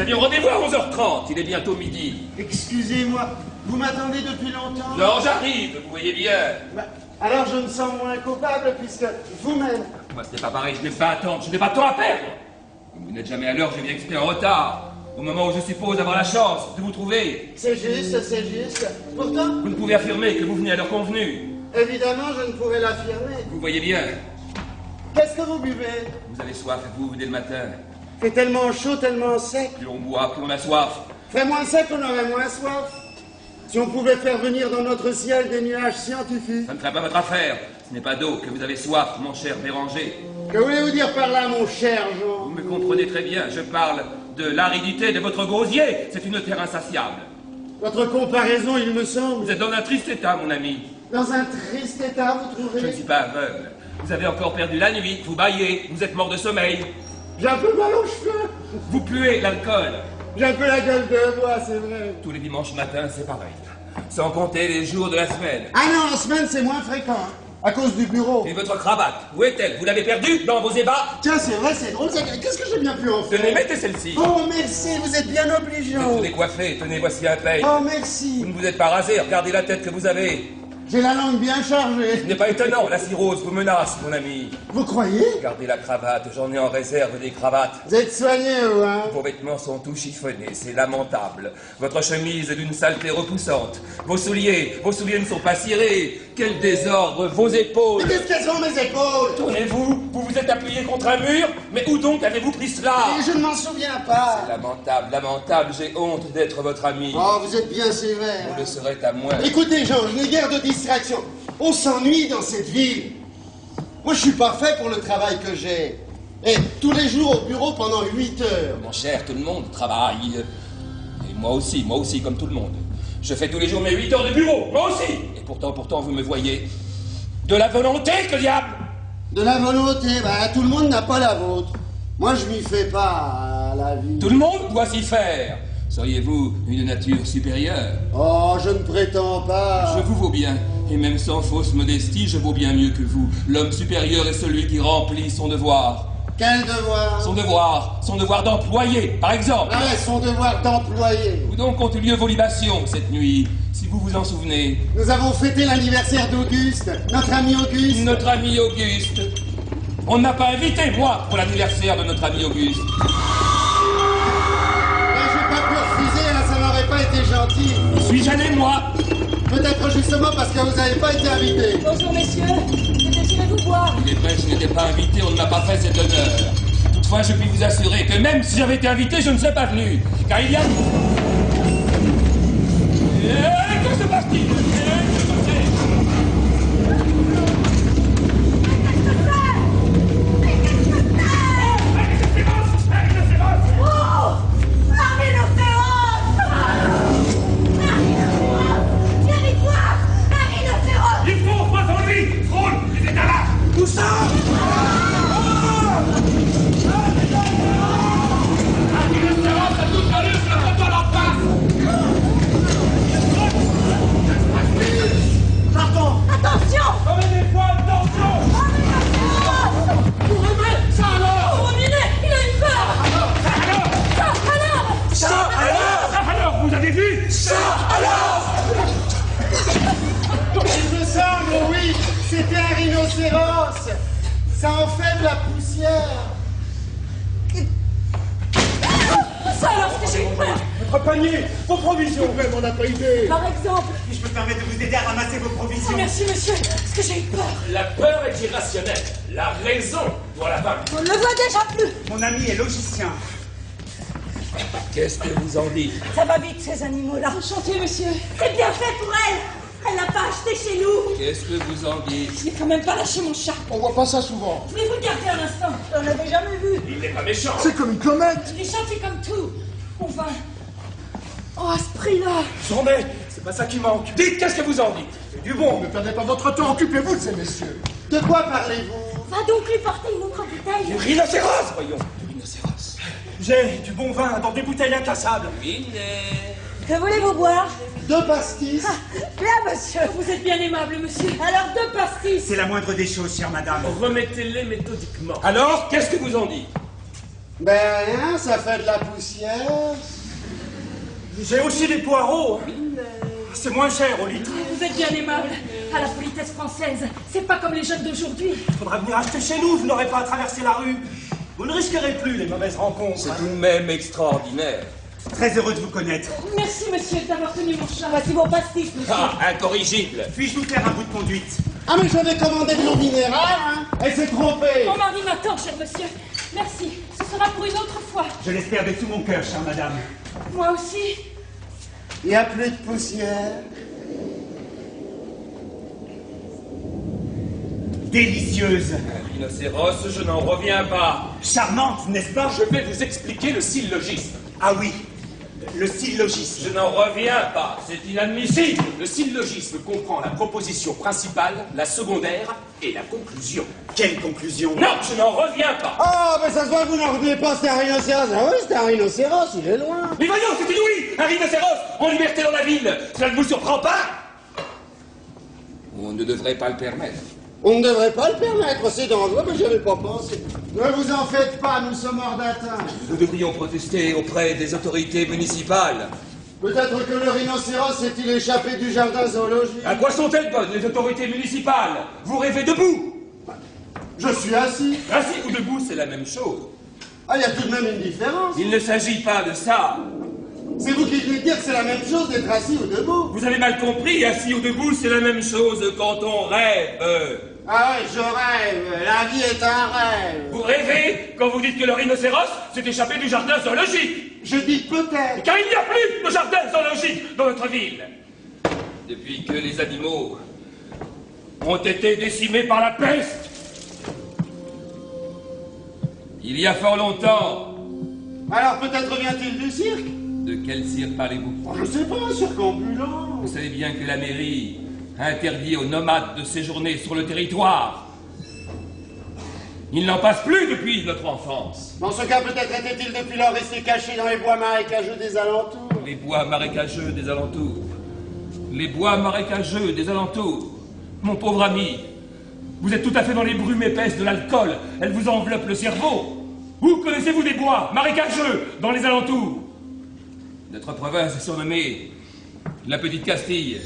Nous avions rendez-vous à 11h30, il est bientôt midi. Excusez-moi, vous m'attendez depuis longtemps? Non, j'arrive, vous voyez bien. Bah, alors je me sens moins coupable puisque vous-même... Moi, ce n'est pas pareil, je n'aime pas attendre, je n'ai pas de temps à perdre. Vous n'êtes jamais à l'heure, je viens exprès en retard. Au moment où je suppose avoir la chance de vous trouver. C'est juste, c'est juste. Pourtant, Vous ne pouvez affirmer que vous venez à l'heure convenue. évidemment, je ne pourrais l'affirmer. Vous voyez bien. Qu'est-ce que vous buvez? Vous avez soif, vous, dès le matin. C'est tellement chaud, tellement sec. Plus on boit, plus on a soif. Fait moins sec, on aurait moins soif. Si on pouvait faire venir dans notre ciel des nuages scientifiques. Ça ne ferait pas votre affaire. Ce n'est pas d'eau que vous avez soif, mon cher Béranger. Que voulez-vous dire par là, mon cher Jean? Vous me comprenez très bien, je parle de l'aridité de votre gosier. C'est une terre insatiable. Votre comparaison, il me semble. Vous êtes dans un triste état, mon ami. Dans un triste état, vous trouvez? Je ne suis pas aveugle. Vous avez encore perdu la nuit, vous bâillez, vous êtes mort de sommeil. J'ai un peu mal aux cheveux. Vous puez l'alcool. J'ai un peu la gueule de bois, c'est vrai. Tous les dimanches matins, c'est pareil. Sans compter les jours de la semaine. Ah non, en semaine, c'est moins fréquent. À cause du bureau. Et votre cravate, où est-elle? Vous l'avez perdue dans vos ébats? Tiens, c'est vrai, c'est drôle. Qu'est-ce que j'ai bien pu en faire? Tenez, mettez celle-ci. Oh, merci, vous êtes bien obligeant. Vous décoiffez, tenez, voici un paye. Oh, Vous merci. ne vous êtes pas rasé, regardez la tête que vous avez. J'ai la langue bien chargée. Ce n'est pas étonnant, la cirrhose vous menace, mon ami. Vous croyez? Gardez la cravate, j'en ai en réserve des cravates. Vous êtes soigné, vous, hein? Vos vêtements sont tout chiffonnés, c'est lamentable. Votre chemise est d'une saleté repoussante. Vos souliers ne sont pas cirés. Quel désordre, vos épaules. Mais qu'est-ce qu'elles ont, mes épaules? Tournez-vous, vous vous êtes appuyé contre un mur, mais où donc avez-vous pris cela? Et je ne m'en souviens pas. Lamentable, lamentable, j'ai honte d'être votre ami. Oh, vous êtes bien sévère. Vous le serez à moi. Écoutez, Jean, je n'ai guère de distraction. On s'ennuie dans cette ville. Moi, je suis pas fait pour le travail que j'ai. Et tous les jours au bureau pendant 8 heures. Mon cher, tout le monde travaille. Et moi aussi, comme tout le monde. Je fais tous les jours mes 8 heures de bureau, moi aussi. Et pourtant, vous me voyez. De la volonté, que diable! De la volonté, bah, tout le monde n'a pas la vôtre. Moi, je m'y fais pas à la vie. Tout le monde doit s'y faire. Seriez-vous une nature supérieure? Oh, je ne prétends pas. Je vous vaux bien. Et même sans fausse modestie, je vaux bien mieux que vous. L'homme supérieur est celui qui remplit son devoir. Quel devoir? Son devoir d'employé, par exemple. Ah ouais, son devoir d'employé. Où donc ont eu lieu vos libations cette nuit, si vous vous en souvenez? Nous avons fêté l'anniversaire d'Auguste, notre ami Auguste. Notre ami Auguste. On ne m'a pas invité, moi, pour l'anniversaire de notre ami Auguste. Mais j'ai pas pu refuser, hein, ça n'aurait pas été gentil. Je suis gêné, moi. Peut-être justement parce que vous n'avez pas été invité. Bonjour messieurs, que désirez-vous boire? Il est vrai que je n'étais pas invité, on ne m'a pas fait cet honneur. Toutefois, je puis vous assurer que même si j'avais été invité, je ne serais pas venu. Car il y a... Que se passe-t-il? Où ça? Pardon. Attention! Revenez-moi, attention! Vous rêvez? Ça alors! Vous revenez! Il a une peur! Ça alors! Ça alors, vous avez vu? Ça alors! Il me semble, oui, c'était un rhinocéros. Ça en fait de la poussière. Ça alors, ce que j'ai eu peur! Votre panier, vos provisions, même on n'a pas idée. Par exemple... Si je peux me permettre de vous aider à ramasser vos provisions. Oh, merci monsieur, ce que j'ai eu peur! La peur est irrationnelle. La raison doit la vaincre. On ne le voit déjà plus! Mon ami est logicien. Qu'est-ce que vous en dites? Ça va vite ces animaux-là. Enchanté monsieur. C'est bien fait pour elle! Elle l'a pas acheté chez nous! Qu'est-ce que vous en dites? Je n'ai quand même pas lâché mon chat. On voit pas ça souvent. Voulez-vous regarder un instant? On l'avait jamais vu. Il n'est pas méchant. C'est comme une comète. Il est gentil comme tout. On va... Oh, à ce prix-là! Attendez, c'est pas ça qui manque. Dites, qu'est-ce que vous en dites? C'est du bon. Ne perdez pas votre temps, occupez-vous de ces messieurs. De quoi parlez-vous? Va donc lui porter une autre bouteille. Du rhinocéros, voyons. Du rhinocéros. J'ai du bon vin dans des bouteilles inclassables. Que voulez-vous boire? 2 pastis. Bien, monsieur. Vous êtes bien aimable, monsieur. Alors, 2 pastis. C'est la moindre des choses, chère madame. Remettez-les méthodiquement. Alors, qu'est-ce que vous en dites? Ben rien, ça fait de la poussière. J'ai aussi des poireaux. Hein. C'est moins cher au litre. Vous êtes bien aimable. À la politesse française, c'est pas comme les jeunes d'aujourd'hui. Faudra venir acheter chez nous, vous n'aurez pas à traverser la rue. Vous ne risquerez plus les mauvaises rencontres. C'est tout de même extraordinaire. Très heureux de vous connaître. Merci, monsieur, d'avoir tenu mon chat. Voici vos pastis, monsieur. Ah, incorrigible. Puis-je vous faire un bout de conduite? Ah mais j'avais commandé de l'eau minérale, hein. Elle s'est trompée. Mon mari m'attend, cher monsieur. Merci. Ce sera pour une autre fois. Je l'espère de tout mon cœur, chère madame. Moi aussi. Il n'y a plus de poussière. Délicieuse. Un rhinocéros, je n'en reviens pas. Charmante, n'est-ce pas? Je vais vous expliquer le syllogisme. Ah oui, le syllogisme. Je n'en reviens pas, c'est inadmissible. Le syllogisme comprend la proposition principale, la secondaire et la conclusion. Quelle conclusion? Non, je n'en reviens pas. Oh, mais ça se voit que vous n'en revenez pas, c'était un rhinocéros. Ah oui, c'était un rhinocéros, il est loin. Mais voyons, c'est inouï. Un rhinocéros en liberté dans la ville, cela ne vous surprend pas? On ne devrait pas le permettre. On ne devrait pas le permettre, c'est dangereux, mais je n'avais pas pensé. Ne vous en faites pas, nous sommes hors d'atteinte. Nous devrions protester auprès des autorités municipales. Peut-être que le rhinocéros s'est-il échappé du jardin zoologique. À quoi sont-elles bonnes, les autorités municipales? Vous rêvez debout. Je suis assis. Assis ou debout, c'est la même chose. Ah, il y a tout de même une différence. Il ne s'agit pas de ça. C'est vous qui venez de dire que c'est la même chose d'être assis ou debout. Vous avez mal compris, assis ou debout, c'est la même chose quand on rêve. Ah ouais, je rêve. La vie est un rêve. Vous rêvez quand vous dites que le rhinocéros s'est échappé du jardin zoologique. Je dis peut-être. Car il n'y a plus de jardin zoologique dans notre ville. Depuis que les animaux ont été décimés par la peste. Il y a fort longtemps. Alors peut-être vient-il du cirque. De quel cirque parlez-vous? Oh, je sais pas, un cirque ambulant. Vous savez bien que la mairie interdit aux nomades de séjourner sur le territoire. Il n'en passe plus depuis notre enfance. Dans ce cas, peut-être était-il depuis lors resté caché dans les bois marécageux des alentours. Les bois marécageux des alentours. Les bois marécageux des alentours. Mon pauvre ami, vous êtes tout à fait dans les brumes épaisses de l'alcool. Elles vous enveloppent le cerveau. Où connaissez-vous des bois marécageux dans les alentours? Notre province est surnommée la Petite Castille.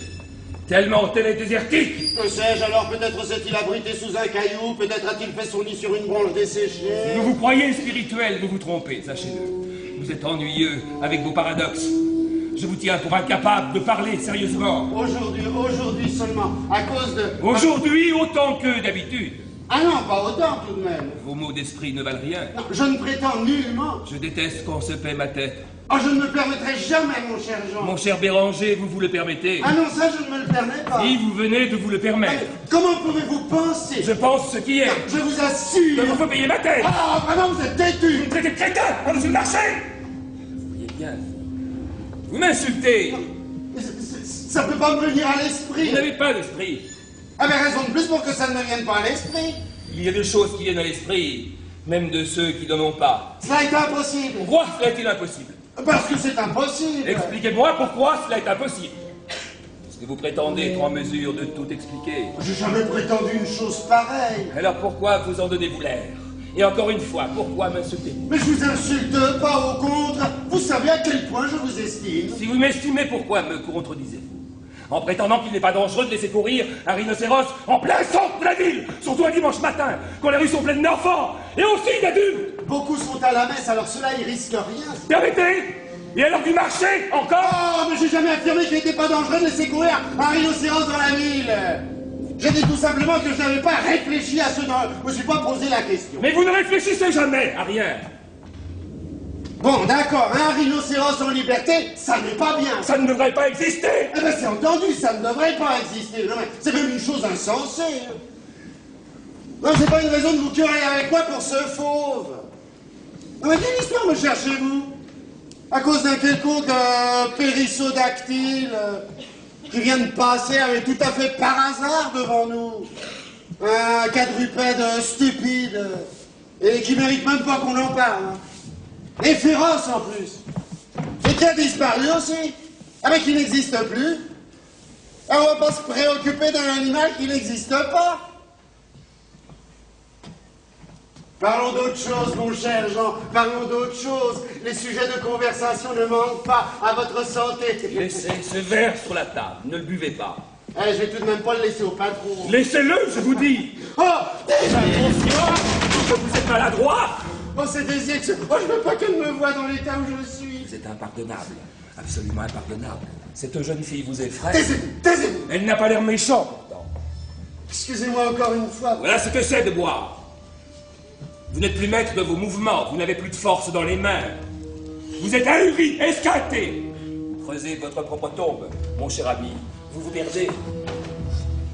Tellement elle est désertique. Que sais-je, alors peut-être s'est-il abrité sous un caillou, peut-être a-t-il fait son lit sur une branche desséchée. Si vous vous croyez spirituel, vous vous trompez, sachez-le. Vous êtes ennuyeux avec vos paradoxes. Je vous tiens pour incapable de parler sérieusement. Aujourd'hui seulement, à cause de... Aujourd'hui autant que d'habitude. Ah non, pas autant tout de même. Vos mots d'esprit ne valent rien. Non, je ne prétends nullement. Je déteste qu'on se paie ma tête. Oh, je ne me permettrai jamais, mon cher Jean. Mon cher Béranger, vous vous le permettez. Ah non, ça, je ne me le permets pas. Si vous venez de vous le Ah, permettre. mais comment pouvez-vous penser? Je pense ce qui est. Je vous assure. Que vous faut payer ma tête. Ah, vraiment, vous êtes têtu. Vous me traitez de crétin par-dessus le marché. Vous voyez bien. Vous m'insultez. Ça peut pas me venir à l'esprit. Vous n'avez pas d'esprit. Ah, mais raison de plus pour que ça ne me vienne pas à l'esprit. Il y a des choses qui viennent à l'esprit, même de ceux qui n'en ont pas. Cela est impossible. Pourquoi cela est-il impossible? Parce que c'est impossible. Expliquez-moi pourquoi cela est impossible. Est-ce que vous prétendez être en mesure de tout expliquer? J'ai jamais prétendu une chose pareille. Alors pourquoi vous en donnez-vous l'air? Et encore une fois, pourquoi m'insulter? Mais je vous insulte pas, au contre. Vous savez à quel point je vous estime. Si vous m'estimez, pourquoi me contredisez-vous? En prétendant qu'il n'est pas dangereux de laisser courir un rhinocéros en plein centre de la ville, surtout un dimanche matin, quand les rues sont pleines d'enfants, et aussi d'adultes. Beaucoup sont à la messe, alors cela, ils risquent rien. Permettez? Et à l'heure du marché, encore? Oh, mais j'ai jamais affirmé qu'il n'était pas dangereux de laisser courir un rhinocéros dans la ville. J'ai dit tout simplement que je n'avais pas réfléchi à ce dont je me suis pas posé la question. Mais vous ne réfléchissez jamais à rien. Bon, d'accord, un rhinocéros en liberté, ça n'est pas bien. Ça ne devrait pas exister. Eh ben, c'est entendu, ça ne devrait pas exister. Non, mais c'est même une chose insensée. Hein. Non, c'est pas une raison de vous quereller avec moi pour ce fauve. Non, mais quelle histoire me cherchez-vous? À cause d'un quelconque périssodactyle qui vient de passer avec tout à fait par hasard devant nous. Un quadrupède stupide et qui mérite même pas qu'on en parle. Hein. Et féroce en plus. Et qui a disparu aussi. Ah mais qui n'existe plus. Ah, on va pas se préoccuper d'un animal qui n'existe pas. Parlons d'autre chose, mon cher Jean. Parlons d'autre chose. Les sujets de conversation ne manquent pas à votre santé. Laissez ce verre sur la table, ne le buvez pas. Eh, je vais tout de même pas le laisser au patron. Laissez-le, je vous dis. Oh, Attention, vous êtes maladroit. oh, c'est Désir que oh, je veux pas qu'elle me voie dans l'état où je suis. C'est impardonnable, absolument impardonnable. Cette jeune fille vous effraie. Taisez-vous. Elle n'a pas l'air méchant, pourtant. Excusez-moi encore une fois. Voilà ce que c'est de boire. Vous n'êtes plus maître de vos mouvements, vous n'avez plus de force dans les mains. Vous êtes ahuri, esquinté. Vous creusez votre propre tombe, mon cher ami. Vous vous perdez.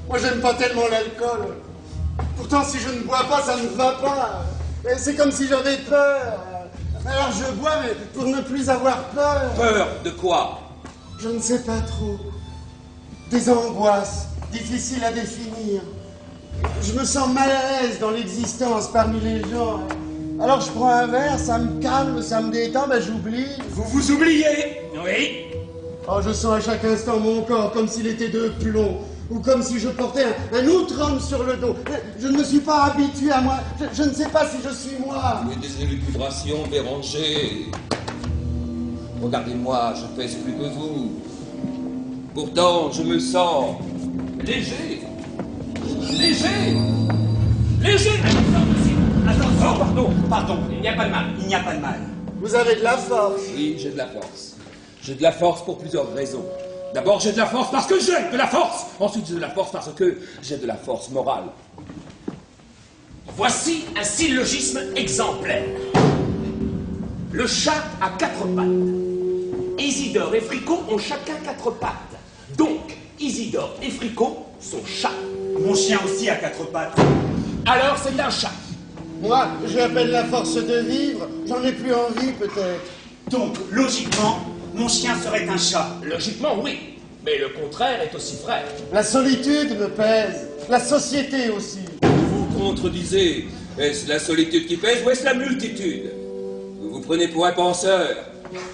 Moi, j'aime pas tellement l'alcool. Pourtant, si je ne bois pas, ça ne va pas. Et c'est comme si j'avais peur. Alors je bois, mais pour ne plus avoir peur. Peur de quoi? Je ne sais pas trop. Des angoisses, difficiles à définir. Je me sens mal à l'aise dans l'existence parmi les gens. Alors je prends un verre, ça me calme, ça me détend, ben j'oublie. Vous vous oubliez? Oui. Oh, je sens à chaque instant mon corps comme s'il était de plomb. Ou comme si je portais un autre homme sur le dos. Je ne me suis pas habitué à moi. Je ne sais pas si je suis moi. Mais des élucubrations, Béranger. Regardez-moi, je pèse plus que vous. Pourtant, je me sens léger. Léger. Léger. Attention, pardon, il n'y a pas de mal. Il n'y a pas de mal. Vous avez de la force. Oui, j'ai de la force. J'ai de la force pour plusieurs raisons. D'abord, j'ai de la force parce que j'ai de la force. Ensuite, j'ai de la force parce que j'ai de la force morale. Voici un syllogisme exemplaire. Le chat a 4 pattes. Isidore et Fricot ont chacun 4 pattes. Donc, Isidore et Fricot sont chats. Mon chien aussi a 4 pattes. Alors, c'est un chat. Moi, je l'appelle la force de vivre. J'en ai plus envie, peut-être. Donc, logiquement, mon chien serait un chat. Logiquement, oui. Mais le contraire est aussi vrai. La solitude me pèse. La société aussi. Vous vous contredisez. Est-ce la solitude qui pèse ou est-ce la multitude? Vous vous prenez pour un penseur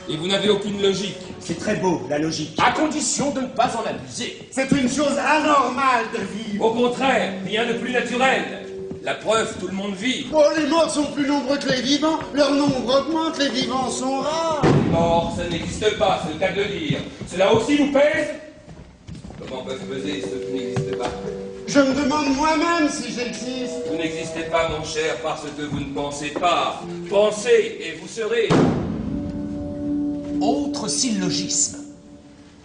et vous n'avez aucune logique. C'est très beau, la logique. À condition de ne pas en abuser. C'est une chose anormale de vivre. Au contraire, rien de plus naturel. La preuve, tout le monde vit. Oh, les morts sont plus nombreux que les vivants. Leur nombre augmente, les vivants sont rares. Mort, ça n'existe pas, c'est le cas de le dire. Cela aussi vous pèse? Comment peuvent peser ceux qui n'existent pas? Je me demande moi-même si j'existe. Vous n'existez pas, mon cher, parce que vous ne pensez pas. Pensez et vous serez. Autre syllogisme.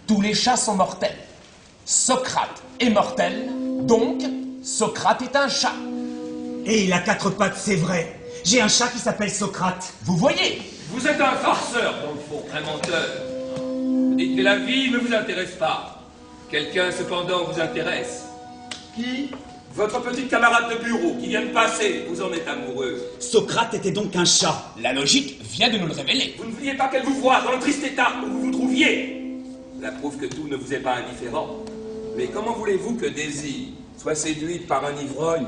Tous les chats sont mortels. Socrate est mortel, donc Socrate est un chat. Et il a 4 pattes, c'est vrai. J'ai un chat qui s'appelle Socrate. Vous voyez? Vous êtes un farceur, dans le fond, un menteur. Vous dites que la vie ne vous intéresse pas. Quelqu'un, cependant, vous intéresse. Qui? Votre petite camarade de bureau qui vient de passer, vous en êtes amoureux. Socrate était donc un chat. La logique vient de nous le révéler. Vous ne vouliez pas qu'elle vous voie dans le triste état où vous vous trouviez. Cela prouve que tout ne vous est pas indifférent. Mais comment voulez-vous que Daisy soit séduite par un ivrogne?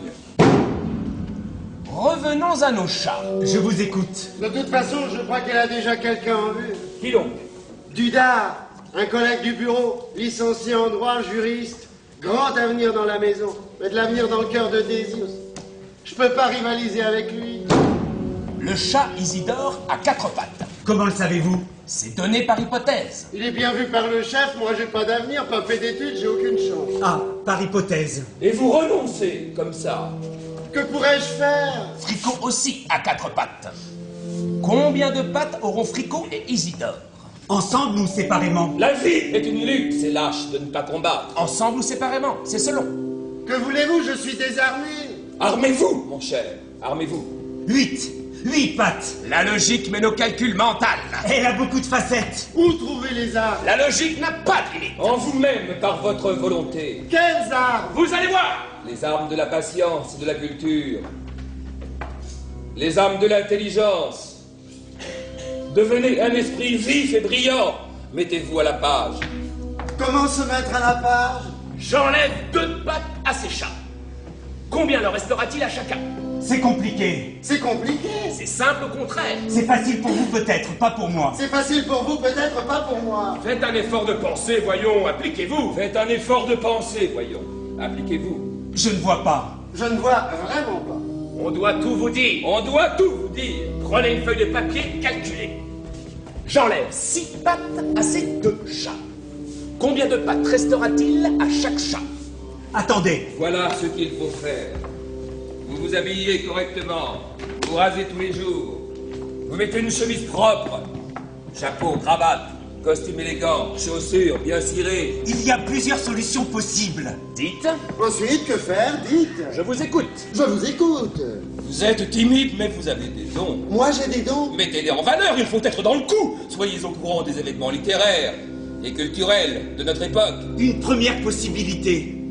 Revenons à nos chats. Je vous écoute. De toute façon, je crois qu'elle a déjà quelqu'un en vue. Qui donc? Dudard, un collègue du bureau, licencié en droit, juriste, grand avenir dans la maison, mais de l'avenir dans le cœur de Daisy aussi. Je peux pas rivaliser avec lui. Le chat Isidore a 4 pattes. Comment le savez-vous? C'est donné par hypothèse. Il est bien vu par le chef, moi j'ai pas d'avenir, pas fait d'études, j'ai aucune chance. Ah, par hypothèse. Et vous renoncez, comme ça. Que pourrais-je faire? Fricot aussi a 4 pattes. Combien de pattes auront Fricot et Isidore? Ensemble ou séparément? La vie est une lutte, c'est lâche de ne pas combattre. Ensemble ou séparément? C'est selon. Que voulez-vous, je suis désarmé. Armez-vous, mon cher, armez-vous. 8 pattes. La logique met nos calculs mentaux. Elle a beaucoup de facettes. Où trouver les armes? La logique n'a pas de limite. En vous-même, par votre volonté. Quelles armes? Vous allez voir. Les armes de la patience et de la culture. Les armes de l'intelligence. Devenez un esprit vif et brillant. Mettez-vous à la page. Comment se mettre à la page? J'enlève 2 pattes à ces chats. Combien leur restera-t-il à chacun? C'est compliqué. C'est compliqué. C'est simple au contraire. C'est facile pour vous peut-être, pas pour moi. C'est facile pour vous, peut-être pas pour moi. Faites un effort de pensée, voyons, appliquez-vous. Faites un effort de pensée, voyons, appliquez-vous. Je ne vois pas. Je ne vois vraiment pas. On doit tout vous dire. On doit tout vous dire. Prenez une feuille de papier, calculez. J'enlève 6 pattes à ces 2 chats. Combien de pattes restera-t-il à chaque chat? Attendez. Voilà ce qu'il faut faire. Vous vous habillez correctement. Vous rasez tous les jours. Vous mettez une chemise propre. Chapeau, cravate, costume élégant, chaussures bien cirées. Il y a plusieurs solutions possibles. Dites. Ensuite, que faire? Dites. Je vous écoute. Je vous écoute. Vous êtes timide, mais vous avez des dons. Moi, j'ai des dons. Mettez-les en valeur, il faut être dans le coup. Soyez au courant des événements littéraires et culturels de notre époque. Une première possibilité.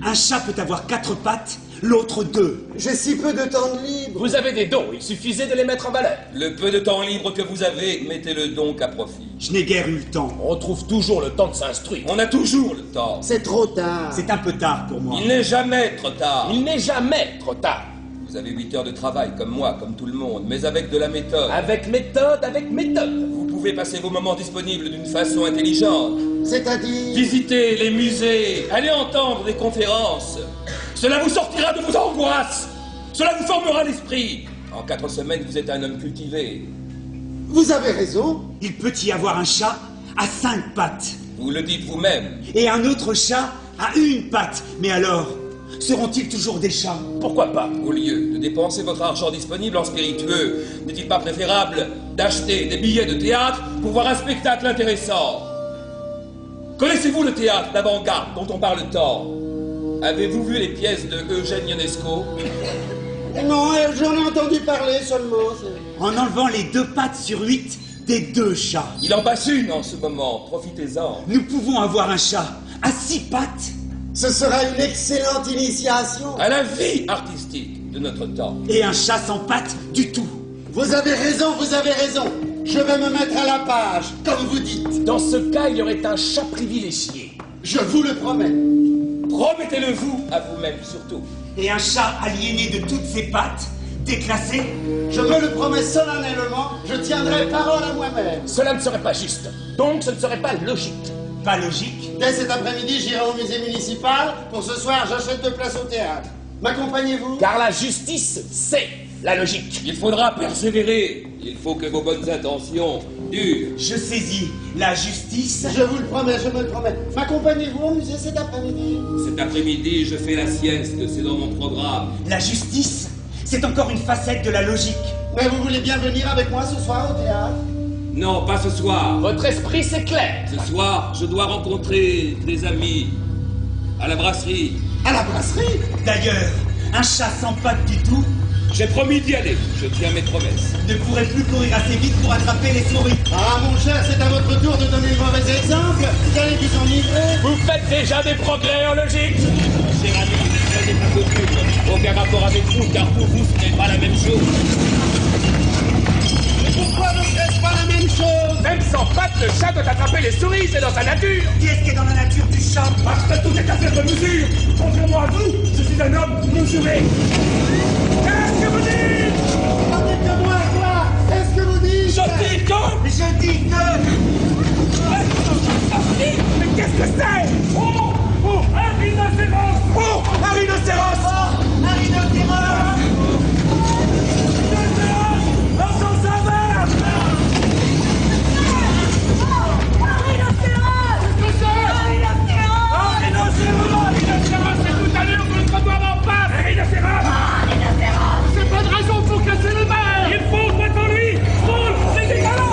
Un chat peut avoir 4 pattes, l'autre 2. J'ai si peu de temps de libre. Vous avez des dons, il suffisait de les mettre en valeur. Le peu de temps libre que vous avez, mettez-le donc à profit. Je n'ai guère eu le temps. On trouve toujours le temps de s'instruire. On a toujours le temps. C'est trop tard. C'est un peu tard pour moi. Il n'est jamais trop tard. Il n'est jamais trop tard. Vous avez 8 heures de travail, comme moi, comme tout le monde, mais avec de la méthode. Avec méthode, avec méthode. Vous pouvez passer vos moments disponibles d'une façon intelligente. C'est-à-dire... Visiter les musées, aller entendre des conférences. Cela vous sortira de vos angoisses. Cela vous formera l'esprit. En 4 semaines, vous êtes un homme cultivé. Vous avez raison. Il peut y avoir un chat à 5 pattes. Vous le dites vous-même. Et un autre chat à 1 patte. Mais alors, seront-ils toujours des chats? Pourquoi pas? Au lieu de dépenser votre argent disponible en spiritueux, n'est-il pas préférable d'acheter des billets de théâtre pour voir un spectacle intéressant? Connaissez-vous le théâtre d'avant-garde dont on parle tant? Avez-vous vu les pièces de Eugène Ionesco? Non, j'en ai entendu parler seulement. En enlevant les 2 pattes sur 8 des 2 chats. Il en passe une en ce moment, profitez-en. Nous pouvons avoir un chat à 6 pattes. Ce sera une excellente initiation. À la vie artistique de notre temps. Et un chat sans pattes du tout. Vous avez raison, vous avez raison. Je vais me mettre à la page, comme vous dites. Dans ce cas, il y aurait un chat privilégié. Je vous le promets. Promettez-le vous, à vous-même surtout. Et un chat aliéné de toutes ses pattes, déclassé. Je me le promets solennellement, je tiendrai parole à moi-même. Cela ne serait pas juste. Donc ce ne serait pas logique. Pas logique. Dès cet après-midi, j'irai au musée municipal. Pour ce soir, j'achète 2 places au théâtre. M'accompagnez-vous? Car la justice, c'est la logique. Il faudra persévérer. Il faut que vos bonnes intentions durent. Je saisis la justice. Je vous le promets, je me le promets. M'accompagnez-vous au musée cet après-midi? Cet après-midi, je fais la sieste, c'est dans mon programme. La justice, c'est encore une facette de la logique. Mais vous voulez bien venir avec moi ce soir au théâtre? Non, pas ce soir. Votre esprit s'éclaire. Ce soir, je dois rencontrer des amis à la brasserie. À la brasserie? D'ailleurs, un chat sans pattes du tout J'ai promis d'y aller. Je tiens mes promesses. ne pourrait plus courir assez vite pour attraper les souris. Ah, mon cher, c'est à votre tour de donner le mauvais exemple. Vous allez vous enivrer. Vous faites déjà des progrès en logique. Cher ami, ce n'est pas possible. Aucun rapport avec vous, car pour vous, ce n'est pas la même chose. Mais pourquoi ne serait-ce pas la même chose? Même sans pattes, le chat doit attraper les souris, c'est dans sa nature. Qu'est-ce qui est dans la nature du chat? Parce que tout est affaire de mesure. Contrairement à vous, je suis un homme mesuré. Qu'est-ce que vous dites? Dites-moi quoi? Qu'est-ce que vous dites? Je dis que... Je dis que... Mais qu'est-ce que c'est? Oh, un rhinocéros! Oh, un rhinocéros! Oh, un rhinocéros! Dans son saveur! Un rhinocéros! Qu'est-ce que c'est? Un rhinocéros! Un rhinocéros! Un rhinocéros, c'est tout à l'heure que notre boire en passe! Un rhinocéros! Un rhinocéros! C'est pas de raison pour casser le maire! Il faut droit en lui! Frôle! C'est dégueulasse!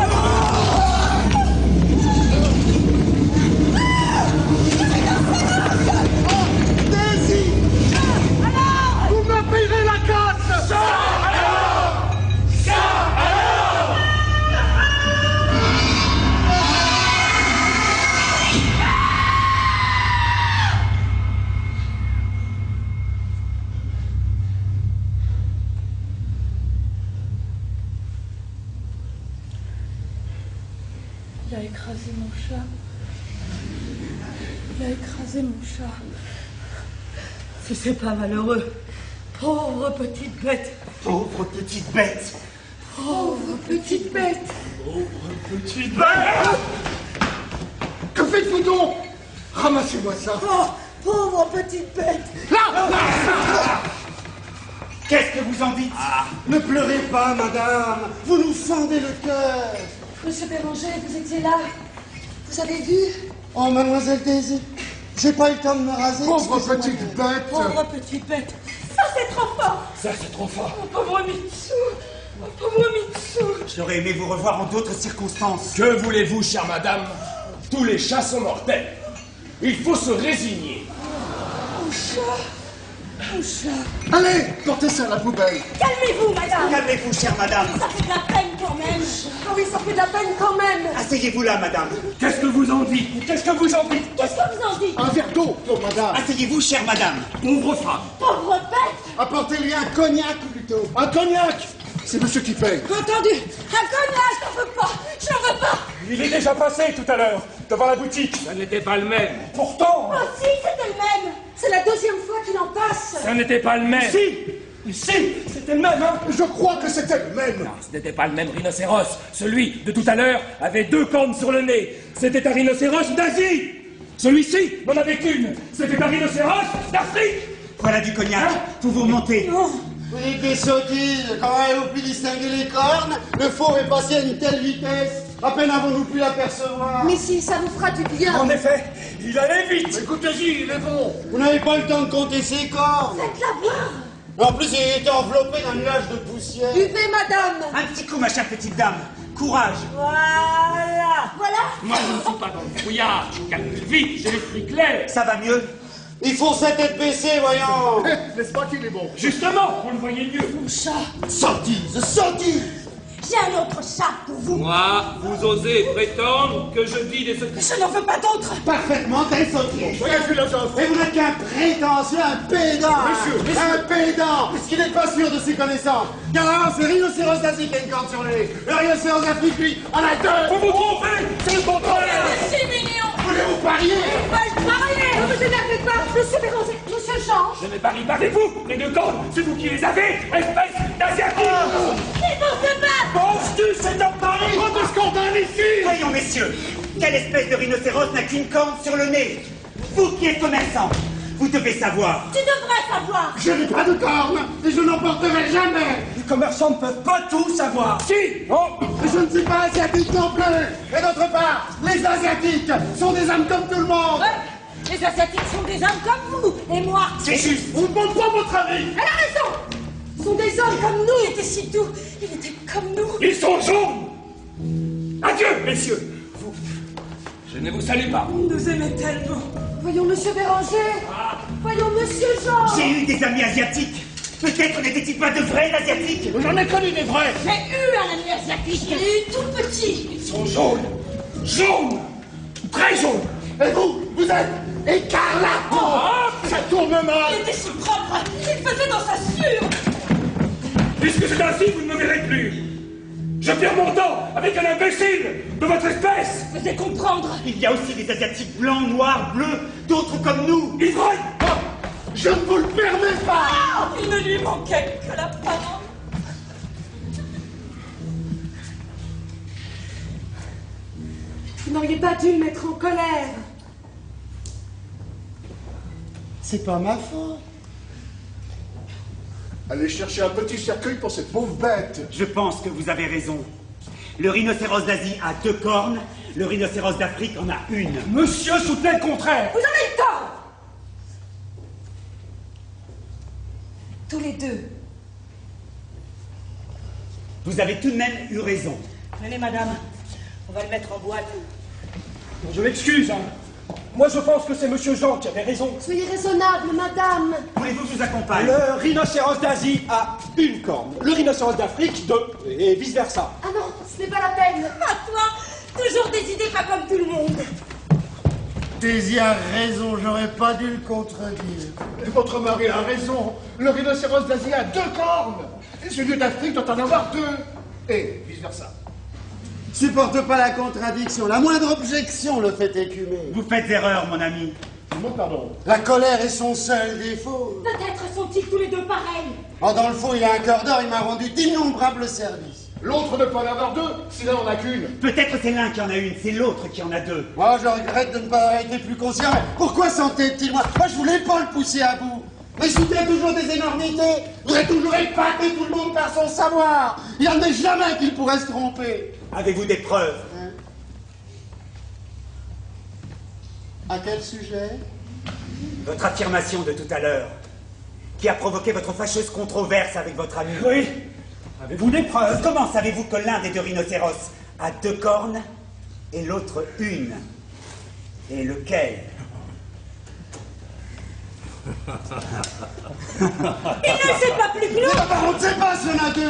Daisy! Alors! Vous me payerez la casse! Ça alors! Ça alors! Il a écrasé mon chat. Il a écrasé mon chat. Si c'est pas malheureux. Pauvre petite bête. Pauvre petite bête! Pauvre petite bête. Petite bête! Que faites-vous donc? Ramassez-moi ça. Oh, pauvre petite bête. Qu'est-ce que vous en dites? Ne pleurez pas, madame. Vous nous fendez le cœur. Monsieur Béranger, vous étiez là. Vous avez vu? Oh, mademoiselle Daisy, j'ai pas eu le temps de me raser. Pauvre petite bête. Pauvre petite bête. Ça, c'est trop fort. Ça, c'est trop fort. Mon pauvre Mitsou. Mon pauvre Mitsou. J'aurais aimé vous revoir en d'autres circonstances. Que voulez-vous, chère madame? Tous les chats sont mortels. Il faut se résigner. Mon chat. Mon chat. Allez, portez ça à la poubelle. Calmez-vous, madame. Calmez-vous, chère madame. Ça fait de la peine quand même. Ah oui, ça fait de la peine quand même. Asseyez-vous là, madame. Qu'est-ce que vous en dites? Qu'est-ce que vous en dites? Qu'est-ce que vous en dites? Un verre d'eau pour madame. Asseyez-vous, chère madame. Pauvre femme. Pauvre bête. Apportez-lui un cognac plutôt. Un cognac. C'est monsieur qui paye. Entendu. Un cognac, j'en veux pas. J'en veux pas. Il est déjà passé tout à l'heure, devant la boutique. Ça n'était pas le même. Pourtant, Oh si, c'était le même. C'est la deuxième fois qu'il en passe. Ça n'était pas le même. si, c'était le même, hein. Je crois que c'était le même. Non, ce n'était pas le même rhinocéros. Celui de tout à l'heure avait 2 cornes sur le nez. C'était un rhinocéros d'Asie. Celui-ci n'en avait qu'une. C'était un rhinocéros d'Afrique. Voilà du cognac. Vous vous remontez. Vous dites des sottises. Quand avez-vous pu distinguer les cornes? Le fauve est passé à une telle vitesse. À peine avons-nous pu l'apercevoir. Mais si, ça vous fera du bien. En effet, il allait vite. Écoutez-y, il est bon. Vous n'avez pas le temps de compter ses cornes. Faites-la boire. En plus, il était enveloppé d'un nuage de poussière. Buvez, madame. Un petit coup, ma chère petite dame. Courage. Voilà. Voilà. Moi, je ne suis pas dans le brouillard. Calme vite, j'ai l'esprit clair. Ça va mieux? Il faut sa tête baissée, voyons. N'est-ce pas qu'il est bon? Justement, on le voyait mieux. Mon chat. Sottise, sottise. J'ai un autre chat pour vous. Moi, vous osez prétendre que je dis des secrets. Je n'en veux pas d'autre. Parfaitement des sottises. Soyez philosophe. Et vous n'êtes qu'un prétentieux, un pédant. Monsieur. Un pédant, puisqu'il n'est pas sûr de ses connaissances. Car là, c'est le rhinocéros d'Asie qui a une corne sur le nez. Le rhinocéros d'Afrique, lui, en a 2. Vous vous trompez. C'est le contraire. C'est mignon. Voulez-vous parier? Pas parier. Ne vous énervez pas. Monsieur Béranger, monsieur Jean. Je ne parie pas avec vous. Les 2 cornes, c'est vous qui les avez. Espèce d'asiatique. Ils vont se battre. Penses-tu, c'est un pari? Trop de scandale ici. Voyons, messieurs. Quelle espèce de rhinocéros n'a qu'une corne sur le nez? Vous qui êtes commerçant, vous devez savoir. Tu devrais savoir. Je n'ai pas de cornes et je n'en porterai jamais. Les commerçants ne peuvent pas tout savoir. Si. Oh. Et je ne suis pas asiatique non plus. Et d'autre part, les Asiatiques sont des âmes comme tout le monde. Ouais. Les Asiatiques sont des hommes comme vous et moi. C'est juste. Vous ne demandez pas votre avis. Elle a raison. Ce sont des hommes comme nous. Il était si doux. Il était comme nous. Ils sont jaunes. Adieu, messieurs. Vous. Je ne vous salue pas. Vous nous aimez tellement. Voyons, monsieur Béranger. Voyons, monsieur Jean. J'ai eu des amis asiatiques. Peut-être n'étaient-ils pas de vrais asiatiques? J'en ai connu des vrais. J'ai eu un ami asiatique. Je l'ai eu tout petit. Ils sont jaunes. Jaunes. Très jaunes. Et vous, vous êtes écarlate. Ça tourne mal. Il était si propre. Il faisait dans sa sueur. Puisque c'est ainsi, vous ne me verrez plus. Je perds mon temps avec un imbécile de votre espèce. Faisait comprendre. Il y a aussi des asiatiques blancs, noirs, bleus, d'autres comme nous. Ivrogne. Je ne vous le permets pas. Il ne lui manquait que la parole. Vous n'auriez pas dû me mettre en colère. C'est pas ma faute. Allez chercher un petit cercueil pour cette pauvre bête. Je pense que vous avez raison. Le rhinocéros d'Asie a 2 cornes, le rhinocéros d'Afrique en a 1. Monsieur soutenait le contraire. Vous avez tort. Tous les deux. Vous avez tout de même eu raison. Venez, madame. On va le mettre en boîte. Je m'excuse, hein. Moi, je pense que c'est monsieur Jean qui avait raison. Soyez raisonnable, madame. Voulez-vous que je vous accompagne? Le rhinocéros d'Asie a 1 corne. Le rhinocéros d'Afrique, 2. Et vice-versa. Ah non, ce n'est pas la peine. À toi, toujours des idées pas comme tout le monde. Daisy a raison, j'aurais pas dû le contredire. Et votre mari a raison. Le rhinocéros d'Asie a 2 cornes. Et celui d'Afrique doit en avoir 2. Et vice-versa. Supporte pas la contradiction. La moindre objection le fait écumer. Vous faites erreur, mon ami. Mon pardon. La colère est son seul défaut. Peut-être sont-ils tous les deux pareils. Oh, dans le fond, il a un cœur d'or, il m'a rendu d'innombrables services. L'autre ne peut en avoir 2, s'il n'en a qu'une. Peut-être c'est l'un qui en a 1, c'est l'autre qui en a 2. Moi, je regrette de ne pas avoir été plus conscient. Pourquoi s'entête-t-il moi je voulais pas le pousser à bout. Mais soutient toujours des énormités, voudrait toujours épater tout le monde par son savoir. Il n'en est jamais qu'il pourrait se tromper. Avez-vous des preuves? À quel sujet? Votre affirmation de tout à l'heure, qui a provoqué votre fâcheuse controverse avec votre ami. Oui. Avez-vous des preuves? Comment savez-vous que l'un des deux rhinocéros a 2 cornes et l'autre une? Et lequel? Il ne sait pas plus que nous. Bah, on ne sait pas s'il y en a 2.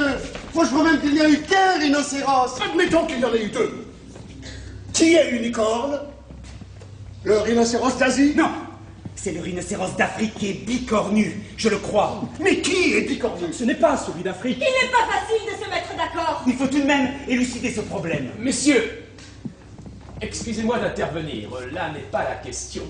Moi, je crois même qu'il n'y a eu qu'un rhinocéros. Admettons qu'il y en ait eu 2. Qui est unicorne? Le rhinocéros d'Asie? Non, c'est le rhinocéros d'Afrique qui est bicornu, je le crois. Mais qui est bicornu? Ce n'est pas celui d'Afrique. Il n'est pas facile de se mettre d'accord. Il faut tout de même élucider ce problème. Messieurs, excusez-moi d'intervenir, là n'est pas la question.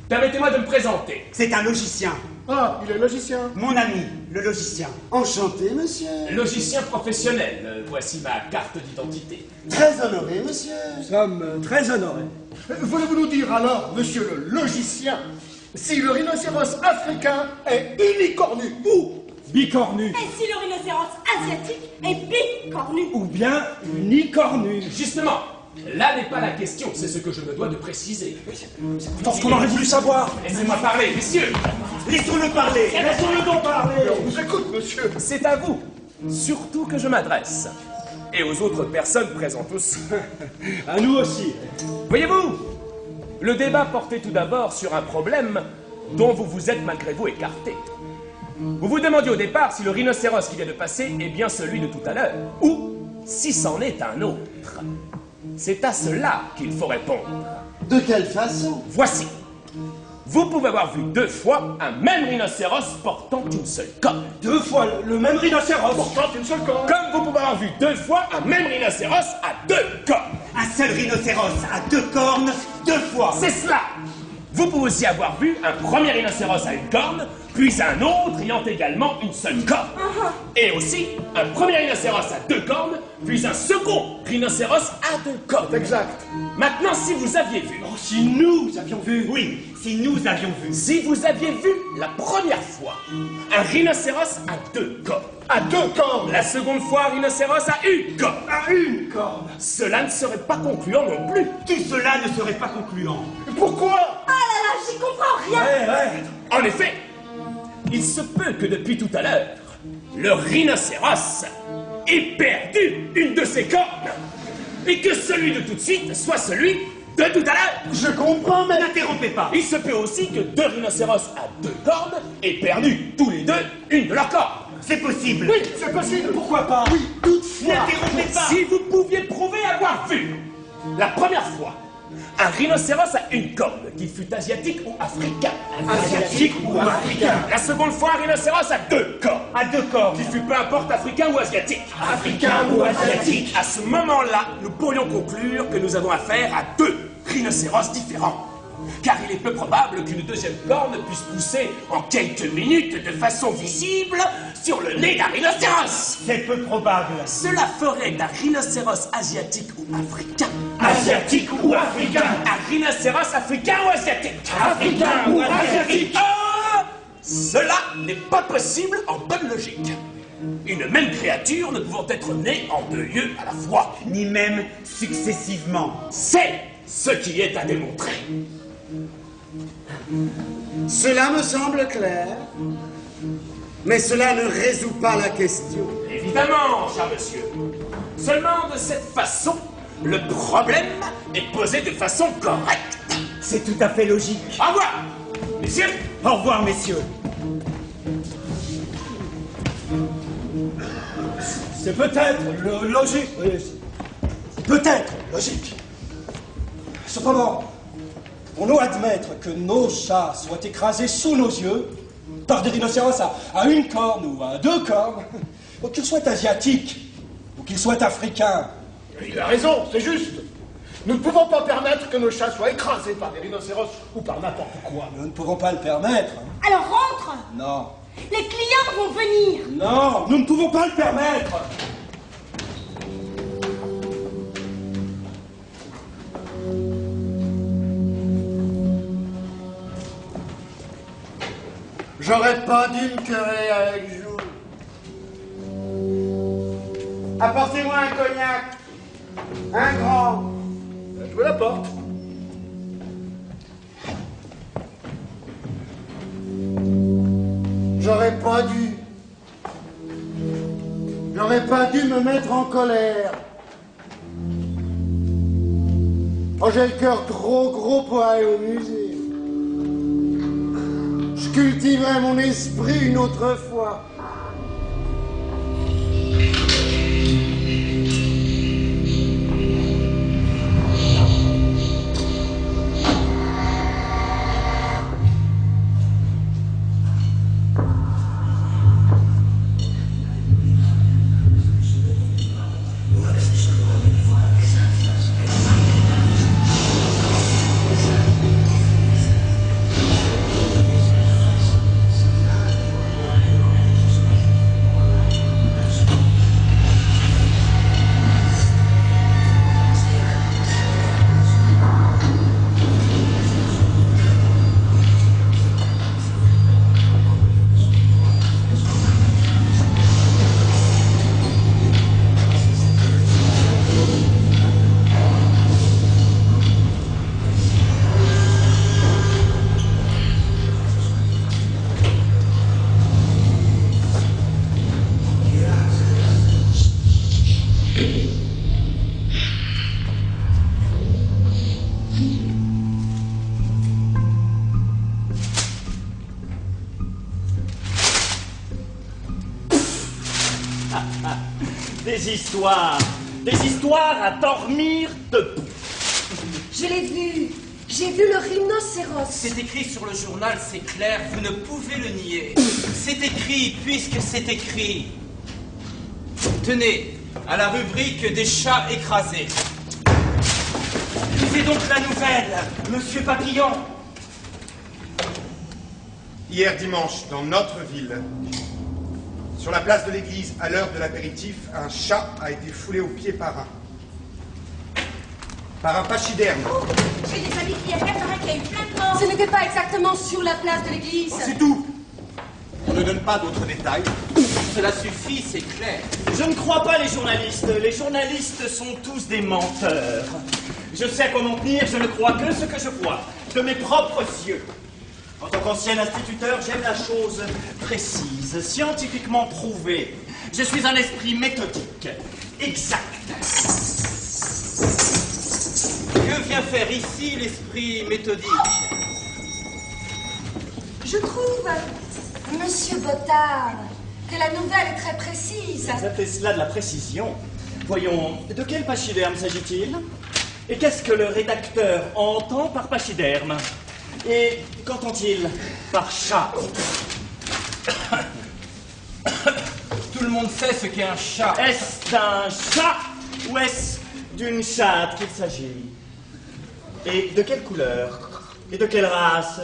Permettez-moi de me présenter. C'est un logicien. Ah, il est logicien. Mon ami, le logicien. Enchanté, monsieur. Logicien professionnel, voici ma carte d'identité. Très honoré, monsieur. Nous sommes très honorés. Voulez-vous nous dire alors, monsieur le logicien, si le rhinocéros africain est unicornu ou Bicornu. Et si le rhinocéros asiatique est bicornu? Ou bien unicornu. Justement, là n'est pas la question, c'est ce que je me dois de préciser. Pourtant, ce qu'on aurait voulu savoir. Laissez-moi parler, messieurs. Laissons-le parler. Laissons-le donc parler. On vous écoute, monsieur. C'est à vous, surtout que je m'adresse. Et aux autres personnes présentes aussi. À nous aussi. Voyez-vous, le débat portait tout d'abord sur un problème dont vous vous êtes malgré vous écarté. Vous vous demandiez au départ si le rhinocéros qui vient de passer est bien celui de tout à l'heure, ou si c'en est un autre. C'est à cela qu'il faut répondre. De quelle façon? Voici. Vous pouvez avoir vu 2 fois un même rhinocéros portant une seule corne. 2 fois le même rhinocéros. Portant une seule corne. Comme vous pouvez avoir vu 2 fois un même rhinocéros à 2 cornes. Un seul rhinocéros a 2 cornes 2 fois. C'est cela. Vous pouvez aussi avoir vu un premier rhinocéros à une corne, puis un autre ayant également une seule corne. Et aussi un premier rhinocéros à 2 cornes, puis un second rhinocéros à 2 cornes. Exact. Maintenant, si vous aviez vu, Oh, si nous avions vu. Oui, si nous avions vu. si vous aviez vu la première fois un rhinocéros à 2 cornes, À 2 cornes. la seconde fois un rhinocéros à une corne, À une corne. cela ne serait pas concluant non plus. Tout cela ne serait pas concluant. Pourquoi? Ah là là, j'y comprends rien. Ouais. En effet, il se peut que depuis tout à l'heure, le rhinocéros ait perdu une de ses cornes et que celui de tout de suite soit celui de tout à l'heure. Je comprends, mais... N'interrompez pas. Il se peut aussi que 2 rhinocéros à 2 cornes aient perdu tous les 2 une de leurs cornes. C'est possible. Oui, c'est possible. Pourquoi pas? Oui, toutefois... N'interrompez pas. Si vous pouviez prouver avoir vu la première fois un rhinocéros à une corne, qu'il fût asiatique ou africain. Asiatique ou africain. La seconde fois un rhinocéros à 2 cornes. À 2 cornes. Qu'il fût peu importe africain ou asiatique. Africain ou asiatique. À ce moment-là, nous pourrions conclure que nous avons affaire à 2 rhinocéros différents. Car il est peu probable qu'une deuxième corne puisse pousser en quelques minutes de façon visible sur le nez d'un rhinocéros. C'est peu probable. Cela ferait d'un rhinocéros asiatique ou africain Asiatique ou africain. un rhinocéros africain ou asiatique. Africain ou asiatique. Ah, cela n'est pas possible en bonne logique. Une même créature ne pouvant être née en 2 lieux à la fois. Ni même successivement. C'est ce qui est à démontrer. Cela me semble clair, mais cela ne résout pas la question. Évidemment, cher monsieur. Seulement de cette façon, le problème est posé de façon correcte. C'est tout à fait logique. Au revoir, messieurs. Au revoir, messieurs. C'est peut-être logique. Oui, c'est peut-être logique. Cependant, pour nous admettre que nos chats soient écrasés sous nos yeux par des rhinocéros à une corne ou à 2 cornes, ou qu'ils soient asiatiques ou qu'ils soient africains. Il a raison, c'est juste. Nous ne pouvons pas permettre que nos chats soient écrasés par des rhinocéros ou par n'importe quoi. Nous ne pouvons pas le permettre. Alors rentre. Non. Les clients vont venir. Non, nous ne pouvons pas le permettre. J'aurais pas dû me quereller avec vous. Apportez-moi un cognac. Un grand. Je vous l'apporte. J'aurais pas dû. J'aurais pas dû me mettre en colère. Oh, j'ai le cœur trop gros pour aller au musée. Je cultiverai mon esprit une autre fois. Des histoires à dormir debout. Je l'ai vu. J'ai vu le rhinocéros. C'est écrit sur le journal, c'est clair, vous ne pouvez le nier. C'est écrit, puisque c'est écrit. Tenez, à la rubrique des chats écrasés. Lisez donc la nouvelle, Monsieur Papillon. Hier dimanche, dans notre ville, sur la place de l'église, à l'heure de l'apéritif, un chat a été foulé aux pieds par un pachyderme. Oh, j'ai des amis qui y avaient, paraît qu'il y a eu plein de morts. Ce n'était pas exactement sur la place de l'église. C'est tout. On ne donne pas d'autres détails. Cela suffit, c'est clair. Je ne crois pas les journalistes. Les journalistes sont tous des menteurs. Je sais comment tenir, je ne crois que ce que je vois, de mes propres yeux. En tant qu'ancien instituteur, j'aime la chose précise, scientifiquement prouvée. Je suis un esprit méthodique, exact. Que vient faire ici l'esprit méthodique? Je trouve, Monsieur Bottard, que la nouvelle est très précise. Vous appelez cela de la précision? Voyons, de quel pachyderme s'agit-il? Et qu'est-ce que le rédacteur entend par pachyderme? Et qu'entend-il par chat? Tout le monde sait ce qu'est un chat. Est-ce d'un chat ou est-ce d'une chatte qu'il s'agit? Et de quelle couleur? Et de quelle race?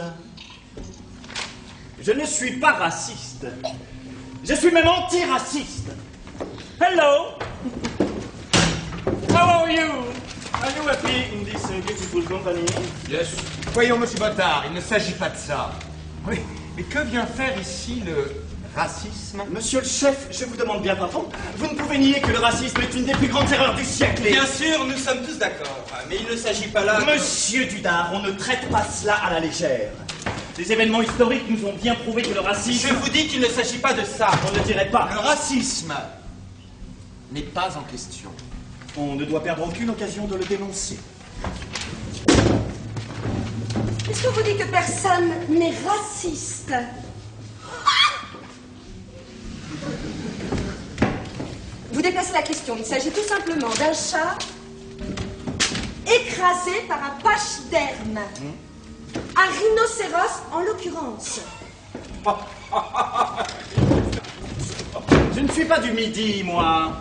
Je ne suis pas raciste. Je suis même anti-raciste. Hello! How are you? Are you happy in this beautiful company? Yes. Voyons, monsieur Bottard, il ne s'agit pas de ça. Oui, mais que vient faire ici le racisme? Monsieur le chef, je vous demande bien pardon. Vous ne pouvez nier que le racisme est une des plus grandes erreurs du siècle. Bien sûr, nous sommes tous d'accord. Mais il ne s'agit pas là... Monsieur Dudard, on ne traite pas cela à la légère. Les événements historiques nous ont bien prouvé que le racisme... Je vous dis qu'il ne s'agit pas de ça. On ne dirait pas. Le racisme n'est pas en question. On ne doit perdre aucune occasion de le dénoncer. Est-ce que vous dites que personne n'est raciste? Vous déplacez la question. Il s'agit tout simplement d'un chat écrasé par un pachyderme. Un rhinocéros en l'occurrence. Je ne suis pas du Midi, moi.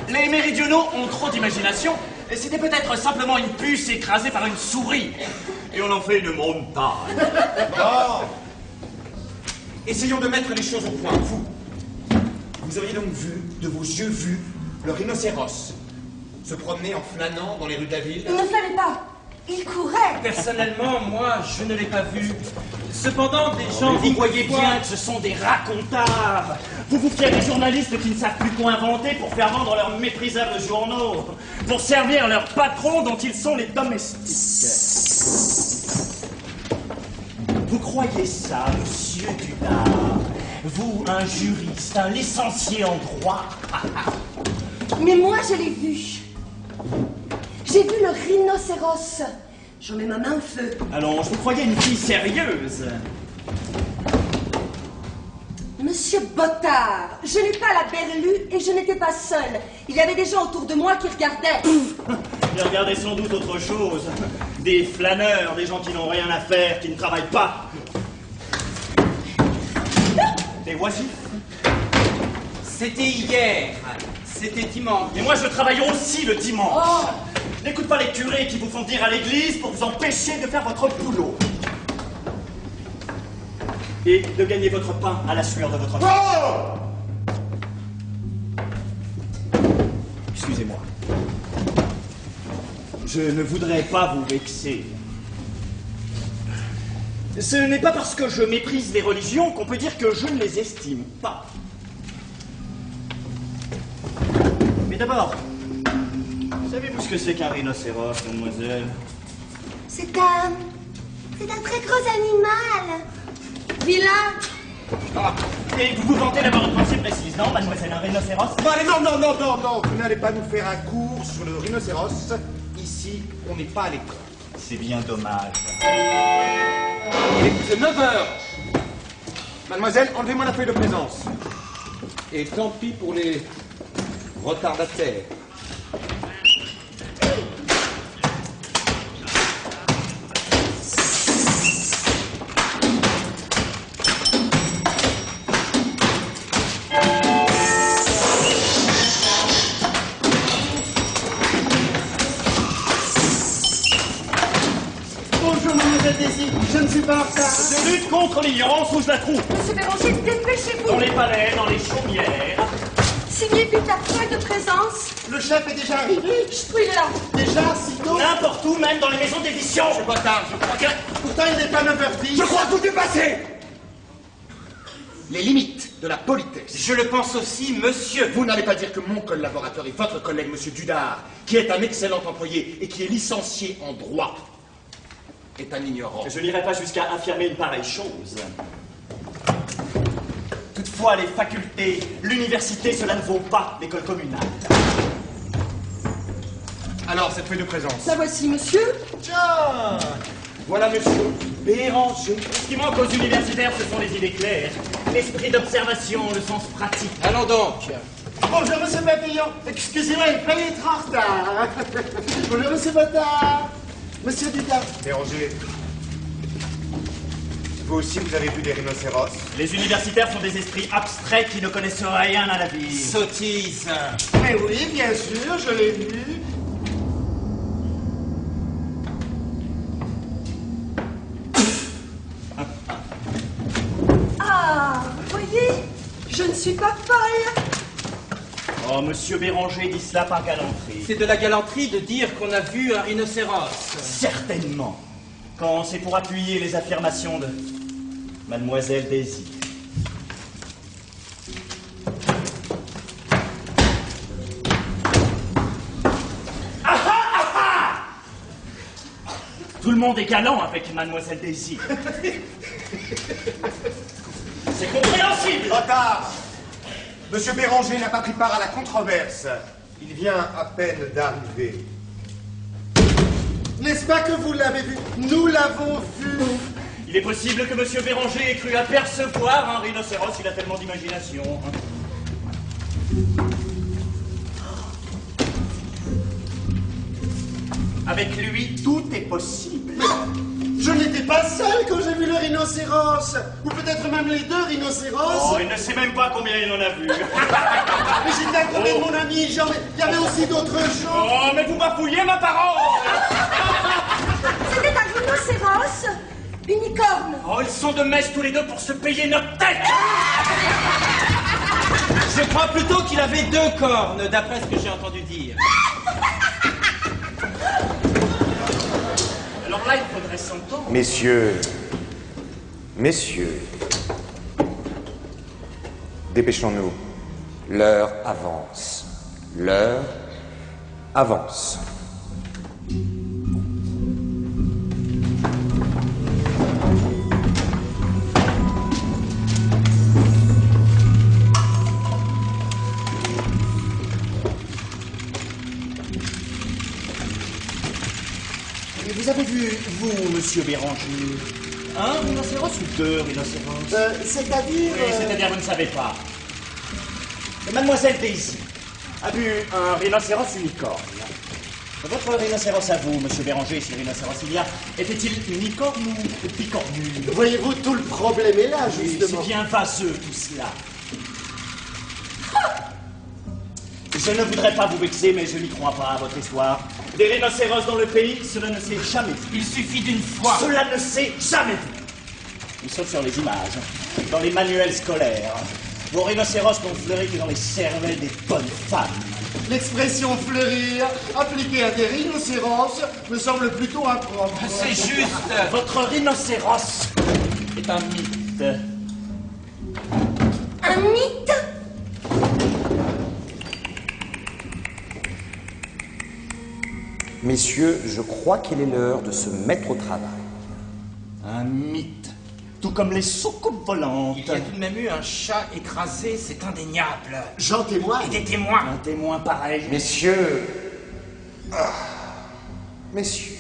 Les méridionaux ont trop d'imagination. Et c'était peut-être simplement une puce écrasée par une souris. Et on en fait une montagne. Oh! Essayons de mettre les choses au point. Vous auriez donc vu, de vos yeux vus, le rhinocéros se promener en flânant dans les rues de la ville? Il ne flânait pas. Il courait. Personnellement, moi, je ne l'ai pas vu. Cependant, des gens, vous voyez bien que ce sont des racontards. Vous vous fiez à des journalistes qui ne savent plus quoi inventer pour faire vendre leurs méprisables journaux, pour servir leurs patrons dont ils sont les domestiques. Vous croyez ça, monsieur Dudard? Vous, un juriste, un licencié en droit? Mais moi, je l'ai vu. J'ai vu le rhinocéros. J'en mets ma main au feu. Allons, je vous croyais une fille sérieuse. Monsieur Bottard, je n'ai pas la berlue et je n'étais pas seule. Il y avait des gens autour de moi qui regardaient. Ils regardaient sans doute autre chose. Des flâneurs, des gens qui n'ont rien à faire, qui ne travaillent pas. Des oisifs. C'était hier. C'était dimanche. Et moi, je travaille aussi le dimanche. Oh. N'écoute pas les curés qui vous font venir à l'église pour vous empêcher de faire votre boulot. Et de gagner votre pain à la sueur de votre front. Excusez-moi. Je ne voudrais pas vous vexer. Ce n'est pas parce que je méprise les religions qu'on peut dire que je ne les estime pas. Mais d'abord, savez-vous ce que c'est qu'un rhinocéros, mademoiselle? C'est un très gros animal. Vilain. Ah, et vous vous vantez d'avoir une pensée précise, non, mademoiselle, un rhinocéros? Bon, allez, non, vous n'allez pas nous faire un cours sur le rhinocéros. Ici, on n'est pas à l'école. C'est bien dommage. Il est 9 heures. Mademoiselle, enlevez-moi la feuille de présence. Et tant pis pour les retardataires. Bonjour, mademoiselle Daisy. Je ne suis pas en retard. Je lutte contre l'ignorance ou je la trouve. Monsieur Béranger, dépêchez-vous. Dans les palais, dans les chaumières. Signez vite la feuille de présence. Le chef est déjà arrivé. Je suis là. Déjà, sitôt. N'importe où, même dans les maisons d'édition. C'est pas tard, je crois que... Pourtant, il n'est pas 9h10. Je crois que vous dépassez les limites de la politesse. Je le pense aussi, monsieur. Vous n'allez pas dire que mon collaborateur et votre collègue, monsieur Dudard, qui est un excellent employé et qui est licencié en droit, est un ignorant. Je n'irai pas jusqu'à affirmer une pareille chose. Toutefois, les facultés, l'université, cela ne vaut pas l'école communale. Alors, cette feuille de présence. La voici, monsieur. Tiens, voilà monsieur Béranger. Ce qui manque aux universitaires, ce sont les idées claires, l'esprit d'observation, le sens pratique. Allons donc. Bonjour, monsieur Papillon. Excusez-moi, il fallait être en retard. Bonjour, monsieur Bottard. Monsieur Dudard. Béranger, vous aussi, vous avez vu des rhinocéros? Les universitaires sont des esprits abstraits qui ne connaissent rien à la vie. Sottise. Mais oui, bien sûr, je l'ai vu. Ah, voyez, je ne suis pas folle. Oh, monsieur Béranger dit cela par galanterie. C'est de la galanterie de dire qu'on a vu un rhinocéros. Certainement. Quand c'est pour appuyer les affirmations de mademoiselle Daisy. Tout le monde est galant avec mademoiselle Daisy. C'est compréhensible. Retard. Monsieur Béranger n'a pas pris part à la controverse. Il vient à peine d'arriver. N'est-ce pas que vous l'avez vu? Nous l'avons vu. Il est possible que monsieur Béranger ait cru apercevoir un rhinocéros, il a tellement d'imagination. Avec lui, tout est possible. Je n'étais pas seul quand j'ai vu le rhinocéros. Ou peut-être même les deux rhinocéros. Oh, il ne sait même pas combien il en a vu. Mais j'étais accompagné de mon ami. Il y avait aussi d'autres choses. Oh, mais vous bafouillez ma parole. C'était un rhinocéros. Unicorne. Oh, ils sont de mèche tous les deux pour se payer notre tête. Je crois plutôt qu'il avait 2 cornes, d'après ce que j'ai entendu dire. son temps. Messieurs, dépêchons-nous. L'heure avance. L'heure avance. Vous avez vu, vous, monsieur Béranger, un rhinocéros ou deux rhinocéros C'est-à-dire... Oui, c'est-à-dire vous ne savez pas. Mademoiselle Daisy a vu un rhinocéros unicorne. Votre rhinocéros à vous, monsieur Béranger, si rhinocéros il y a, était-il unicorne ou bicornu? Voyez-vous, tout le problème est là, Oui, justement. c'est bien vaseux, tout cela. Je ne voudrais pas vous vexer, mais je n'y crois pas à votre histoire. Des rhinocéros dans le pays, cela ne s'est jamais vu. Il suffit d'une fois. Cela ne s'est jamais vu. Sauf sur les images, dans les manuels scolaires. Vos rhinocéros n'ont fleuri que dans les cervelles des bonnes femmes. L'expression fleurir, appliquée à des rhinocéros, me semble plutôt impropre. C'est juste. Votre rhinocéros est un mythe. Un mythe? Messieurs, je crois qu'il est l'heure de se mettre au travail. Un mythe. Tout comme les soucoupes volantes. Il y a tout de même eu un chat écrasé, c'est indéniable. J'en témoigne. Et des témoins. Un témoin pareil. Messieurs... Messieurs...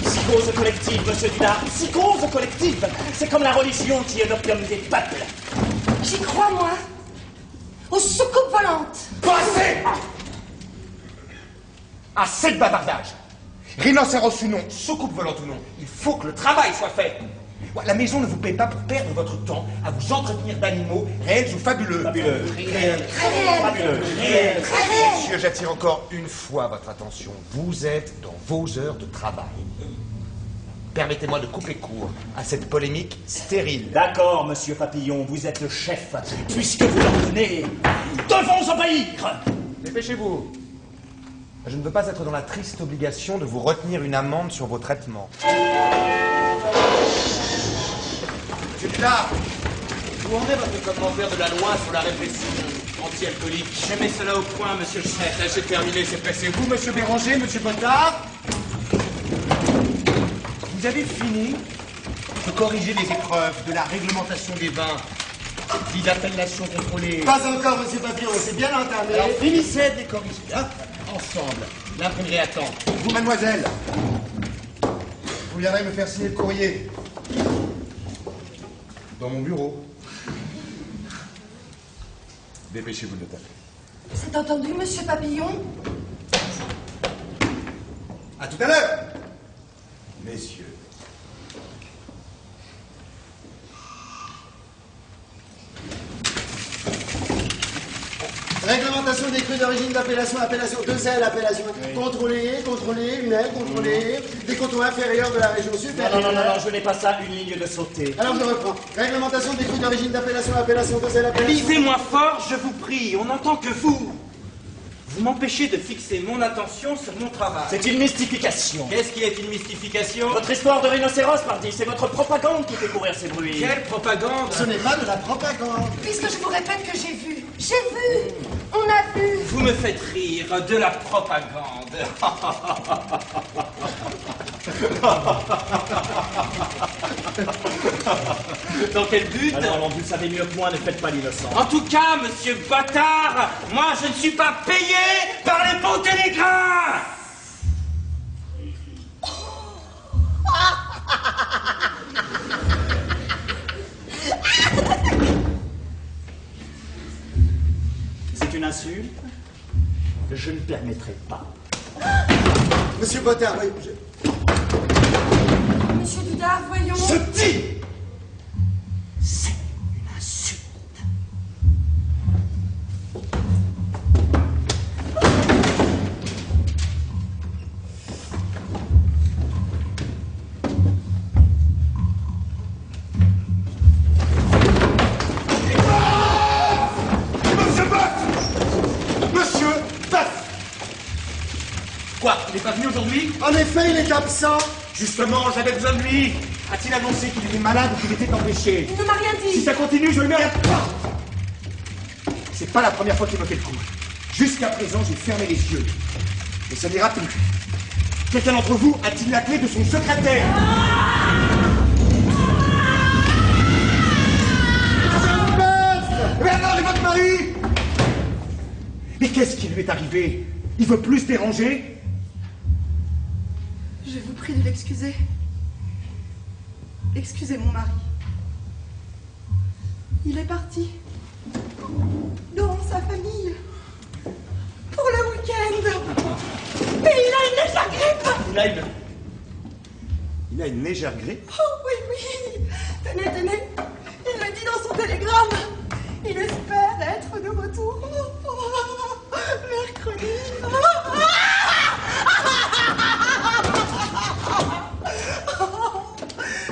Psychose collective, monsieur Dudard. Psychose collective. C'est comme la religion qui est l'opium des peuples. J'y crois, moi. Aux soucoupes volantes. Pas assez. Assez de bavardage. Rhinocéros ou non, soucoupe volante ou non, il faut que le travail soit fait. La maison ne vous paie pas pour perdre votre temps à vous entretenir d'animaux réels ou fabuleux. Fabuleux. Réels. Fabuleux. Réels. Réels. Monsieur, j'attire encore une fois votre attention. Vous êtes dans vos heures de travail. Permettez-moi de couper court à cette polémique stérile. D'accord, monsieur Papillon, vous êtes le chef. Puisque vous l'ordonnez, nous devons obéir. Dépêchez-vous. Je ne veux pas être dans la triste obligation de vous retenir une amende sur vos traitements. Monsieur Dudard, où en est votre commentaire de la loi sur la répression anti-alcoolique? Je mets cela au point, monsieur le chef. Là, c'est terminé, c'est passé. Vous, monsieur Béranger, monsieur Bottard, vous avez fini de corriger les épreuves de la réglementation des vins, dit d'appellation contrôlée. Pas encore, monsieur Papillon, c'est bien entamé. Alors, finissez de les corriger, hein, ensemble. L'imprimerie attend. Vous, mademoiselle, vous viendrez me faire signer le courrier dans mon bureau. Dépêchez-vous de le taper. C'est entendu, monsieur Papillon? À tout à l'heure, messieurs. Réglementation des crus d'origine d'appellation, appellation 2L, appellation contrôlée, une L, contrôlée, des contours inférieurs de la région supérieure. Non, je n'ai pas ça, une ligne de sauter. Alors je reprends. Réglementation des crus d'origine d'appellation, appellation 2L, appellation... Lisez moins fort, je vous prie, on n'entend que vous. Vous m'empêchez de fixer mon attention sur mon travail. C'est une mystification. Qu'est-ce qui est une mystification? Votre histoire de rhinocéros, pardi, c'est votre propagande qui fait courir ces bruits. Quelle propagande? Ce n'est pas de la propagande. Puisque je vous répète que j'ai vu. J'ai vu. On a vu. Vous me faites rire de la propagande. Dans quel but? Alors, vous le savez mieux que moi, ne faites pas l'innocent. En tout cas, monsieur Bâtard, moi je ne suis pas payé par les Monténégrins. C'est une insulte que je ne permettrai pas. Monsieur Bottard, oui, Monsieur Dudard, voyons. Je dis, c'est une insulte. Monsieur Bott! Monsieur, Il n'est pas venu aujourd'hui? En effet, il est absent. Justement, j'avais besoin de lui. A-t-il annoncé qu'il était malade ou qu'il était empêché? Il ne m'a rien dit. Si ça continue, je le mets à part. C'est pas la première fois qu'il me fait le coup. Jusqu'à présent, j'ai fermé les yeux. Mais ça n'ira plus. Quelqu'un d'entre vous a-t-il la clé de son secrétaire? Mais alors, et votre mari? Mais qu'est-ce qui lui est arrivé? Il veut plus déranger? Je vous prie de l'excuser. Excusez mon mari. Il est parti. Dans sa famille. Pour le week-end. Mais il a une légère grippe. Il a une légère grippe? Oh oui, oui. Tenez, tenez. Il le dit dans son télégramme. Il espère être de retour mercredi.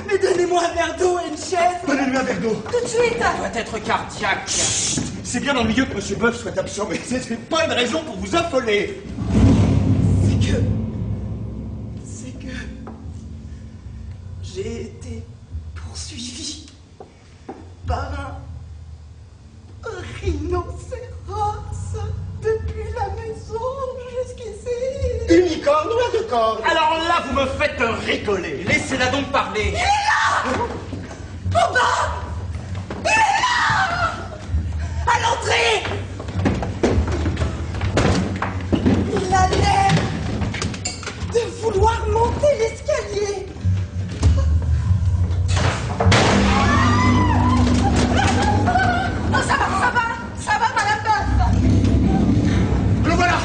Mais donnez-moi un verre d'eau et une chaise. Donnez-lui un verre d'eau. Tout de suite. Il doit être cardiaque. Chut. C'est bien dans le milieu que M. Boeuf soit absent, mais c'est pas une raison pour vous affoler. C'est que j'ai été poursuivi par un rhinocéros depuis la maison jusqu'ici. Unicorne ou à deux cornes? Alors là, vous me faites rigoler. Laissez-la donc parler. Il est là! En bas! Il est là! À l'entrée! Il a l'air de vouloir monter l'escalier. Non, ça va, Madame Boeuf. Le voilà!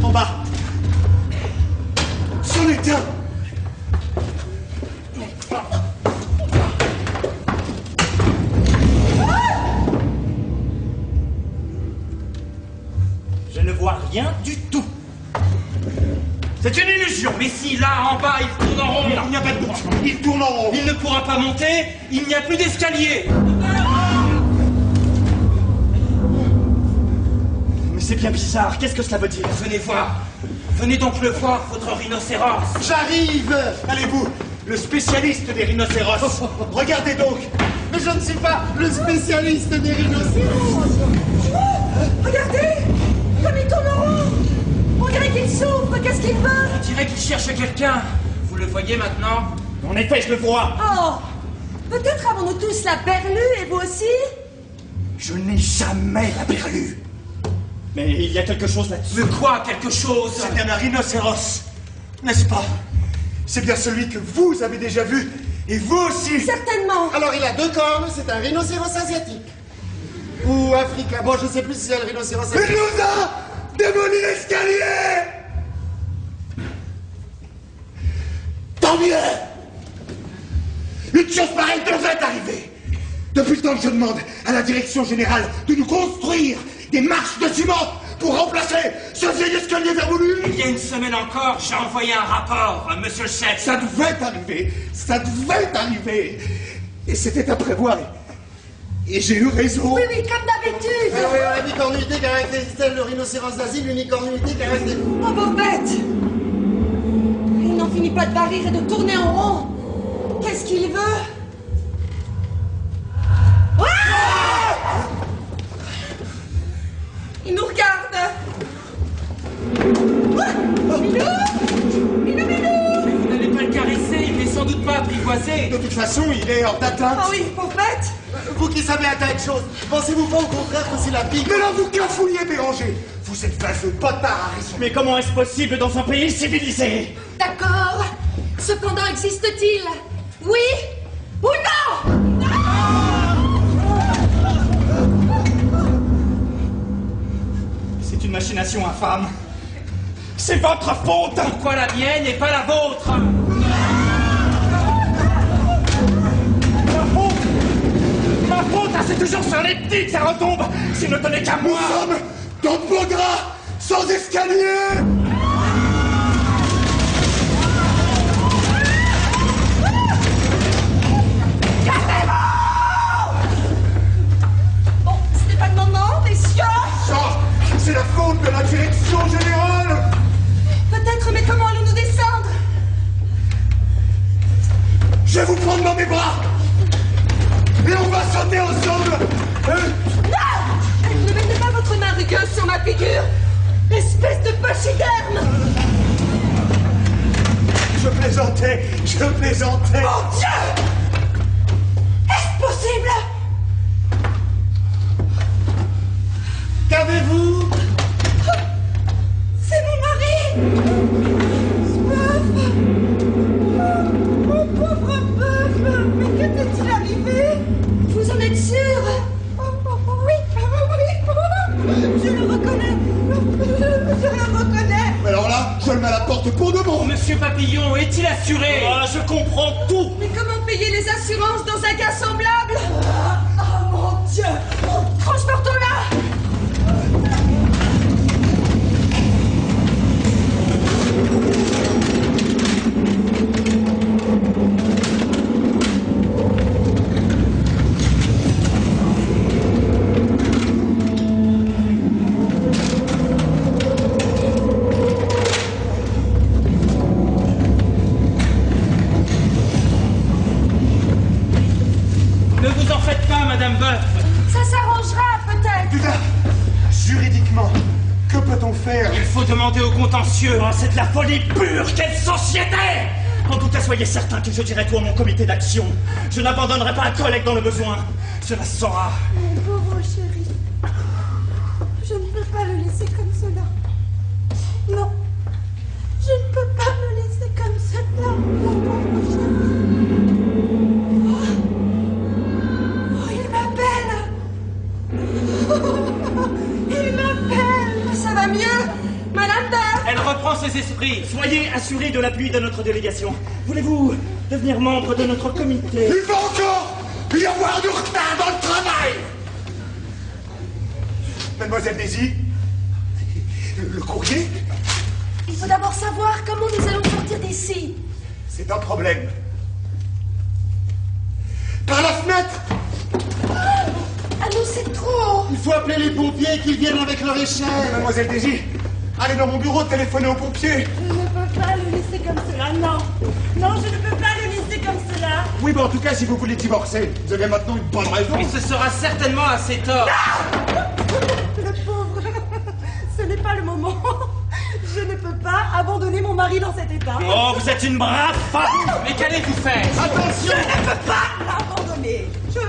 En bas. Son état. Je ne vois rien du tout. C'est une illusion. Mais si, là, en bas, il tourne en rond. Il n'y a pas de doute. Il tourne en rond. Il ne pourra pas monter. Il n'y a plus d'escalier. Mais c'est bien bizarre. Qu'est-ce que cela veut dire? Venez voir. Venez donc le voir, votre rhinocéros. J'arrive. Allez-vous, le spécialiste des rhinocéros. Regardez donc. Mais je ne suis pas le spécialiste des rhinocéros. Regardez! Comme il tourne en rond! On dirait qu'il souffre, qu'est-ce qu'il veut? On dirait qu'il cherche quelqu'un. Vous le voyez maintenant? En effet, je le vois. Oh! Peut-être avons-nous tous la berlue, et vous aussi? Je n'ai jamais la berlue. Mais il y a quelque chose là-dessus. De quoi quelque chose? C'est bien un rhinocéros, n'est-ce pas? C'est bien celui que vous avez déjà vu, et vous aussi. Certainement. Alors il a deux cornes, c'est un rhinocéros asiatique. Ou africain. Bon, je ne sais plus si c'est un rhinocéros Il asiatique. nous a démoli l'escalier. Tant mieux. Une chose pareille devrait arriver. Depuis le temps que je demande à la direction générale de nous construire des marches de ciment pour remplacer ce vieil escalier vermoulu. Il y a une semaine encore, j'ai envoyé un rapport, monsieur le chef. Ça devait arriver. Ça devait arriver. Et c'était à prévoir. Et j'ai eu raison. Oui, oui, comme d'habitude. Oui, l'unicornuité caractérise-t-elle le rhinocéros d'Asie? L'unicornuité caractérise... Oh, pauvre bête! Il n'en finit pas de barrir et de tourner en rond. Qu'est-ce qu'il veut? Ah! Il nous regarde. Milou! Vous n'allez pas le caresser, il n'est sans doute pas apprivoisé. De toute façon, il est hors d'atteinte. Ah oui, pauvre bête! Vous qui savez un tas de choses, pensez-vous pas au contraire que c'est la pique? Mais là, vous cafouillez, Béranger. Vous êtes vaseux, bâtard à raison. Mais comment est-ce possible dans un pays civilisé? D'accord. Cependant, existe-t-il? Oui ou non? C'est une machination infâme. C'est votre faute. Pourquoi la mienne et pas la vôtre? Ma faute, ah, c'est toujours sur les petits que ça retombe. S'il ne tenait qu'à Nous moi. sommes dans de beaux draps, sans escalier. Bon, ce n'est pas le moment, messieurs. Ça, c'est la faute de la direction générale. Je vais vous prendre dans mes bras. Et on va sauter ensemble. Non! Ne mettez pas votre main rugueuse sur ma figure! Espèce de pachyderme! Je plaisantais. Mon Dieu! Est-ce possible? Qu'avez-vous? C'est mon mari! Mon pauvre bœuf! Mais que t'est-il arrivé? Vous en êtes sûr? Oui! Je le reconnais! Je le reconnais! Mais alors là, je le mets à la porte pour de bon. Monsieur Papillon, est-il assuré? Ah, je comprends tout. Mais comment payer les assurances dans un cas semblable? Oh mon Dieu! Transportons-la! Ne vous en faites pas, Madame Buff. Ça s'arrangera peut-être. Putain, juridiquement, que peut-on faire? Il faut demander au contentieux. Oh, c'est de la folie pure. Quelle société! En tout cas, soyez certain que je dirai tout à mon comité d'action. Je n'abandonnerai pas un collègue dans le besoin. Cela se saura. Mon pauvre chéri. Je ne peux pas le laisser comme cela. Non. Je ne peux pas le laisser comme cela, mon pauvre chéri. Oh, il m'appelle. Il m'appelle. Ça va mieux? Madame Buff! Elle reprend ses esprits. Soyez assurés de l'appui de notre délégation. Voulez-vous devenir membre de notre comité? Il va encore y avoir du retard dans le travail. Mademoiselle Daisy, le courrier, Il faut d'abord savoir comment nous allons sortir d'ici. c'est un problème. Par la fenêtre. Ah non, c'est trop! Il faut appeler les pompiers qu'ils viennent avec leur échelle. Mademoiselle Daisy, allez dans mon bureau, téléphoner aux pompiers. Je ne peux pas le laisser comme cela, non. Non, je ne peux pas le laisser comme cela. Oui, bon, en tout cas, si vous voulez divorcer, vous avez maintenant une bonne raison. Et ce sera certainement assez tort. Le pauvre, ce n'est pas le moment. Je ne peux pas abandonner mon mari dans cet état. Oh, vous êtes une brave femme. Mais qu'allez-vous faire? Attention! Je ne peux pas l'abandonner. Je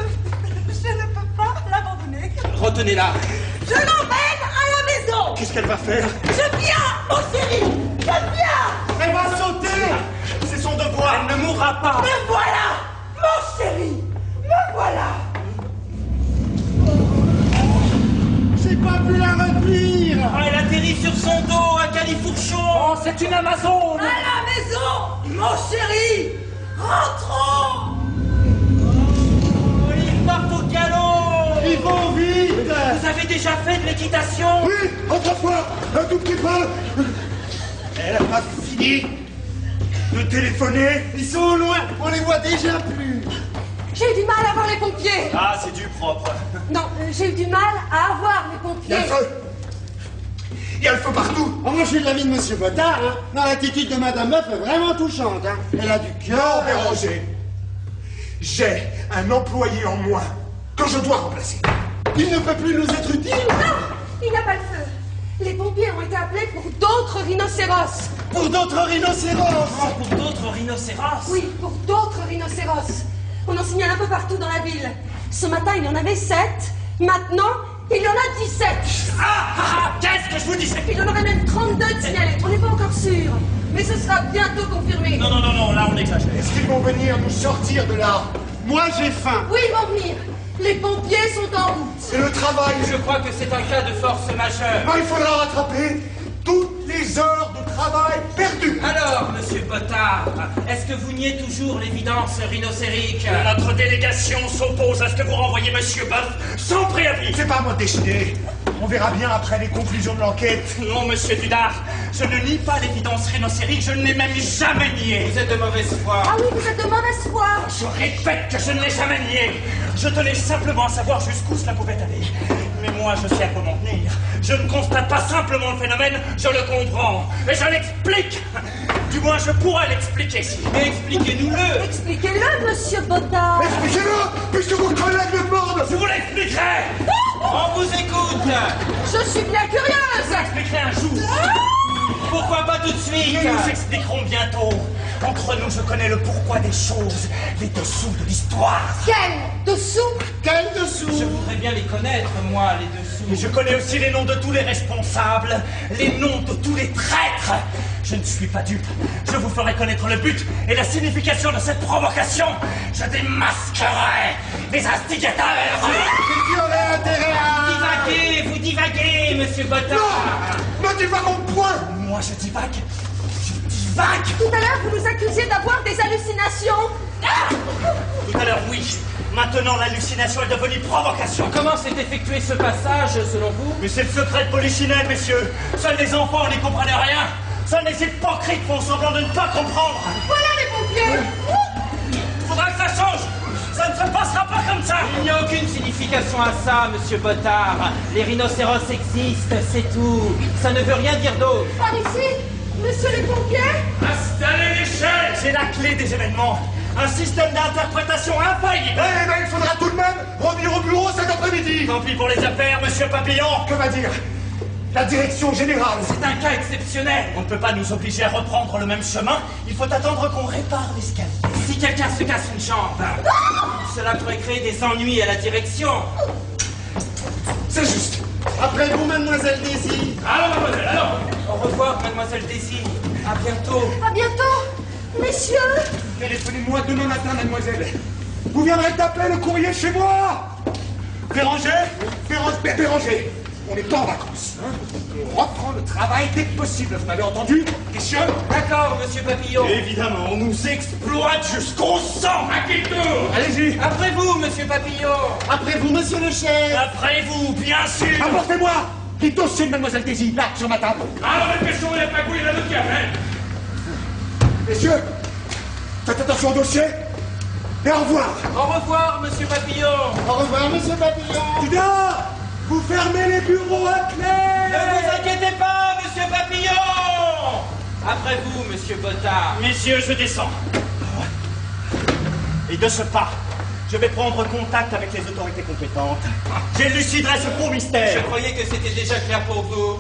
ne peux pas l'abandonner. Retenez-la. Je l'emmène à la maison. Qu'est-ce qu'elle va faire? Je viens, mon chéri. Je viens. Elle va sauter. C'est son devoir. Elle ne mourra pas. Me voilà, mon chéri. Me voilà. J'ai pas pu la retenir. Ah, elle atterrit sur son dos, un califourchon. Oh, c'est une Amazone. À la maison, mon chéri. Rentrons. Oh, ils partent au galop. Ils vont vite. Vous avez déjà fait de l'équitation? Oui, autrefois, un tout petit peu. Elle a pas fini de téléphoner. Ils sont loin. On les voit déjà plus. J'ai eu du mal à voir les pompiers. Ah, c'est du propre. Non, j'ai eu du mal à avoir les Il y a pompiers. le feu. Il y a le feu partout. Oh, moi, je suis de l'avis de Monsieur Bottard. Hein. Non, l'attitude de Madame Meuf est vraiment touchante. Hein. Elle a du Non, cœur. mais Roger, j'ai un employé en moins que je dois remplacer. Il ne peut plus nous être utile. Non, il n'y a pas le feu. Les pompiers ont été appelés pour d'autres rhinocéros. Pour d'autres rhinocéros. Oh, pour d'autres rhinocéros? Oui, pour d'autres rhinocéros. On en signale un peu partout dans la ville. Ce matin, il y en avait 7. Maintenant, il y en a 17. Qu'est-ce que je vous disais? Il y en aurait même 32 de signalés. On n'est pas encore sûr. Mais ce sera bientôt confirmé. Non, là on exagère. Est-ce qu'ils vont venir nous sortir de là? Moi, j'ai faim. Oui, ils vont venir. Les pompiers sont en route. C'est le travail. Je crois que c'est un cas de force majeure. Il faudra rattraper toutes les heures de travail perdues. Alors, monsieur Bottard, est-ce que vous niez toujours l'évidence rhinocérique? Notre délégation s'oppose à ce que vous renvoyez monsieur Buff sans préavis. C'est pas à moi de décider. On verra bien après les conclusions de l'enquête. Non, monsieur Dudard, je ne nie pas l'évidence rhinocérique, je ne l'ai même jamais nié. Vous êtes de mauvaise foi. Ah oui, vous êtes de mauvaise foi. Je répète que je ne l'ai jamais nié. Je tenais simplement à savoir jusqu'où cela pouvait aller. Mais moi, je sais à quoi m'en tenir. Je ne constate pas simplement le phénomène, je le comprends. Et je l'explique. Du moins, je pourrais l'expliquer. Mais expliquez-nous-le. Expliquez-le, monsieur Bottard. Expliquez-le, puisque vos collègues le demandent. Je vous l'expliquerai. On vous écoute. Je suis bien curieuse. Je vous l'expliquerai un jour. Pourquoi pas tout de suite? Nous nous expliquerons bientôt. Entre nous, je connais le pourquoi des choses, les dessous de l'histoire. Quel dessous? Quel dessous? Je voudrais bien les connaître, moi, les dessous. Mais je connais aussi les noms de tous les responsables, les noms de tous les traîtres. Je ne suis pas dupe. Je vous ferai connaître le but et la signification de cette provocation. Je démasquerai les instigateurs. Mais qui aurait intérêt à... Vous divaguez, monsieur Bottard. Non, ne divagons point. Moi, je divague. Tout à l'heure, vous nous accusiez d'avoir des hallucinations. Tout à l'heure, oui. Maintenant, l'hallucination est devenue provocation. Comment s'est effectué ce passage, selon vous? Mais c'est le secret de Polichinelle, messieurs. Seuls les enfants n'y comprennent rien. Seuls les hypocrites font semblant de ne pas comprendre. Voilà les pompiers. Faudra que ça change. Ça ne se passera pas comme ça. Il n'y a aucune signification à ça, monsieur Bottard. Les rhinocéros existent, c'est tout. Ça ne veut rien dire d'autre. Par ici, monsieur les pompiers. Installez l'échelle. C'est la clé des événements. Un système d'interprétation infaillible. Eh ben, il faudra tout de même revenir au bureau cet après-midi. Tant pis pour les affaires, monsieur Papillon. Que va dire la direction générale? C'est un cas exceptionnel. On ne peut pas nous obliger à reprendre le même chemin. Il faut attendre qu'on répare l'escalier. Si quelqu'un se casse une jambe, cela pourrait créer des ennuis à la direction. C'est juste. Après vous, mademoiselle Daisy. Alors, mademoiselle, alors. Au revoir, mademoiselle Daisy. À bientôt. À bientôt, messieurs. Téléphonez-moi demain matin, mademoiselle. Vous viendrez taper le courrier chez moi. Béranger, Béranger, on n'est pas en vacances. Hein, on reprend le travail dès que possible, vous m'avez entendu, messieurs? D'accord, monsieur Papillon. Évidemment, on nous exploite jusqu'au sang. À qui tour? Allez-y. Après vous, monsieur Papillon. Après vous, monsieur le chef. Après vous, bien sûr. Apportez-moi les dossiers de mademoiselle Daisy, là, sur ma table. Alors, dépêchons, il n'y a pas couillé la note qui appelle. Messieurs, faites attention au dossier. Et au revoir. Au revoir, monsieur Papillon. Au revoir, monsieur Papillon. Putain, vous fermez les bureaux à clé. Ne vous inquiétez pas, monsieur Papillon. Après vous, monsieur Bottard. Messieurs, je descends. Et de ce pas, je vais prendre contact avec les autorités compétentes. J'éluciderai ce faux mystère. Je croyais que c'était déjà clair pour vous.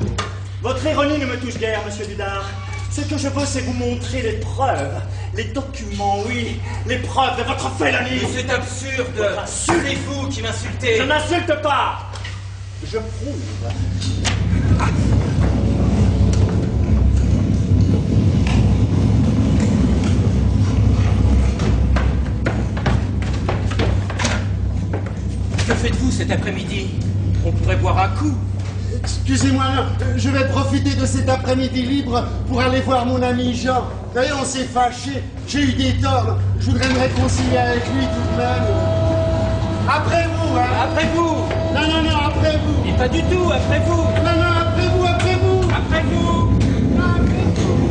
Votre ironie ne me touche guère, monsieur Dudard. Ce que je veux, c'est vous montrer les preuves, les documents, oui, les preuves de votre félonie. C'est absurde. C'est vous qui m'insultez. Je n'insulte pas. Je prouve. Que faites-vous cet après-midi? On pourrait boire un coup. Excusez-moi, je vais profiter de cet après-midi libre pour aller voir mon ami Jean. D'ailleurs, on s'est fâché, j'ai eu des torts. Je voudrais me réconcilier avec lui tout de même. Après vous, hein. Après vous. Non, après vous. Et pas du tout, après vous. Non, après vous, après vous. Après vous. Non, après vous.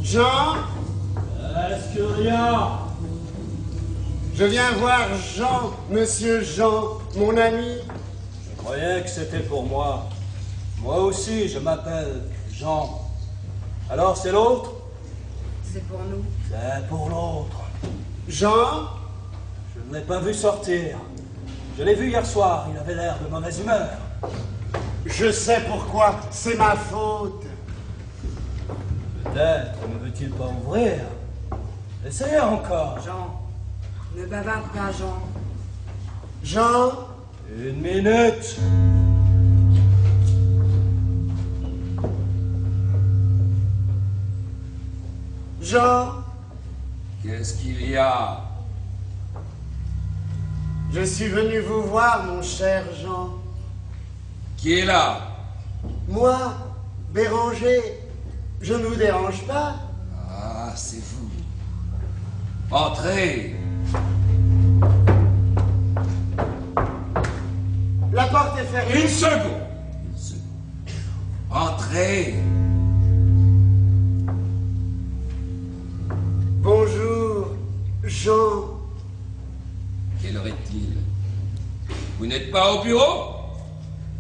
Jean? Est-ce que rien? Je viens voir Jean, monsieur Jean, mon ami. Je croyais que c'était pour moi. Moi aussi, je m'appelle Jean. Alors, c'est l'autre? C'est pour nous. C'est pour l'autre. Jean? Je ne l'ai pas vu sortir. Je l'ai vu hier soir, il avait l'air de mauvaise humeur. Je sais pourquoi, c'est ma faute. Peut-être ne veut-il pas ouvrir. Essayez encore. Jean, ne bavarde pas, Jean. Jean? Une minute. Jean? Qu'est-ce qu'il y a? Je suis venu vous voir, mon cher Jean. Qui est là? Moi, Béranger. Je ne vous dérange pas? Ah, c'est vous. Entrez. La porte est fermée. Une seconde. Entrez. Bonjour, Jean. Quelle heure est-il? Vous n'êtes pas au bureau?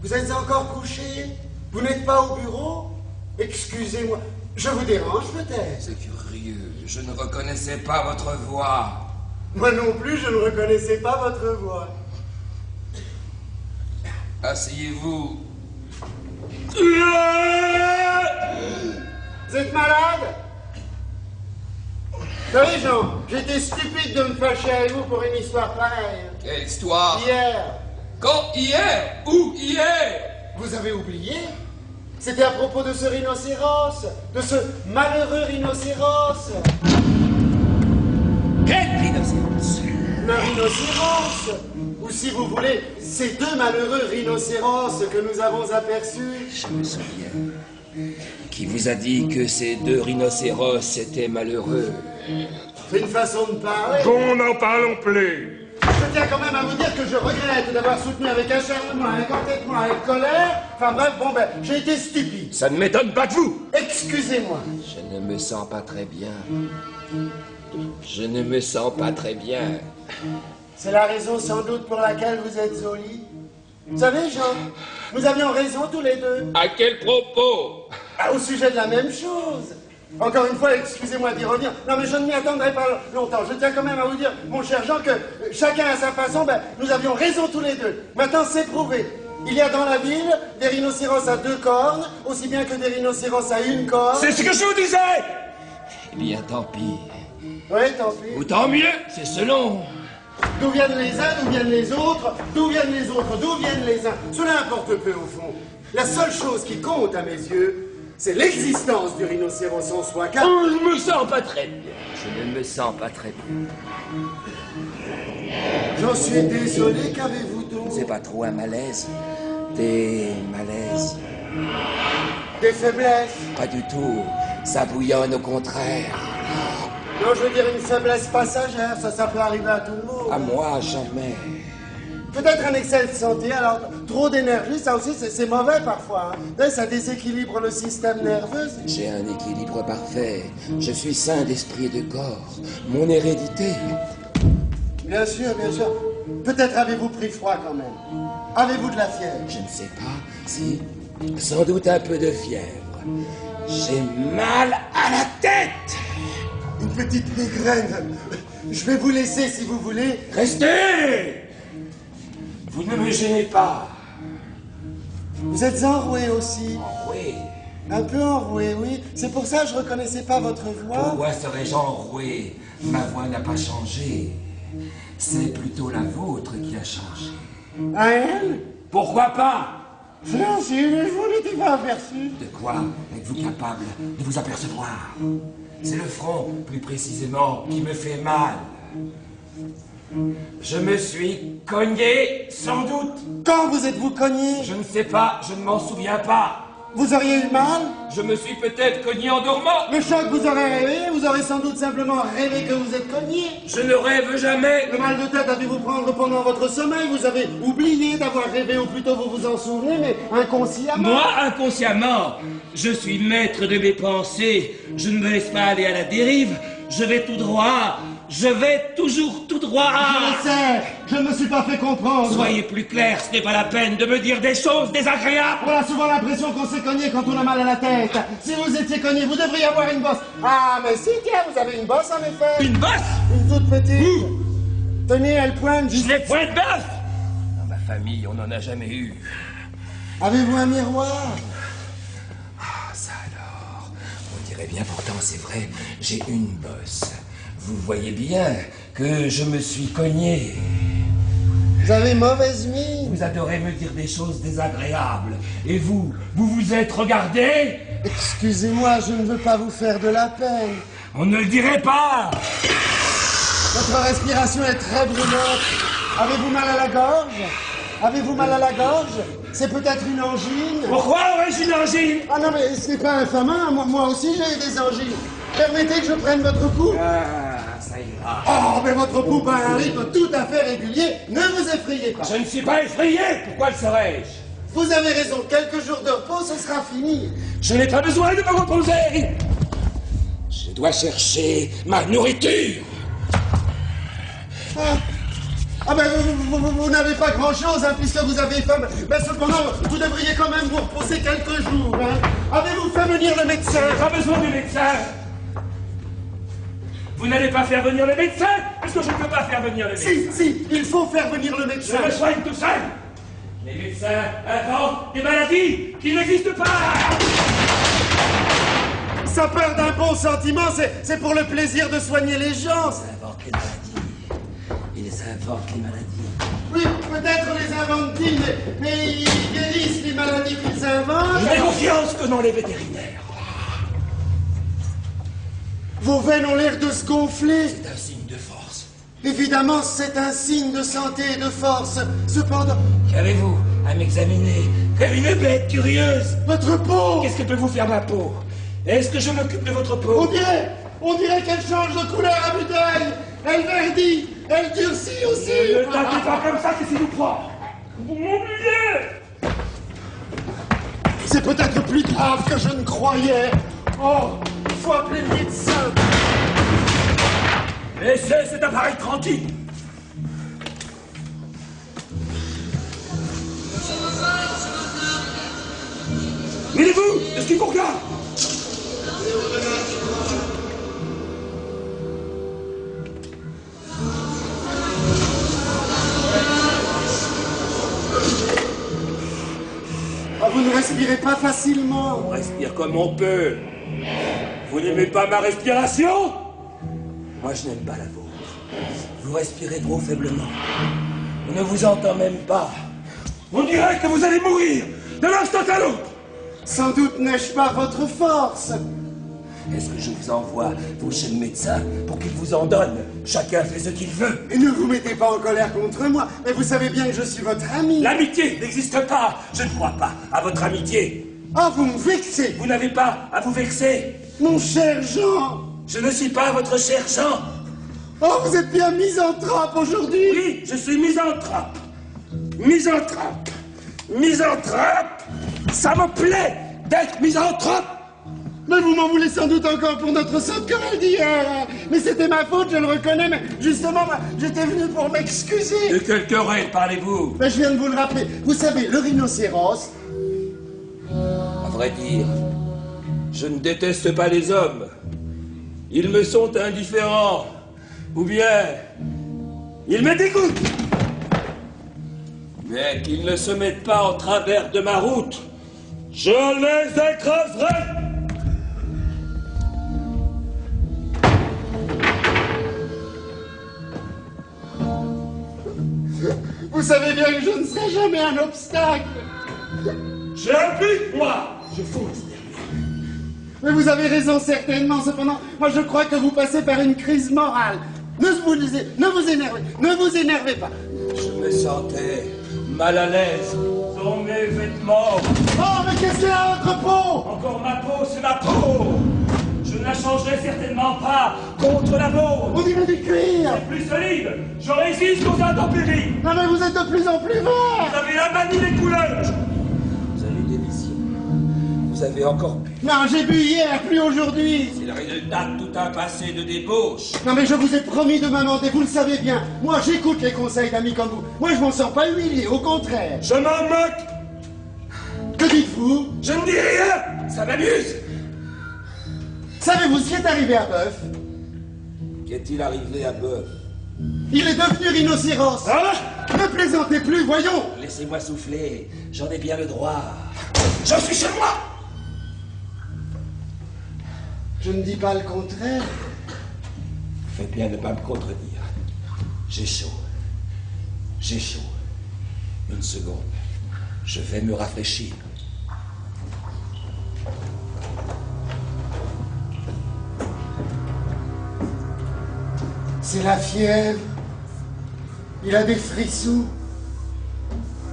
Vous êtes encore couché? Vous n'êtes pas au bureau? Excusez-moi, je vous dérange peut-être? C'est curieux, je ne reconnaissais pas votre voix. Moi non plus, je ne reconnaissais pas votre voix. Asseyez-vous. Vous êtes malade? Vous savez, Jean, j'étais stupide de me fâcher avec vous pour une histoire pareille. Quelle histoire? Hier. Quand? Hier? Où? Hier? Vous avez oublié? C'était à propos de ce rhinocéros, de ce malheureux rhinocéros. Quel rhinocéros? Le rhinocéros, ou si vous voulez, ces deux malheureux rhinocéros que nous avons aperçus. Je me souviens. Qui vous a dit que ces deux rhinocéros étaient malheureux? C'est une façon de parler. Bon, n'en parlons plus. Je tiens quand même à vous dire que je regrette d'avoir soutenu avec acharnement, avec entêtement, avec colère. Enfin bref, bon ben, j'ai été stupide. Ça ne m'étonne pas de vous. Excusez-moi. Je ne me sens pas très bien. Je ne me sens pas très bien. C'est la raison sans doute pour laquelle vous êtes au lit. Vous savez, Jean, nous avions raison tous les deux. À quel propos? Au sujet de la même chose. Encore une fois, excusez-moi d'y revenir. Non, mais je ne m'y attendrai pas longtemps. Je tiens quand même à vous dire, mon cher Jean, que chacun à sa façon, ben, nous avions raison tous les deux. Maintenant, c'est prouvé. Il y a dans la ville des rhinocéros à 2 cornes, aussi bien que des rhinocéros à 1 corne. C'est ce que je vous disais! Eh bien, tant pis. Oui, tant pis. Ou tant mieux, c'est selon. D'où viennent les uns, d'où viennent les autres, d'où viennent les autres, d'où viennent les uns. Cela importe peu au fond. La seule chose qui compte à mes yeux, c'est l'existence du rhinocéros en soi, car... Oh, je me sens pas très bien. Je ne me sens pas très bien. J'en suis désolé, qu'avez-vous donc? C'est pas trop un malaise? Des malaises? Des faiblesses? Pas du tout. Ça bouillonne au contraire. Non, je veux dire une faiblesse passagère, ça peut arriver à tout le monde. À moi, jamais. Peut-être un excès de santé, alors trop d'énergie, ça aussi c'est mauvais parfois. Hein. Ça déséquilibre le système nerveux. J'ai un équilibre parfait. Je suis sain d'esprit et de corps. Mon hérédité. Bien sûr, bien sûr. Peut-être avez-vous pris froid quand même. Avez-vous de la fièvre? Je ne sais pas. Si. Sans doute un peu de fièvre. J'ai mal à la tête. Une petite migraine. Je vais vous laisser si vous voulez. Restez! Vous ne me gênez pas. Vous êtes enroué aussi. Enroué? Un peu enroué, oui. C'est pour ça que je reconnaissais pas votre voix. Pourquoi serais-je enroué? Ma voix n'a pas changé. C'est plutôt la vôtre qui a changé. Ah, elle? Pourquoi pas? Non, si, je vous l'étais pas aperçu. De quoi êtes-vous capable de vous apercevoir? C'est le front, plus précisément, qui me fait mal. Je me suis cogné, sans doute. Quand vous êtes-vous cogné? Je ne sais pas, je ne m'en souviens pas. Vous auriez eu mal? Je me suis peut-être cogné en dormant. Le choc vous aurait réveillé, vous aurez sans doute simplement rêvé que vous êtes cogné. Je ne rêve jamais. Le mal de tête a dû vous prendre pendant votre sommeil, vous avez oublié d'avoir rêvé, ou plutôt vous vous en souvenez, mais inconsciemment. Moi, inconsciemment, je suis maître de mes pensées. Je ne me laisse pas aller à la dérive. Je vais tout droit. Je vais toujours tout droit. Je le sais, je ne me suis pas fait comprendre. Soyez plus clair, ce n'est pas la peine de me dire des choses désagréables. On a souvent l'impression qu'on s'est cogné quand on a mal à la tête. Si vous étiez cogné, vous devriez avoir une bosse. Ah, mais si, tiens, vous avez une bosse en effet. Une bosse? Une toute petite. Tenez, elle pointe juste... Je n'ai point de bosse. Dans ma famille, on n'en a jamais eu. Avez-vous un miroir? Ah, ça alors. On dirait bien pourtant, c'est vrai, j'ai une bosse. Vous voyez bien que je me suis cogné. Vous avez mauvaise mine. Vous adorez me dire des choses désagréables. Et vous vous êtes regardé? Excusez-moi, je ne veux pas vous faire de la peine. On ne le dirait pas. Votre respiration est très brûlante. Avez-vous mal à la gorge? Avez-vous mal à la gorge? C'est peut-être une angine? Pourquoi aurais-je une angine? Ah non, mais ce n'est pas infamant. Moi aussi, j'ai des angines. Permettez que je prenne votre pouls? Ah, ça ira. Oh, mais votre pouls bat à un rythme tout à fait régulier. Ne vous effrayez pas. Je ne suis pas effrayé. Pourquoi le serais-je? Vous avez raison. Quelques jours de repos, ce sera fini. Je n'ai pas besoin de me reposer. Je dois chercher ma nourriture. Ah ben vous n'avez pas grand-chose, hein, puisque vous avez faim. Mais cependant, vous devriez quand même vous reposer quelques jours. Hein. Avez-vous fait venir le médecin? Je n'ai pas besoin du médecin. Vous n'allez pas faire venir le médecin, puisque je ne peux pas faire venir le médecin. Si, il faut faire venir le médecin. Je me soigne tout seul. Les médecins inventent des maladies qui n'existent pas. Ça peur d'un bon sentiment, c'est pour le plaisir de soigner les gens. Ils inventent les maladies. Oui, peut-être les inventent-ils, mais ils guérissent les maladies qu'ils inventent. Je n'ai confiance que dans les vétérinaires. Vos veines ont l'air de se gonfler. C'est un signe de force. Évidemment, c'est un signe de santé et de force. Cependant... Qu'avez-vous à m'examiner comme une bête curieuse? Votre peau! Qu'est-ce que peut vous faire ma peau? Est-ce que je m'occupe de votre peau? On dirait qu'elle change de couleur à vue d'œil. Elle verdit, elle durcit aussi. Ne tapez pas comme ça, qu'est-ce qui vous prend? Vous m'oubliez. C'est peut-être plus grave que je ne croyais. Oh, il faut appeler le médecin. Laissez cet appareil tranquille. Mêlez-vous de ce qui vous regarde. Ah, vous ne respirez pas facilement. On respire comme on peut. Vous n'aimez pas ma respiration? Moi, je n'aime pas la vôtre. Vous respirez trop faiblement. On ne vous entend même pas. On dirait que vous allez mourir de l'instant à l'autre. Sans doute n'ai-je pas votre force. Est-ce que je vous envoie vous chez le médecin pour qu'il vous en donne? Chacun fait ce qu'il veut. Et ne vous mettez pas en colère contre moi, mais vous savez bien que je suis votre ami. L'amitié n'existe pas. Je ne crois pas à votre amitié. Ah, vous me vexez. Vous n'avez pas à vous vexer. Mon cher Jean. Je ne suis pas votre cher Jean. Oh, vous êtes bien misanthrope aujourd'hui. Oui, je suis misanthrope. Misanthrope. Misanthrope. Ça me plaît d'être misanthrope. Mais vous m'en voulez sans doute encore pour notre saute querelle d'hier. Mais c'était ma faute, je le reconnais, mais justement, j'étais venu pour m'excuser. De quelle querelle parlez-vous? Mais je viens de vous le rappeler. Vous savez, le rhinocéros... À vrai dire, je ne déteste pas les hommes. Ils me sont indifférents. Ou bien, ils me dégoûtent. Mais qu'ils ne se mettent pas en travers de ma route. Je les écraserai. Vous savez bien que je ne serai jamais un obstacle. J'ai un but, moi. Je fonce. Mais vous avez raison, certainement. Cependant, moi je crois que vous passez par une crise morale. Ne vous énervez pas. Je me sentais mal à l'aise dans mes vêtements. Oh, mais qu'est-ce qu'il y a à votre peau? Encore ma peau, c'est ma peau. Je ne la changerai certainement pas contre la vôtre. On dirait du cuir. C'est plus solide. Je résiste aux intempéries. Non, mais vous êtes de plus en plus vert. Vous avez la manie des couleurs. Vous avez délicieux. Vous avez encore bu. Non, j'ai bu hier, plus aujourd'hui. C'est le résultat de tout un passé de débauche. Non, mais je vous ai promis de m'amender, vous le savez bien. Moi, j'écoute les conseils d'amis comme vous. Moi, je m'en sens pas humilié, au contraire. Je m'en moque. Que dites-vous? Je ne dis rien. Ça m'amuse. Savez-vous ce qui est arrivé à Bœuf? Qu'est-il arrivé à Bœuf? Il est devenu rhinocéros. Ah! Ne plaisantez plus, voyons. Laissez-moi souffler. J'en ai bien le droit. Je suis chez moi. Je ne dis pas le contraire. Faites bien de ne pas me contredire. J'ai chaud. J'ai chaud. Une seconde. Je vais me rafraîchir. C'est la fièvre. Il a des frissons.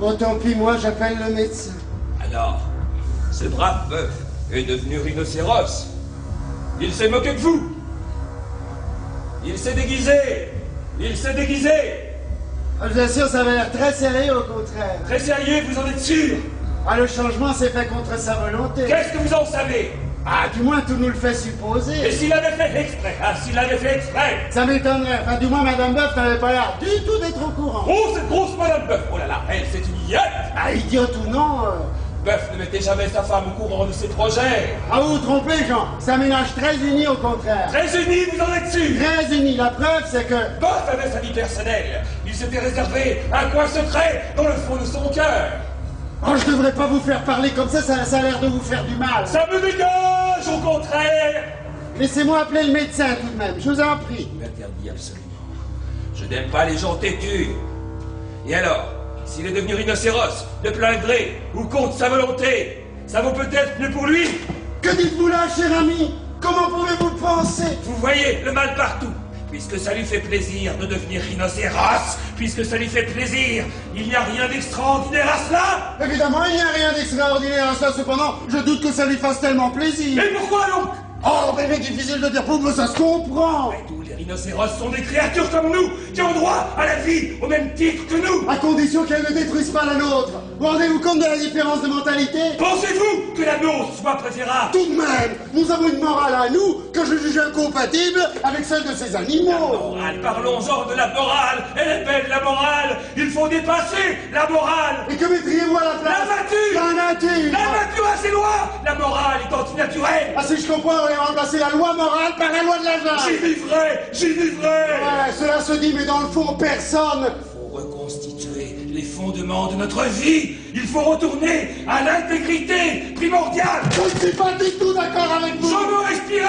Bon, tant pis, moi, j'appelle le médecin. Alors, ce brave bœuf est devenu rhinocéros. Il s'est moqué de vous. Il s'est déguisé. Il s'est déguisé. Ah, je vous assure, ça avait l'air très sérieux, au contraire. Très sérieux, vous en êtes sûr? Ah, le changement s'est fait contre sa volonté. Qu'est-ce que vous en savez? Ah, du moins, tout nous le fait supposer. Et s'il avait fait exprès? Ah, s'il avait fait exprès? Ça m'étonnerait. Enfin, du moins, Madame Boeuf n'avait pas l'air du tout d'être au courant. Oh, cette grosse Madame Boeuf! Oh là là, elle, c'est une idiote! Ah, idiote ou non Boeuf ne mettait jamais sa femme au courant de ses projets. Ah, vous vous trompez, Jean. C'est un ménage très uni, au contraire. Très uni, vous en êtes sûr? Très uni. La preuve, c'est que... Boeuf avait sa vie personnelle. Il s'était réservé un coin secret dans le fond de son cœur. Oh, je devrais pas vous faire parler comme ça a l'air de vous faire du mal. Ça me dégage, au contraire. Laissez-moi appeler le médecin, tout de même. Je vous en prie. Il m'interdit absolument. Je n'aime pas les gens têtus. Et alors, s'il est devenu rhinocéros, de plein gré, ou contre sa volonté, ça vaut peut-être mieux pour lui. Que dites-vous là, cher ami? Comment pouvez-vous le penser? Vous voyez le mal partout. Puisque ça lui fait plaisir de devenir rhinocéros, puisque ça lui fait plaisir, il n'y a rien d'extraordinaire à cela. Évidemment, il n'y a rien d'extraordinaire à cela, cependant, je doute que ça lui fasse tellement plaisir. Mais pourquoi donc? Oh, mais difficile de dire pour vous, ça se comprend. Mais tous les rhinocéros sont des créatures comme nous, qui ont droit à la vie au même titre que nous. À condition qu'elles ne détruisent pas la nôtre. Vous rendez-vous compte de la différence de mentalité? Pensez-vous que la nôtre soit préférable? Tout de même, nous avons une morale à nous que je juge incompatible avec celle de ces animaux. La morale, parlons-en de la morale. Elle est belle, la morale. Il faut dépasser la morale. Et que mettriez-vous à la place? La nature. La nature. La nature a ses lois. La morale est anti-naturelle. Ah, si je comprends, on va remplacer la loi morale par la loi de la jungle. J'y vivrai, j'y vivrai. Ouais, cela se dit, mais dans le fond, personne. Il faut reconstituer les fondements de notre vie. Il faut retourner à l'intégrité primordiale. Je ne suis pas du tout d'accord avec vous. Je veux respirer.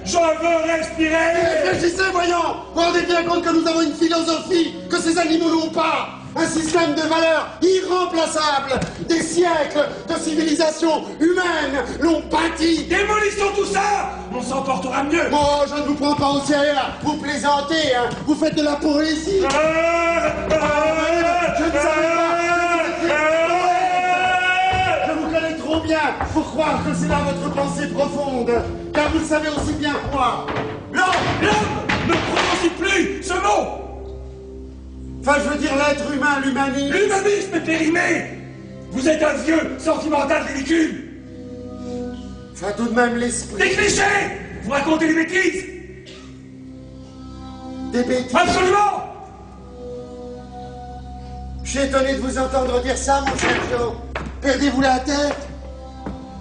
Je veux respirer. Réfléchissez, voyons. Vous vous rendez bien compte que nous avons une philosophie que ces animaux n'ont pas. Un système de valeurs irremplaçable. Des siècles de civilisation humaine l'ont bâti. Démolissons tout ça. On s'en portera mieux. Oh, je ne vous prends pas au sérieux, là. Vous plaisantez, hein. Vous faites de la poésie. Je ne savais pas. Je vous connais trop bien pour croire que c'est là votre pensée profonde. Car vous le savez aussi bien que moi. L'homme ne prononce plus ce mot. Enfin, je veux dire l'être humain, l'humanisme. L'humanisme est périmé. Vous êtes un vieux sentimental ridicule. Enfin, tout de même l'esprit. Des clichés. Vous racontez des bêtises. Des bêtises. Absolument. Je suis étonné de vous entendre dire ça, mon cher Jean. Perdez-vous la tête?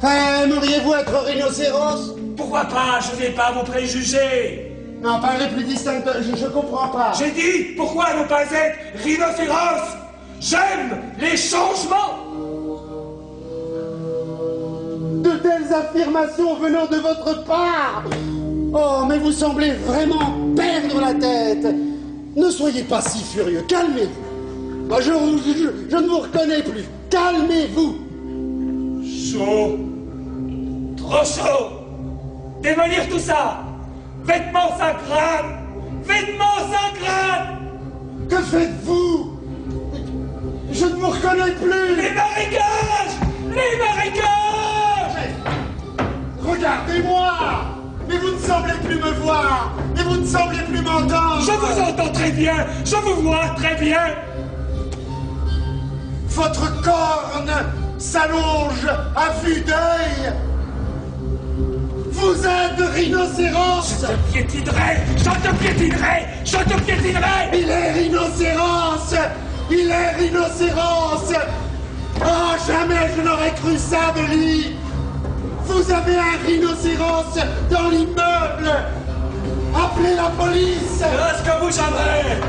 Enfin, aimeriez-vous être rhinocéros? Pourquoi pas? Je n'ai pas vos préjugés. Non, parlez plus distinctement, je comprends pas. J'ai dit, pourquoi ne pas être rhinocéros? J'aime les changements. De telles affirmations venant de votre part. Oh, mais vous semblez vraiment perdre la tête. Ne soyez pas si furieux, calmez-vous. Moi, je ne vous reconnais plus. Calmez-vous. Chaud. Trop chaud. Démolir tout ça. Vêtements sans crâne. Vêtements sans crâne. Que faites-vous? Je ne vous reconnais plus. Les marécages. Les marécages. Regardez-moi. Mais vous ne semblez plus me voir. Et vous ne semblez plus m'entendre. Je vous entends très bien. Je vous vois très bien. Votre corne s'allonge à vue d'œil. Vous êtes rhinocéros. Je te piétinerai. Je te piétinerai. Je te piétinerai. Il est rhinocéros. Il est rhinocéros. Oh, jamais je n'aurais cru ça de lui. Vous avez un rhinocéros dans l'immeuble. Appelez la police. Est-ce que vous jamais?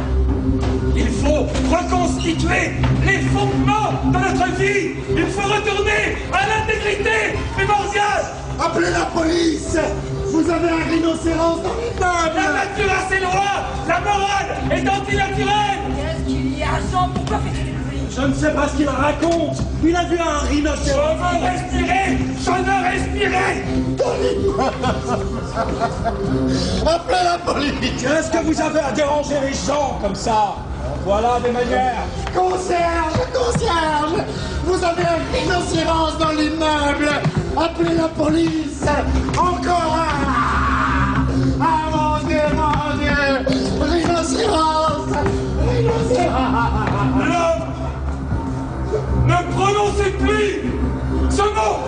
Il faut reconstituer les fondements de notre vie. Il faut retourner à l'intégrité primordiale. Appelez la police. Vous avez un rhinocéros dans l'immeuble. La nature a ses lois. La morale est antinaturelle. Qu'est-ce qu'il y a, Jean? Pourquoi fais-tu du bruit? Je ne sais pas ce qu'il raconte. Il a vu un rhinocéros. Je veux respirer. Je train de respirer. Appelez la police. Qu'est-ce que vous avez à déranger les gens comme ça? Voilà des manières. Concierge, vous avez un rhinocéros dans l'immeuble. Appelez la police. Encore un. Ah mon Dieu, rhinocéros. L'homme, ne prononcez plus ce mot.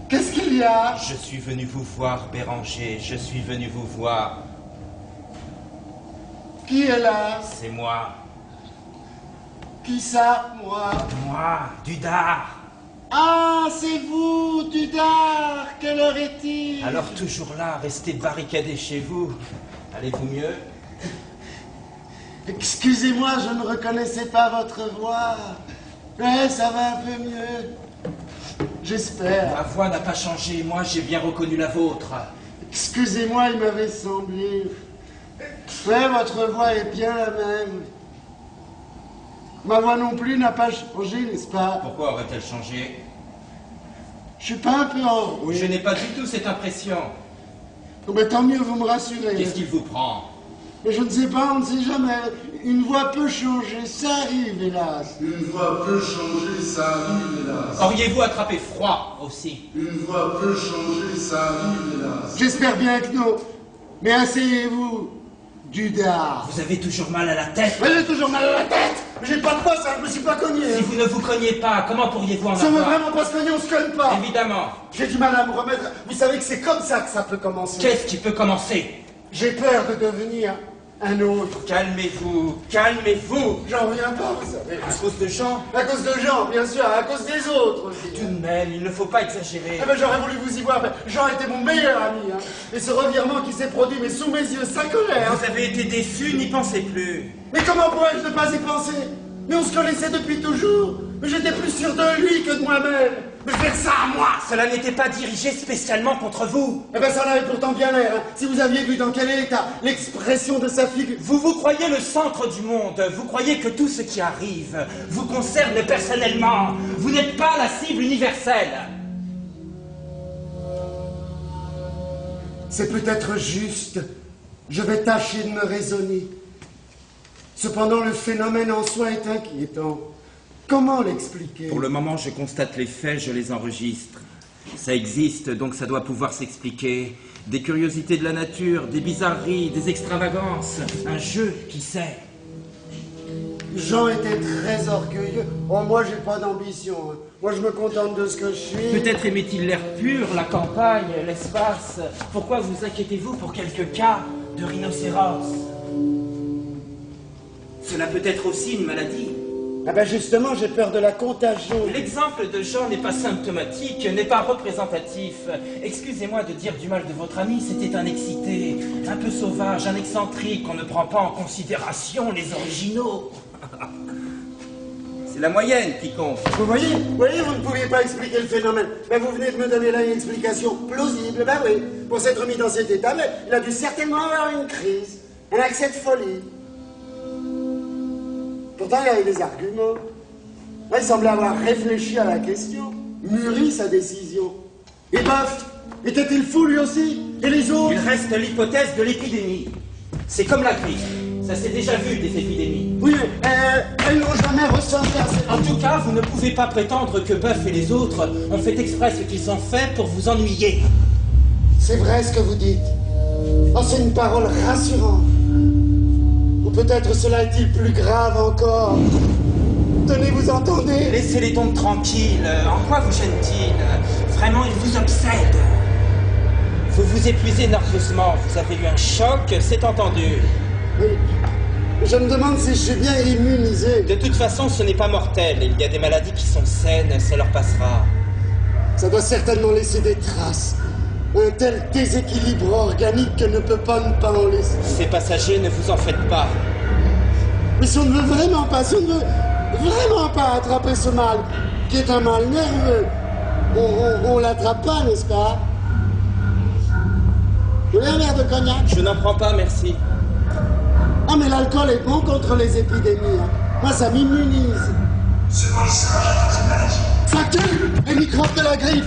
Qu'est-ce qu'il y a? Je suis venu vous voir, Béranger. Je suis venu vous voir. Qui est là? C'est moi. Qui ça, moi? Moi, Dudard. Ah, c'est vous, Dudard. Quelle heure est-il? Alors toujours là, restez barricadé chez vous. Allez-vous mieux? Excusez-moi, je ne reconnaissais pas votre voix. Ouais, ça va un peu mieux. J'espère. Ma voix n'a pas changé, moi j'ai bien reconnu la vôtre. Excusez-moi, il m'avait semblé. Ouais, votre voix est bien la même. Ma voix non plus n'a pas changé, n'est-ce pas? Pourquoi aurait-elle changé? Je suis pas un peu enroué. Je n'ai pas du tout cette impression. Oh, mais tant mieux, vous me rassurez. Qu'est-ce qu'il vous prend? Mais je ne sais pas, on ne sait jamais. Une voix peut changer, ça arrive, hélas. Une voix peut changer, ça arrive, hélas. Auriez-vous attrapé froid aussi? Une voix peut changer, ça arrive, hélas. J'espère bien que non. Mais asseyez-vous, Dudard. Vous avez toujours mal à la tête? Mais j'ai toujours mal à la tête. J'ai pas de quoi, ça, je me suis pas cogné. Si vous ne vous cognez pas, comment pourriez-vous en Ça avoir? veut vraiment pas se cogner, on se cogne pas. Évidemment. J'ai du mal à me remettre. Vous savez que c'est comme ça que ça peut commencer. Qu'est-ce qui peut commencer? J'ai peur de devenir un autre. Calmez-vous, calmez-vous. J'en reviens pas, vous savez. À cause de Jean? À cause de Jean, bien sûr, à cause des autres aussi. Tout de même, il ne faut pas exagérer. Eh ben, j'aurais voulu vous y voir, mais Jean était mon meilleur ami. Hein. Et ce revirement qui s'est produit, mais sous mes yeux, ça colère. Vous avez été déçu, n'y pensez plus. Mais comment pourrais-je ne pas y penser? Mais on se connaissait depuis toujours. Mais j'étais plus sûr de lui que de moi-même. Mais faire ça à moi! Cela n'était pas dirigé spécialement contre vous. Eh ben, ça en avait pourtant bien l'air. Hein. Si vous aviez vu dans quel état l'expression de sa figure. Vous vous croyez le centre du monde. Vous croyez que tout ce qui arrive vous concerne personnellement. Vous n'êtes pas la cible universelle. C'est peut-être juste. Je vais tâcher de me raisonner. Cependant, le phénomène en soi est inquiétant. Comment l'expliquer? Pour le moment, je constate les faits, je les enregistre. Ça existe, donc ça doit pouvoir s'expliquer. Des curiosités de la nature, des bizarreries, des extravagances. Un jeu, qui sait? Jean était très orgueilleux. Oh, moi, j'ai pas d'ambition. Hein. Moi, je me contente de ce que je suis. Peut-être aimait-il l'air pur, la campagne, l'espace. Pourquoi vous inquiétez-vous pour quelques cas? de rhinocéros. Cela peut être aussi une maladie. Ah ben justement, j'ai peur de la contagion. L'exemple de Jean n'est pas symptomatique, n'est pas représentatif. Excusez-moi de dire du mal de votre ami, c'était un excité, un peu sauvage, un excentrique, on ne prend pas en considération les originaux. C'est la moyenne qui compte. Vous voyez, vous ne pouviez pas expliquer le phénomène. Ben vous venez de me donner là une explication plausible, ben oui. Pour s'être mis dans cet état, ben, il a dû certainement avoir une crise, un accès de folie. Pourtant, il avait des arguments. Là, il semblait avoir réfléchi à la question, mûri sa décision. Et Boff, était-il fou lui aussi? Et les autres? Il reste l'hypothèse de l'épidémie. C'est comme la grippe. Ça s'est déjà vu, des épidémies. Oui, elles n'ont jamais ressenti assez. En tout cas, vous ne pouvez pas prétendre que Buff et les autres ont fait exprès ce qu'ils ont fait pour vous ennuyer. C'est vrai ce que vous dites. Oh, c'est une parole rassurante. Ou peut-être cela est-il plus grave encore. Tenez, vous entendez? Laissez-les donc tranquilles. En quoi vous gêne-t-il? Vraiment, il vous obsède. Vous vous épuisez nerveusement. Vous avez eu un choc, c'est entendu. Oui. Je me demande si je suis bien immunisé. De toute façon, ce n'est pas mortel. Il y a des maladies qui sont saines, ça leur passera. Ça doit certainement laisser des traces. Un tel déséquilibre organique que ne peut pas ne pas en laisser. C'est passager, ne vous en faites pas. Mais si on ne veut vraiment pas, si on ne veut vraiment pas attraper ce mal, qui est un mal nerveux, on l'attrape pas, n'est-ce pas? Vous voulez un verre de cognac? Je n'en prends pas, merci. Ah, mais l'alcool est bon contre les épidémies. Hein. Moi, ça m'immunise. Ça tue les microbes de la grippe.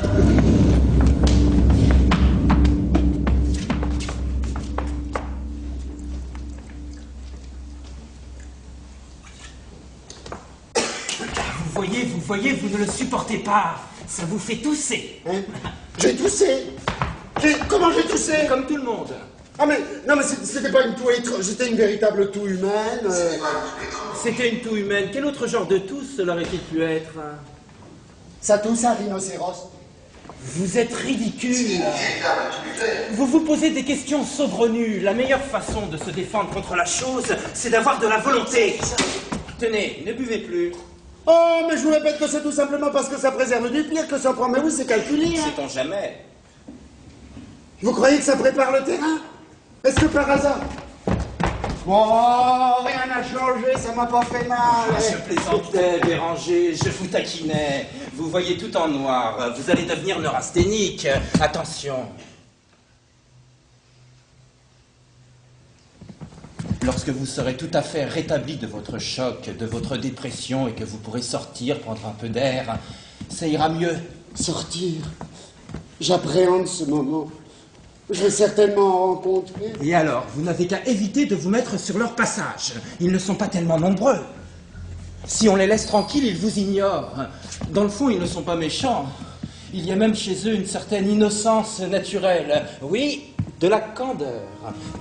Vous voyez, vous ne le supportez pas. Ça vous fait tousser. Hein? J'ai toussé. Comment j'ai toussé? Comme tout le monde. Ah mais, non mais c'était pas une toux étrange, c'était une véritable toux humaine. C'était une toux humaine. Quel autre genre de toux cela aurait-il pu être? Ça tousse un rhinocéros. Vous êtes ridicule. Vous vous posez des questions saugrenues. La meilleure façon de se défendre contre la chose, c'est d'avoir de la volonté. Tenez, ne buvez plus. Oh, mais je vous répète que c'est tout simplement parce que ça préserve du pire que ça prend. Mais oui, c'est calculé. Hein. Sait-on jamais? Vous croyez que ça prépare le terrain? Est-ce que par hasard? Bon, rien n'a changé, ça m'a pas fait mal. Je plaisantais, Béranger, je vous taquinais. Vous voyez tout en noir. Vous allez devenir neurasthénique. Attention. Lorsque vous serez tout à fait rétabli de votre choc, de votre dépression, et que vous pourrez sortir, prendre un peu d'air, ça ira mieux. Sortir? J'appréhende ce moment. Je vais certainement en rencontrer. Et alors, vous n'avez qu'à éviter de vous mettre sur leur passage. Ils ne sont pas tellement nombreux. Si on les laisse tranquilles, ils vous ignorent. Dans le fond, ils ne sont pas méchants. Il y a même chez eux une certaine innocence naturelle. Oui, de la candeur.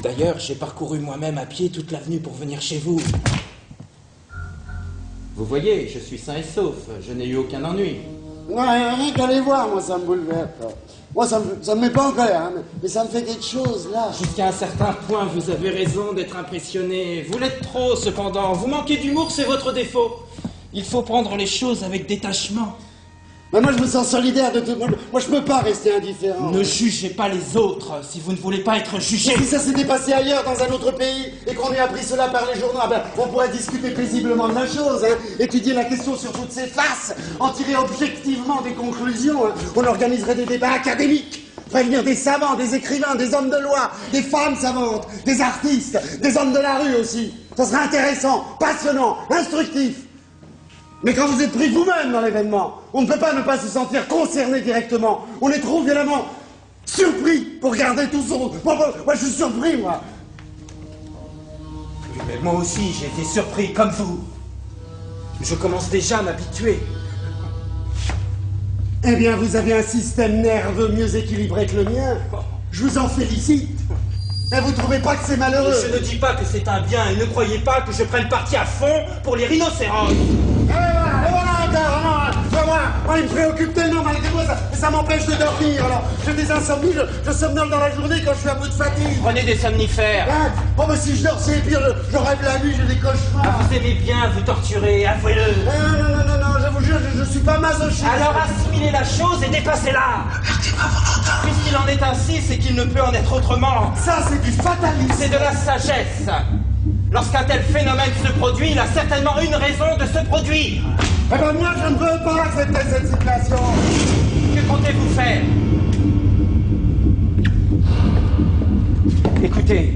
D'ailleurs, j'ai parcouru moi-même à pied toute l'avenue pour venir chez vous. Vous voyez, je suis sain et sauf. Je n'ai eu aucun ennui. Non, rien qu'à les voir, moi, ça me bouleverse. Moi, ça me met pas en colère, hein, mais ça me fait quelque chose, là. Jusqu'à un certain point, vous avez raison d'être impressionné. Vous l'êtes trop, cependant. Vous manquez d'humour, c'est votre défaut. Il faut prendre les choses avec détachement. Mais moi, je me sens solidaire de tout le monde. Moi, je peux pas rester indifférent. Ne jugez pas les autres si vous ne voulez pas être jugé. Si ça s'était passé ailleurs, dans un autre pays, et qu'on ait appris cela par les journaux, ben, on pourrait discuter paisiblement de la chose, hein, étudier la question sur toutes ses faces, en tirer objectivement des conclusions. Hein. On organiserait des débats académiques, prévenir des savants, des écrivains, des hommes de loi, des femmes savantes, des artistes, des hommes de la rue aussi. Ça serait intéressant, passionnant, instructif. Mais quand vous êtes pris vous-même dans l'événement, on ne peut pas ne pas se sentir concerné directement. On est trop violemment surpris pour garder tout son... Moi, je suis surpris, moi. Mais moi aussi, j'ai été surpris, comme vous. Je commence déjà à m'habituer. Eh bien, vous avez un système nerveux mieux équilibré que le mien. Je vous en félicite. Et vous trouvez pas que c'est malheureux? Je ne dis pas que c'est un bien, et ne croyez pas que je prenne parti à fond pour les rhinocéros. Et voilà encore, moi, Moi, il me préoccupe tellement malgré moi, ça m'empêche de dormir. Alors, j'ai des insomnies, je somnole dans la journée quand je suis à bout de fatigue. Prenez des somnifères. Hein? Oh, mais si je dors, c'est pire, je rêve la nuit, j'ai des cauchemars. Ah, vous aimez bien vous torturer, avouez-le. Non, je vous jure, je suis pas masochiste. Alors assimilez la chose et dépassez-la. Puisqu'il en est ainsi, c'est qu'il ne peut en être autrement. Ça, c'est du fatalisme. C'est de la sagesse. Lorsqu'un tel phénomène se produit, il a certainement une raison de se produire. Eh ben moi, je ne veux pas accepter cette situation. Que comptez-vous faire? Écoutez,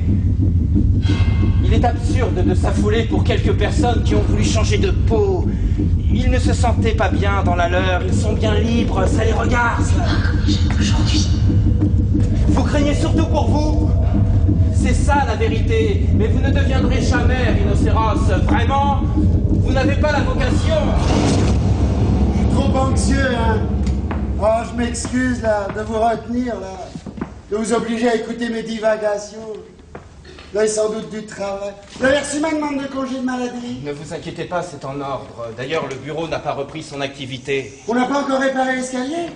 il est absurde de s'affouler pour quelques personnes qui ont voulu changer de peau. Ils ne se sentaient pas bien dans la leur, ils sont bien libres, ça les regarde. Aujourd'hui. Vous craignez surtout pour vous? C'est ça la vérité, mais vous ne deviendrez jamais rhinocéros. Vraiment, vous n'avez pas la vocation. Je suis trop anxieux, hein. Oh, je m'excuse, là, de vous retenir, là. De vous obliger à écouter mes divagations. Là, il y a sans doute du travail. Vous avez reçu ma demande de congé de maladie? Ne vous inquiétez pas, c'est en ordre. D'ailleurs, le bureau n'a pas repris son activité. On n'a pas encore réparé l'escalier?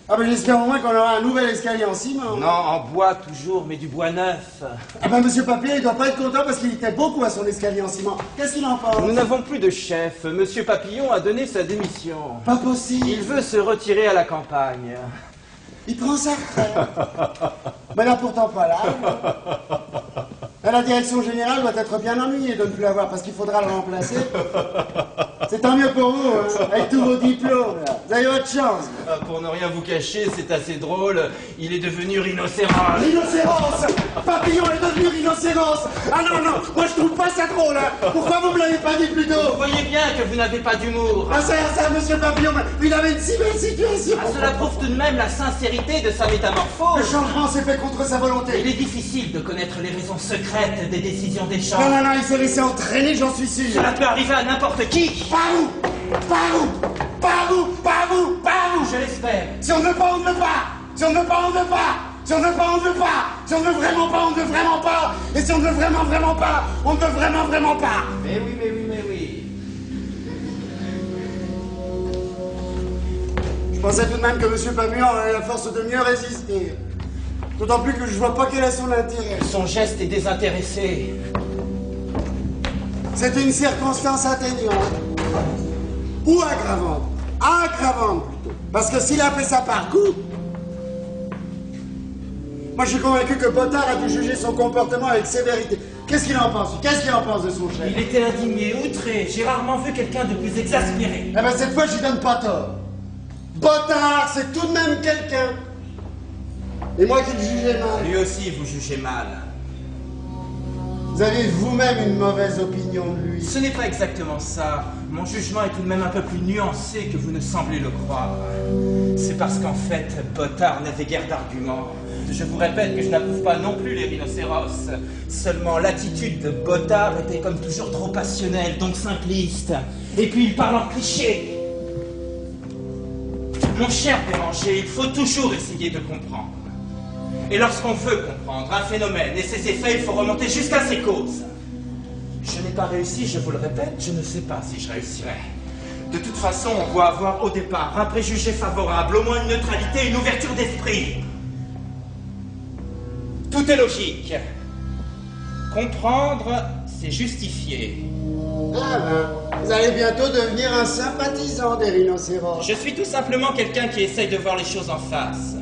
Ah ben j'espère au moins qu'on aura un nouvel escalier en ciment. Non, en bois toujours, mais du bois neuf. Ah ben Monsieur Papier, il doit pas être content parce qu'il était beaucoup à son escalier en ciment. Qu'est-ce qu'il en pense? Nous n'avons plus de chef. Monsieur Papillon a donné sa démission. Pas possible. Il veut se retirer à la campagne. Il prend sa retraite. Mais là pourtant pas là. La direction générale doit être bien ennuyée de ne plus l'avoir parce qu'il faudra le remplacer. C'est tant mieux pour vous, hein, avec tous vos diplômes. Là. Vous avez votre chance. Ah, pour ne rien vous cacher, c'est assez drôle. Il est devenu rhinocéros. Rhinocéros! Papillon est devenu rhinocéros! Ah non, moi je trouve pas ça drôle, hein. Pourquoi vous me l'avez pas dit plus tôt? Vous voyez bien que vous n'avez pas d'humour. Ah ça, Monsieur Papillon, il avait une si belle situation. Ah, cela prouve tout de même la sincérité de sa métamorphose. Le changement s'est fait contre sa volonté. Il est difficile de connaître les raisons secrètes des décisions des gens. Non, il s'est laissé entraîner, j'en suis sûr. Cela peut arriver à n'importe qui. Par où? Je l'espère. Si on ne veut pas, on ne veut pas. Si on ne veut pas, on ne veut pas. Si on ne veut pas, on ne veut pas. Si on ne veut vraiment pas, on ne veut vraiment pas. Et si on ne veut vraiment pas, on ne veut vraiment pas. Mais oui. Je pensais tout de même que Monsieur Papillon avait la force de mieux résister. D'autant plus que je vois pas quel est son intérêt. Son geste est désintéressé. C'est une circonstance atténuante. Ou aggravante. Aggravante plutôt. Parce que s'il a fait ça par coup, moi je suis convaincu que Bottard a dû juger son comportement avec sévérité. Qu'est-ce qu'il en pense? Qu'est-ce qu'il en pense de son chef? Il était indigné, outré. J'ai rarement vu quelqu'un de plus exaspéré. Eh ben cette fois, je lui donne pas tort. Bottard, c'est tout de même quelqu'un. Et moi qui le jugeais mal. Lui aussi, vous jugez mal. Vous avez vous-même une mauvaise opinion de lui. Ce n'est pas exactement ça. Mon jugement est tout de même un peu plus nuancé que vous ne semblez le croire. C'est parce qu'en fait, Bottard n'avait guère d'arguments. Je vous répète que je n'approuve pas non plus les rhinocéros. Seulement, l'attitude de Bottard était comme toujours trop passionnelle, donc simpliste. Et puis il parle en cliché. Mon cher Béranger, il faut toujours essayer de comprendre. Et lorsqu'on veut comprendre un phénomène et ses effets, il faut remonter jusqu'à ses causes. Je n'ai pas réussi, je vous le répète, je ne sais pas si je réussirai. De toute façon, on doit avoir au départ un préjugé favorable, au moins une neutralité, une ouverture d'esprit. Tout est logique. Comprendre, c'est justifier. Ah ben, vous allez bientôt devenir un sympathisant des rhinocéros. Je suis tout simplement quelqu'un qui essaye de voir les choses en face.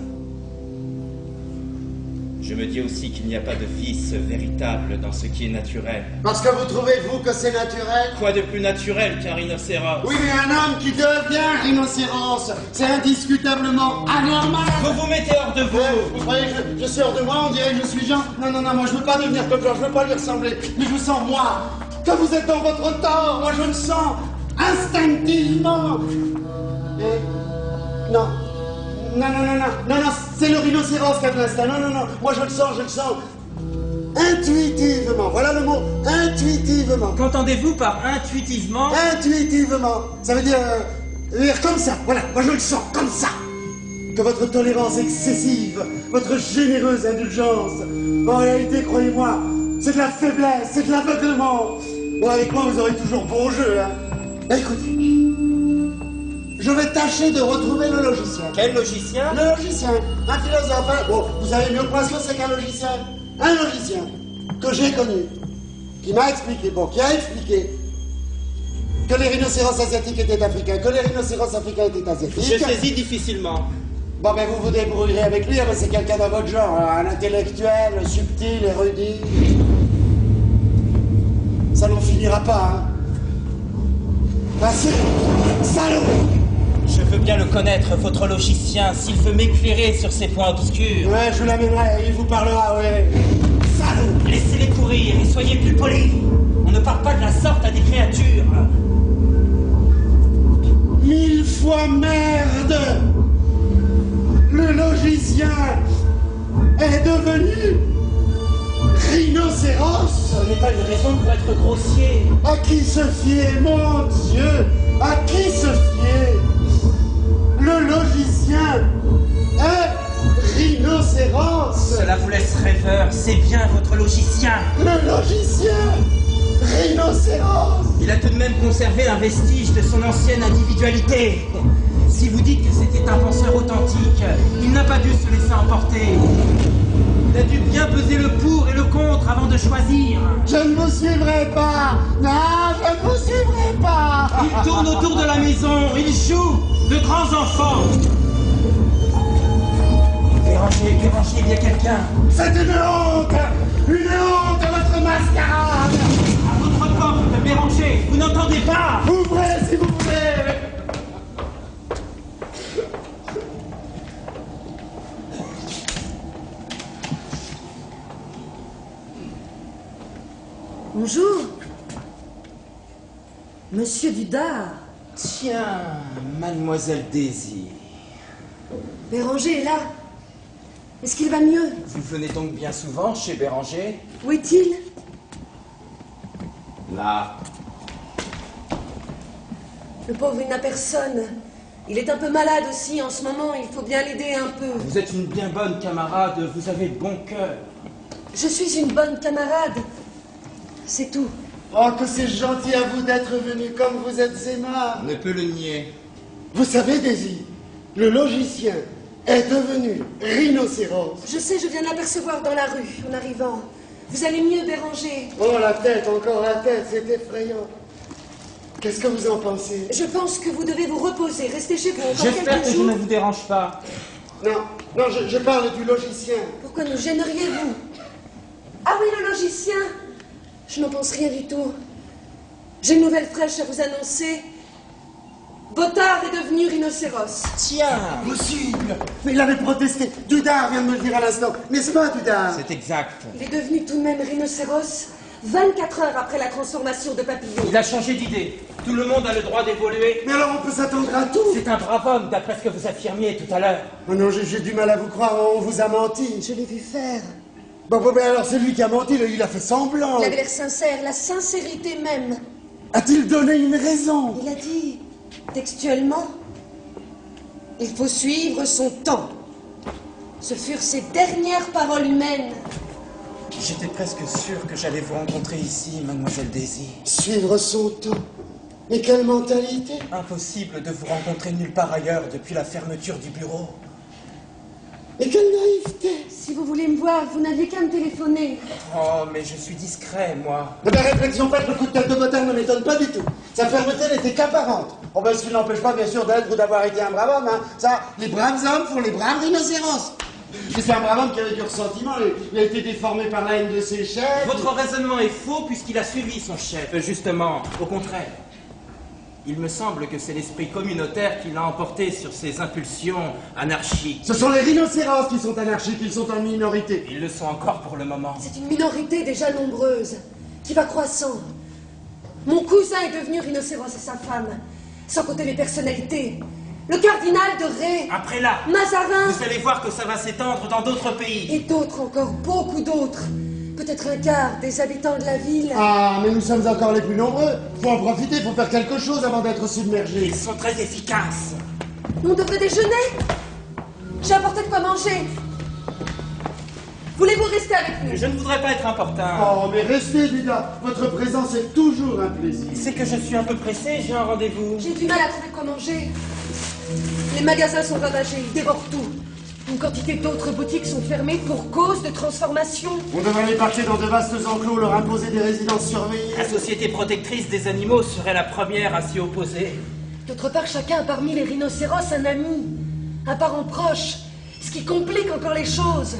Je me dis aussi qu'il n'y a pas de vice véritable dans ce qui est naturel. Parce que vous trouvez, vous, que c'est naturel? Quoi de plus naturel qu'un rhinocéros? Oui, mais un homme qui devient rhinocéros, c'est indiscutablement anormal. Vous vous mettez hors de vous. Vous croyez que je suis hors de moi? On dirait que je suis Jean. Non, moi je veux pas devenir comme Jean, je veux pas lui ressembler. Mais je sens, moi, que vous êtes dans votre tort. Moi, je le sens instinctivement. Et... Non, c'est le rhinocéros qui a de l'instinct. Non, moi je le sens. Intuitivement, voilà le mot, intuitivement. Qu'entendez-vous par intuitivement? Intuitivement, ça veut dire comme ça, voilà, moi je le sens, comme ça. Que votre tolérance excessive, votre généreuse indulgence, en réalité, croyez-moi, c'est de la faiblesse, c'est de l'aveuglement. Bon, avec moi, vous aurez toujours bon jeu, hein. Écoutez, Je vais tâcher de retrouver le logicien. Quel logicien? Le logicien. Un philosophe. Hein. Bon, vous savez mieux que moi ce que c'est qu'un logicien. Un logicien que j'ai connu, qui m'a expliqué, qui a expliqué que les rhinocéros asiatiques étaient africains, que les rhinocéros africains étaient asiatiques. Je saisis difficilement. Bon, ben vous vous débrouillerez avec lui, c'est quelqu'un dans votre genre, un intellectuel, subtil, érudit. Ça n'en finira pas, hein. Passez, salaud! Je veux bien le connaître, votre logicien, s'il veut m'éclairer sur ces points obscurs. Ouais, je vous l'amènerai, il vous parlera, ouais. Salaud! Laissez-les courir et soyez plus polis. On ne parle pas de la sorte à des créatures. 1000 fois merde! Le logicien est devenu rhinocéros. Ce n'est pas une raison pour être grossier. À qui se fier, mon Dieu? À qui se fier? Le logicien est rhinocéros. Cela vous laisse rêveur, c'est bien votre logicien. Le logicien rhinocéros. Il a tout de même conservé un vestige de son ancienne individualité. Si vous dites que c'était un penseur authentique, il n'a pas dû se laisser emporter. Il a dû bien peser le pour et le contre avant de choisir. Je ne vous suivrai pas. Non, je ne vous suivrai pas. Il tourne autour de la maison, il joue de grands enfants. Béranger, il y a quelqu'un. C'est une honte, votre mascarade. À votre porte, Béranger, vous n'entendez pas? Ouvrez si vous voulez. Bonjour. Monsieur Dudard. Tiens, mademoiselle Daisy. Béranger est là. Est-ce qu'il va mieux? Vous venez donc bien souvent chez Béranger? Où est-il? Là. Le pauvre, il n'a personne. Il est un peu malade aussi en ce moment, il faut bien l'aider un peu. Vous êtes une bien bonne camarade, vous avez le bon cœur. Je suis une bonne camarade. C'est tout. Oh, que c'est gentil à vous d'être venu comme vous êtes aimable. On ne peut le nier. Vous savez, Daisy, le logicien est devenu rhinocéros. Je sais, je viens de l'apercevoir dans la rue en arrivant. Vous allez mieux, Béranger? Oh, la tête, encore la tête, c'est effrayant. Qu'est-ce que vous en pensez? Je pense que vous devez vous reposer, rester chez vous encore quelques jours. J'espère que je ne vous dérange pas. Non, je parle du logicien. Pourquoi nous gêneriez-vous? Ah oui, le logicien. Je n'en pense rien du tout. J'ai une nouvelle fraîche à vous annoncer. Bottard est devenu rhinocéros. Tiens! Impossible! Mais il avait protesté. Dudard vient de me le dire à l'instant. N'est-ce pas, Dudard? C'est exact. Il est devenu tout de même rhinocéros 24 heures après la transformation de papillon. Il a changé d'idée. Tout le monde a le droit d'évoluer. Mais alors on peut s'attendre à tout. C'est un brave homme, d'après ce que vous affirmiez tout à l'heure. Oh non, j'ai du mal à vous croire, on vous a menti. Je l'ai vu faire. Bon, ben alors c'est lui qui a menti, il a fait semblant. Il avait l'air sincère, la sincérité même. A-t-il donné une raison? Il a dit, textuellement, il faut suivre son temps. Ce furent ses dernières paroles humaines. J'étais presque sûr que j'allais vous rencontrer ici, mademoiselle Daisy. Suivre son temps? Mais quelle mentalité? Impossible de vous rencontrer nulle part ailleurs depuis la fermeture du bureau. Mais quelle naïveté! Si vous voulez me voir, vous n'aviez qu'à me téléphoner. Oh, mais je suis discret, moi. Mais la réflexion faite, le coup de tête de Bottard ne m'étonne pas du tout. Sa fermeté n'était qu'apparente. Oh ben, ce qui n'empêche pas, bien sûr, d'être ou d'avoir été un brave homme, hein. Ça, les braves hommes font les braves rhinocéros. C'est un brave homme qui avait du ressentiment, il a été déformé par la haine de ses chefs. Votre raisonnement est faux puisqu'il a suivi son chef. Justement, au contraire. Il me semble que c'est l'esprit communautaire qui l'a emporté sur ses impulsions anarchiques. Ce sont les rhinocéros qui sont anarchiques, ils sont en minorité. Ils le sont encore pour le moment. C'est une minorité déjà nombreuse, qui va croissant. Mon cousin est devenu rhinocéros et sa femme, sans compter les personnalités. Le cardinal de Ré. Après là, Mazarin. Vous allez voir que ça va s'étendre dans d'autres pays. Et d'autres encore, beaucoup d'autres. Peut-être un quart des habitants de la ville. Ah, mais nous sommes encore les plus nombreux. Faut en profiter, faut faire quelque chose avant d'être submergés. Ils sont très efficaces. On devrait déjeuner. J'ai apporté de quoi manger. Voulez-vous rester avec nous? Je ne voudrais pas être importun. Oh, mais restez, Duda. Votre présence est toujours un plaisir. C'est que je suis un peu pressé, j'ai un rendez-vous. J'ai du mal à trouver de quoi manger. Les magasins sont ravagés, ils dévorent tout. Une quantité d'autres boutiques sont fermées pour cause de transformation. On devrait les parquer dans de vastes enclos, leur imposer des résidences surveillées. La Société protectrice des animaux serait la première à s'y opposer. D'autre part, chacun a parmi les rhinocéros un ami, un parent proche, ce qui complique encore les choses.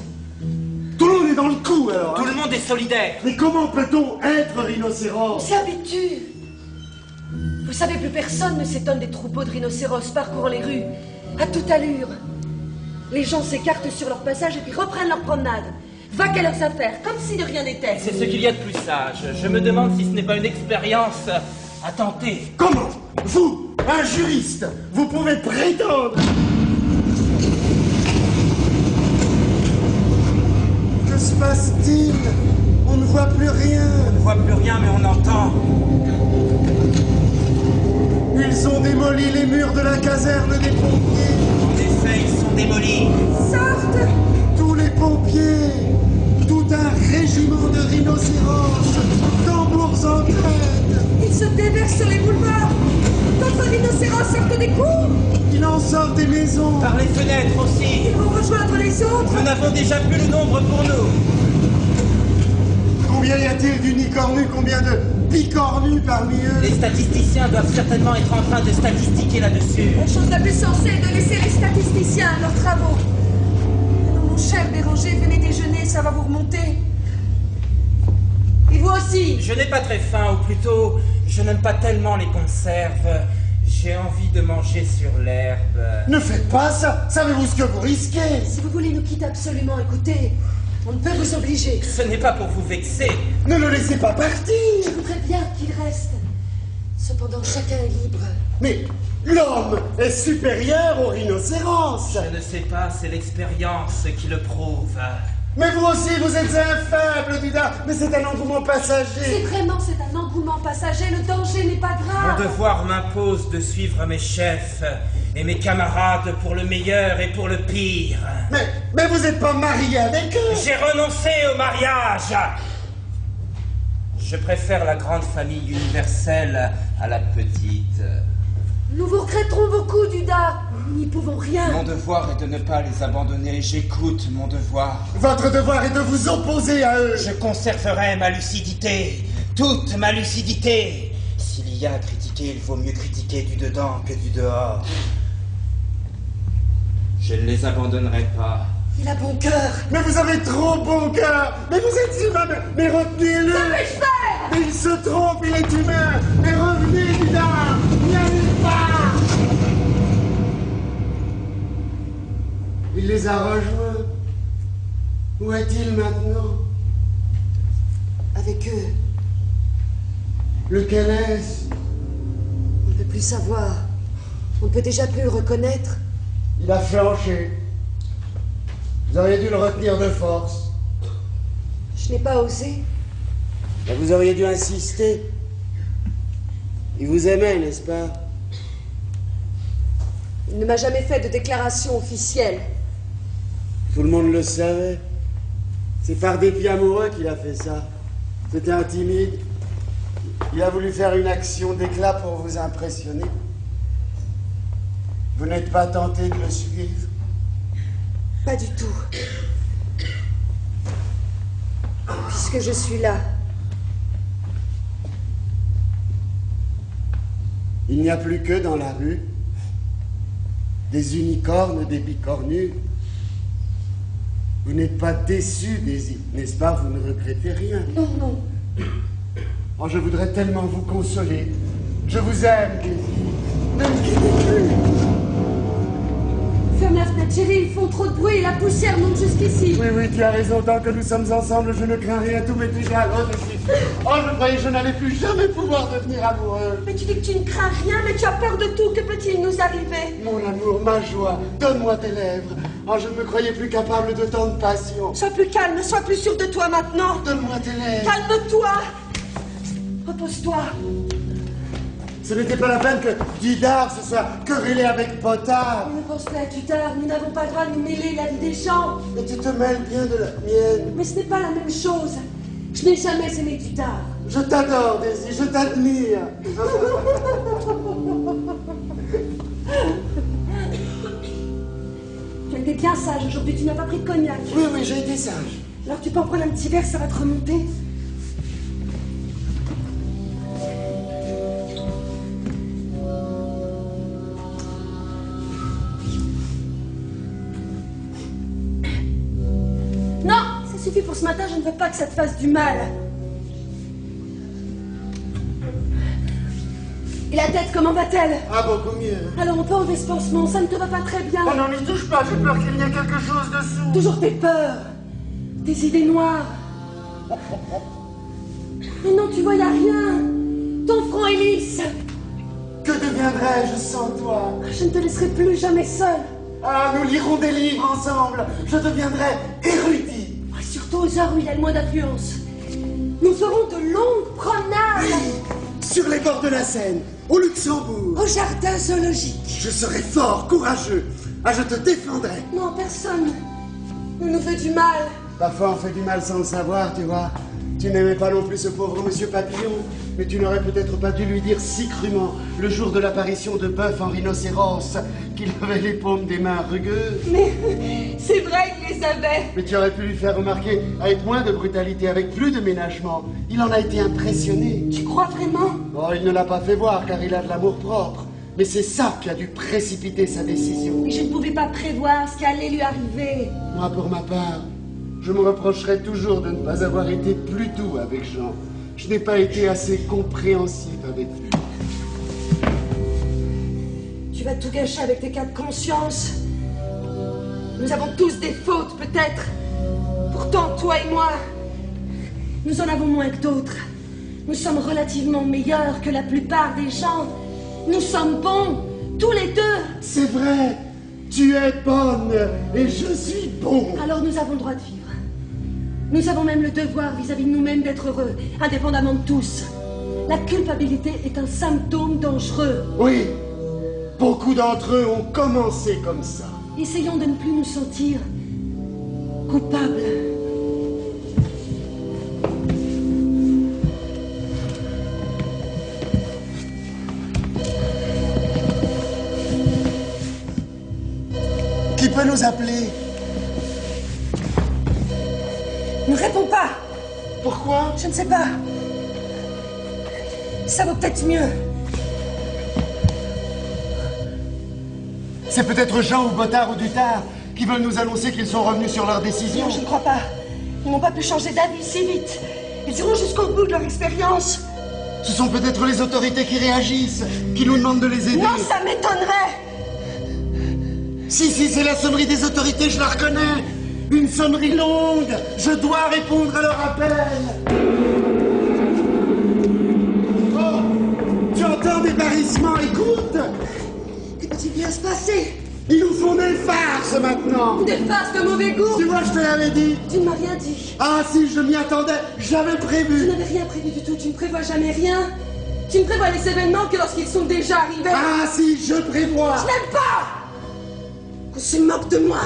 Tout le monde est dans le coup, alors. Tout le monde est solidaire. Mais comment peut-on être rhinocéros? On s'habitue. Vous savez, plus personne ne s'étonne des troupeaux de rhinocéros parcourant les rues, à toute allure. Les gens s'écartent sur leur passage et puis reprennent leur promenade. Vaquent à leurs affaires, comme si de rien n'était. C'est ce qu'il y a de plus sage. Je me demande si ce n'est pas une expérience à tenter. Comment? Vous, un juriste, vous pouvez prétendre... Que se passe-t-il? On ne voit plus rien. On ne voit plus rien, mais on entend. Ils ont démoli les murs de la caserne des pompiers. En effet, ils sont démolis. Sortent! Tous les pompiers, tout un régiment de rhinocéros, tambours en traîne. Ils se déversent sur les boulevards. D'autres rhinocéros sortent des cours. Il en sort des maisons. Par les fenêtres aussi. Ils vont rejoindre les autres. Nous n'avons déjà plus le nombre pour nous. Combien y a-t-il d'unicornus? Combien de bicornus parmi eux? Les statisticiens doivent certainement être en train de statistiquer là-dessus. La chose la plus sensée est de laisser les statisticiens à leurs travaux. Non, mon cher Béranger, venez déjeuner, ça va vous remonter. Et vous aussi. Je n'ai pas très faim, ou plutôt, je n'aime pas tellement les conserves. J'ai envie de manger sur l'herbe. Ne faites pas ça. Savez-vous ce que vous risquez? Si vous voulez nous quitter absolument, écoutez, on ne peut vous obliger. Ce n'est pas pour vous vexer. Ne le laissez pas partir. Je voudrais bien qu'il reste. Cependant, chacun est libre. Mais l'homme est supérieur au rhinocéros. Je ne sais pas, c'est l'expérience qui le prouve. Mais vous aussi, vous êtes un faible, Dida. Mais c'est un engouement passager. C'est un engouement passager. Le danger n'est pas grave. Mon devoir m'impose de suivre mes chefs et mes camarades pour le meilleur et pour le pire. Mais vous n'êtes pas marié avec eux. J'ai renoncé au mariage. Je préfère la grande famille universelle à la petite. Nous vous regretterons beaucoup, Duda. Nous n'y pouvons rien. Mon devoir est de ne pas les abandonner. J'écoute mon devoir. Votre devoir est de vous opposer à eux. Je conserverai ma lucidité. Toute ma lucidité. S'il y a à critiquer, il vaut mieux critiquer du dedans que du dehors. Je ne les abandonnerai pas. Il a bon cœur. Mais vous avez trop bon cœur. Mais vous êtes humain. Mais retenez-le. Que puis-je faire? Mais il se trompe, il est humain. Mais revenez, Dida. N'y allez pas. Il les a rejoints. Où est-il maintenant? Avec eux. Lequel est-ce? On ne peut plus savoir. On ne peut déjà plus le reconnaître. Il a flanché. Vous auriez dû le retenir de force. Je n'ai pas osé. Mais vous auriez dû insister. Il vous aimait, n'est-ce pas? Il ne m'a jamais fait de déclaration officielle. Tout le monde le savait. C'est par dépit amoureux qu'il a fait ça. C'était un timide. Il a voulu faire une action d'éclat pour vous impressionner. Vous n'êtes pas tenté de le suivre? Pas du tout. Puisque je suis là. Il n'y a plus que dans la rue des unicornes, des bicornus. Vous n'êtes pas déçu, Daisy, n'est-ce pas? Vous ne regrettez rien. Non, non. Oh, je voudrais tellement vous consoler. Je vous aime, Daisy. Ne me quittez plus. Ferme la fenêtre, chérie, ils font trop de bruit, la poussière monte jusqu'ici. Oui, tu as raison, tant que nous sommes ensemble, je ne crains rien, tout m'est égal. Oh, je croyais que je n'allais plus jamais pouvoir devenir amoureux. Mais tu dis que tu ne crains rien, mais tu as peur de tout, que peut-il nous arriver? Mon amour, ma joie, donne-moi tes lèvres. Oh, je ne me croyais plus capable de tant de passion. Sois plus calme, sois plus sûr de toi maintenant. Donne-moi tes lèvres. Calme-toi. Repose-toi. Ce n'était pas la peine que Didard se soit querellé avec Potard. Ne pense pas à Didard, nous n'avons pas le droit de nous mêler la vie des gens. Mais tu te mêles bien de la mienne. Mais ce n'est pas la même chose. Je n'ai jamais aimé Didard. Je t'adore, Daisy, je t'admire. été bien sage aujourd'hui, tu n'as pas pris de cognac. Oui, oui, j'ai été sage. Alors tu peux en prendre un petit verre, ça va te remonter. Non, ça suffit pour ce matin, je ne veux pas que ça te fasse du mal. Et la tête, comment va-t-elle? Ah, beaucoup mieux. Alors on peut enlever ce pansement, ça ne te va pas très bien. Oh non, n'y touche pas, j'ai peur qu'il y ait quelque chose dessous. Toujours tes peurs, tes idées noires. Mais non, tu vois, y a rien. Ton front est lisse. Que deviendrais-je sans toi? Je ne te laisserai plus jamais seule. Ah, nous lirons des livres ensemble. Je deviendrai érudit. Surtout aux heures où il y a le moins d'affluence. Nous ferons de longues promenades. Oui, sur les bords de la Seine, au Luxembourg. Au jardin zoologique. Je serai fort, courageux. Ah, je te défendrai. Non, personne ne nous fait du mal. Parfois, on fait du mal sans le savoir, tu vois. Tu n'aimais pas non plus ce pauvre monsieur Papillon, mais tu n'aurais peut-être pas dû lui dire si crûment, le jour de l'apparition de Bœuf en rhinocéros, qu'il avait les paumes des mains rugueuses. Mais c'est vrai qu'il les avait. Mais tu aurais pu lui faire remarquer, avec moins de brutalité, avec plus de ménagement. Il en a été impressionné. Tu crois vraiment? Oh, il ne l'a pas fait voir, car il a de l'amour-propre. Mais c'est ça qui a dû précipiter sa décision. Mais je ne pouvais pas prévoir ce qui allait lui arriver. Moi, pour ma part, je me reprocherai toujours de ne pas avoir été plus doux avec Jean. Je n'ai pas été assez compréhensif avec lui. Tu vas tout gâcher avec tes cas de conscience. Nous avons tous des fautes, peut-être. Pourtant, toi et moi, nous en avons moins que d'autres. Nous sommes relativement meilleurs que la plupart des gens. Nous sommes bons, tous les deux. C'est vrai, tu es bonne et je suis bon. Alors nous avons le droit de vivre. Nous avons même le devoir vis-à-vis de nous-mêmes d'être heureux, indépendamment de tous. La culpabilité est un symptôme dangereux. Oui, beaucoup d'entre eux ont commencé comme ça. Essayons de ne plus nous sentir coupables. Qui peut nous appeler? Ne réponds pas. Pourquoi? Je ne sais pas. Ça vaut peut-être mieux. C'est peut-être Jean ou Bottard ou Dutard qui veulent nous annoncer qu'ils sont revenus sur leur décision. Non, je ne crois pas. Ils n'ont pas pu changer d'avis si vite. Ils iront jusqu'au bout de leur expérience. Ce sont peut-être les autorités qui réagissent, qui nous demandent de les aider. Non, ça m'étonnerait. Si, c'est la sonnerie des autorités, je la reconnais. Une sonnerie longue. Je dois répondre à leur appel. Oh, tu entends des barrissements, écoute. Que peut-il bien se passer? Ils nous font des farces maintenant. Des farces de mauvais goût. Tu vois, je te l'avais dit. Tu ne m'as rien dit. Ah si, je m'y attendais. J'avais prévu. Tu n'avais rien prévu du tout. Tu ne prévois jamais rien. Tu ne prévois les événements que lorsqu'ils sont déjà arrivés. Ah si, je prévois. Je n'aime pas qu'on se moque de moi.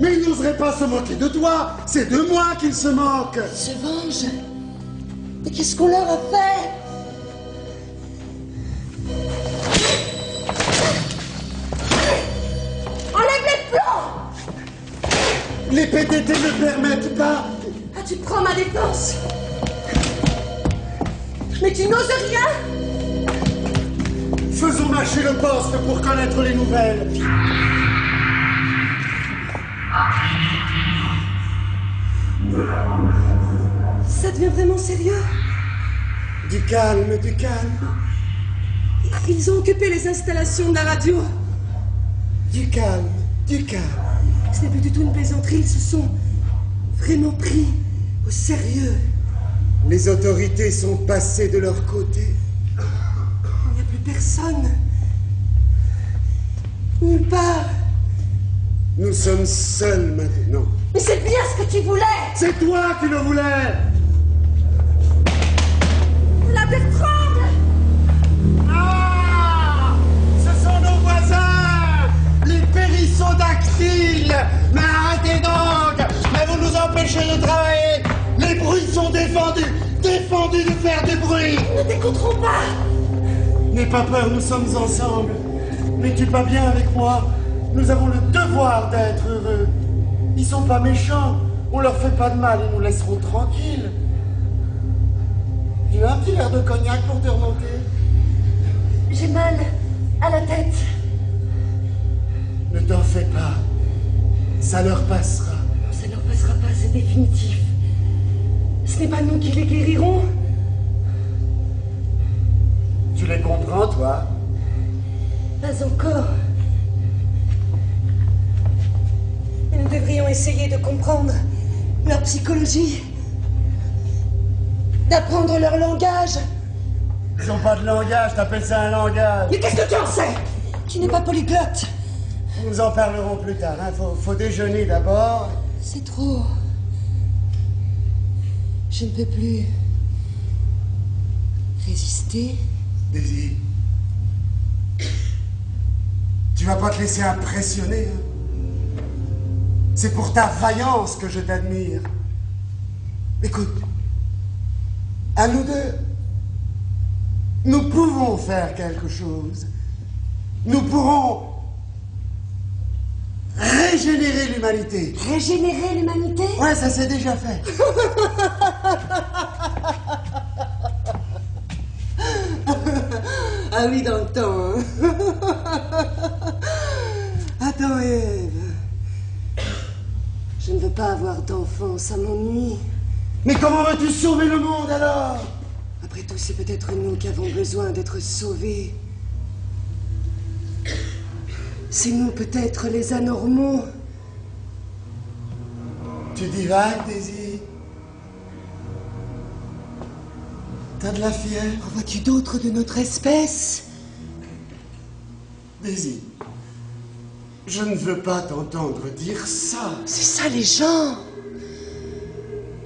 Mais ils n'oseraient pas se moquer de toi. C'est de moi qu'ils se moquent. Ils se vengent. Mais qu'est-ce qu'on leur a fait? Enlève les plombs! Les PDT ne permettent pas. Ah, tu prends ma défense. Mais tu n'oses rien. Faisons marcher le poste pour connaître les nouvelles. Ça devient vraiment sérieux. Du calme, du calme. Ils ont occupé les installations de la radio. Du calme, du calme. Ce n'est plus du tout une plaisanterie, ils se sont vraiment pris au sérieux. Les autorités sont passées de leur côté. Il n'y a plus personne. Nulle part. Nous sommes seuls maintenant. Mais c'est bien ce que tu voulais. C'est toi qui le voulais. La Bertrande. Ah! Ce sont nos voisins, les périssodactyles. Mais arrêtez donc. Mais vous nous empêchez de travailler. Les bruits sont défendus. Défendus de faire du bruit. Nous ne t'écouterons pas. N'aie pas peur, nous sommes ensemble. N'es-tu pas bien avec moi? Nous avons le devoir d'être heureux. Ils sont pas méchants. On leur fait pas de mal, ils nous laisseront tranquilles. Tu veux un petit verre de cognac pour te remonter? J'ai mal à la tête. Ne t'en fais pas. Ça leur passera. Non, ça leur passera pas, c'est définitif. Ce n'est pas nous qui les guérirons. Tu les comprends, toi? Pas encore. Mais nous devrions essayer de comprendre leur psychologie, d'apprendre leur langage. Ils n'ont pas de langage, t'appelles ça un langage? Mais qu'est-ce que tu en sais? Tu n'es pas polyglotte. Nous en parlerons plus tard, hein. Faut déjeuner d'abord. C'est trop. Je ne peux plus résister. Daisy, tu vas pas te laisser impressionner, hein. C'est pour ta vaillance que je t'admire. Écoute, à nous deux, nous pouvons faire quelque chose. Nous pourrons régénérer l'humanité. Régénérer l'humanité? Ouais, ça s'est déjà fait. Ah oui, dans le temps. Hein. Attends, Ève. Je ne veux pas avoir d'enfant, ça m'ennuie. Mais comment veux-tu sauver le monde alors? Après tout, c'est peut-être nous qui avons besoin d'être sauvés. C'est nous peut-être les anormaux. Tu divagues, Daisy? T'as de la fièvre? En vois-tu d'autres de notre espèce? Daisy, je ne veux pas t'entendre dire ça. C'est ça les gens.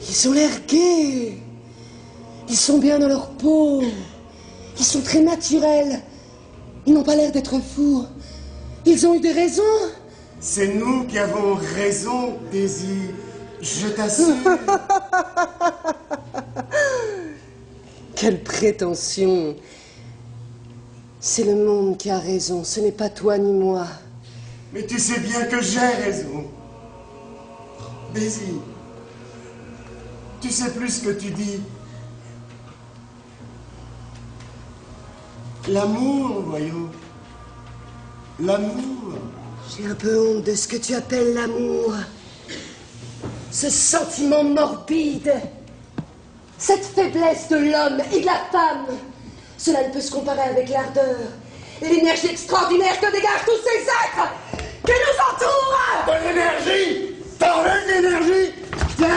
Ils ont l'air gais. Ils sont bien dans leur peau. Ils sont très naturels. Ils n'ont pas l'air d'être fous. Ils ont eu des raisons. C'est nous qui avons raison, Daisy. Je t'assure. Quelle prétention. C'est le monde qui a raison. Ce n'est pas toi ni moi. Mais tu sais bien que j'ai raison. Daisy, tu sais plus ce que tu dis. L'amour, voyons. L'amour. J'ai un peu honte de ce que tu appelles l'amour. Ce sentiment morbide. Cette faiblesse de l'homme et de la femme. Cela ne peut se comparer avec l'ardeur et l'énergie extraordinaire que dégagent tous ces êtres qui nous entourent. De l'énergie? T'en veux de l'énergie? Tiens!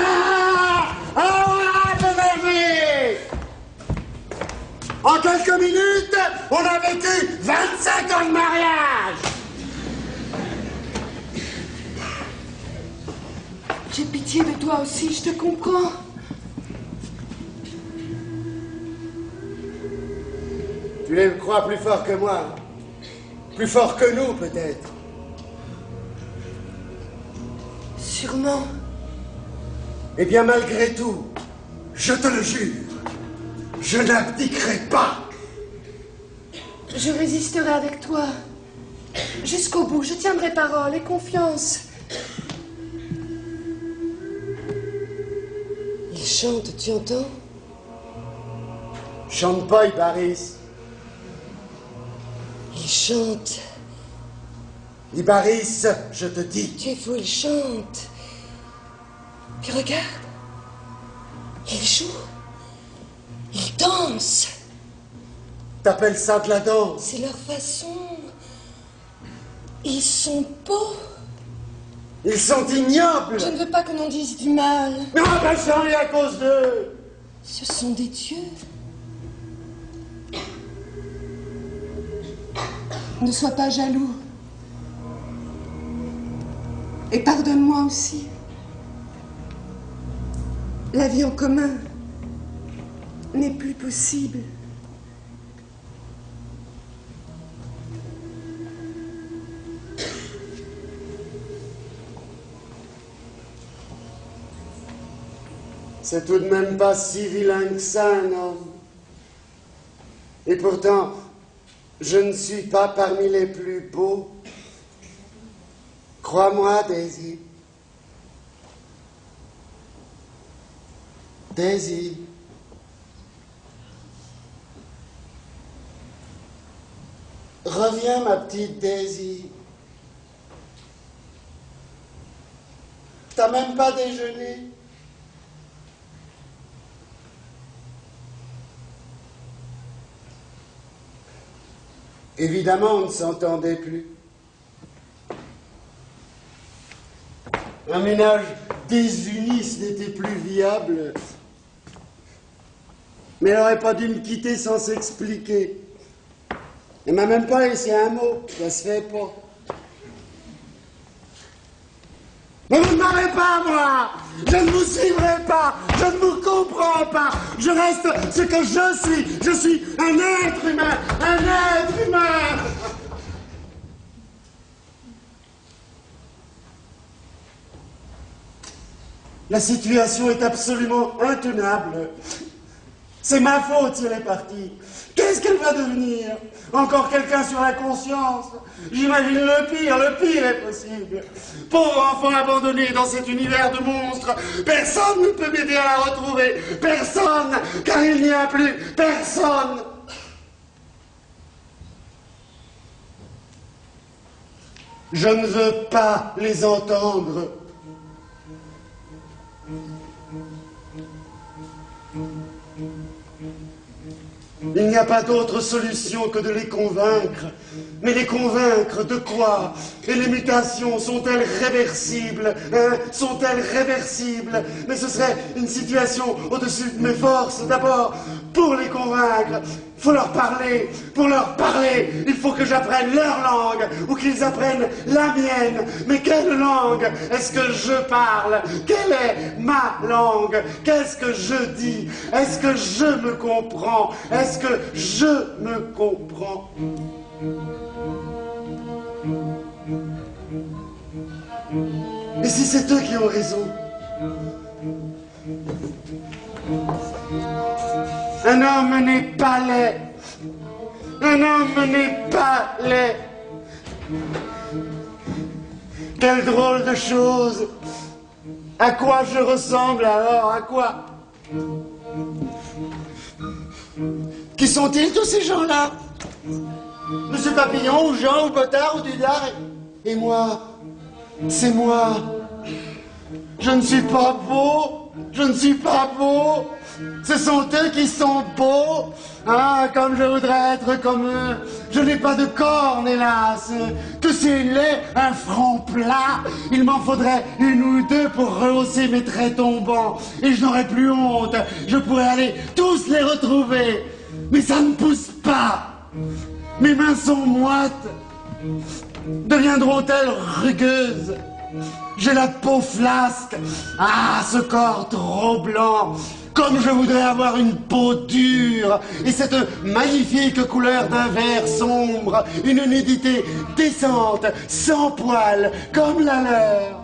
Ah, de l'énergie! En quelques minutes, on a vécu 25 ans de mariage! J'ai pitié de toi aussi, je te comprends. Tu les crois plus fort que moi? Plus fort que nous, peut-être? Sûrement. Eh bien, malgré tout, je te le jure, je n'abdiquerai pas. Je résisterai avec toi. Jusqu'au bout, je tiendrai parole et confiance. Il chante, tu entends? Chante pas, Ibaris. Il chante. Ibaris, je te dis. Tu es fou, il chante. Puis regarde. Il joue. Il danse. T'appelles ça de la danse? C'est leur façon. Ils sont beaux. Ils sont ignobles. Je ne veux pas que l'on dise du mal. Non, ben j'en ai à cause d'eux. Ce sont des dieux. Ne sois pas jaloux. Et pardonne-moi aussi. La vie en commun n'est plus possible. C'est tout de même pas si vilain que ça, un homme. Et pourtant, je ne suis pas parmi les plus beaux. Crois-moi, Daisy. Daisy. Reviens, ma petite Daisy. T'as même pas déjeuné. Évidemment, on ne s'entendait plus. Un ménage désuni, ce n'était plus viable. Mais elle n'aurait pas dû me quitter sans s'expliquer. Elle m'a même pas laissé un mot, ça se fait pas. Mais vous ne m'aurez pas, moi! Je ne vous suivrai pas! Je ne vous comprends pas! Je reste ce que je suis! Je suis un être humain! Un être humain! La situation est absolument intenable. C'est ma faute si elle est partie. Qu'est-ce qu'elle va devenir? Encore quelqu'un sur la conscience? J'imagine le pire est possible. Pauvre enfant abandonné dans cet univers de monstres, personne ne peut m'aider à la retrouver. Personne, car il n'y a plus personne. Je ne veux pas les entendre. Il n'y a pas d'autre solution que de les convaincre. Mais les convaincre de quoi? Et les mutations sont-elles réversibles? Sont-elles réversibles? Mais ce serait une situation au-dessus de mes forces. D'abord, pour les convaincre, il faut leur parler. Pour leur parler, il faut que j'apprenne leur langue ou qu'ils apprennent la mienne. Mais quelle langue est-ce que je parle? Quelle est ma langue? Qu'est-ce que je dis? Est-ce que je me comprends? Est-ce que je me comprends? Et si c'est eux qui ont raison? Un homme n'est pas laid. Un homme n'est pas laid. Quelle drôle de chose. À quoi je ressemble alors? À quoi? Qui sont-ils tous ces gens-là? Monsieur Papillon ou Jean ou Bottard ou Dudard et moi? C'est moi. Je ne suis pas beau. Je ne suis pas beau. Ce sont eux qui sont beaux. Ah, comme je voudrais être comme eux. Je n'ai pas de cornes, hélas. Que c'est laid, un front plat. Il m'en faudrait une ou deux pour rehausser mes traits tombants. Et je n'aurais plus honte. Je pourrais aller tous les retrouver. Mais ça ne pousse pas. Mes mains sont moites. Deviendront-elles rugueuses? J'ai la peau flasque. Ah, ce corps trop blanc. Comme je voudrais avoir une peau dure. Et cette magnifique couleur d'un vert sombre. Une nudité décente, sans poils, comme la leur.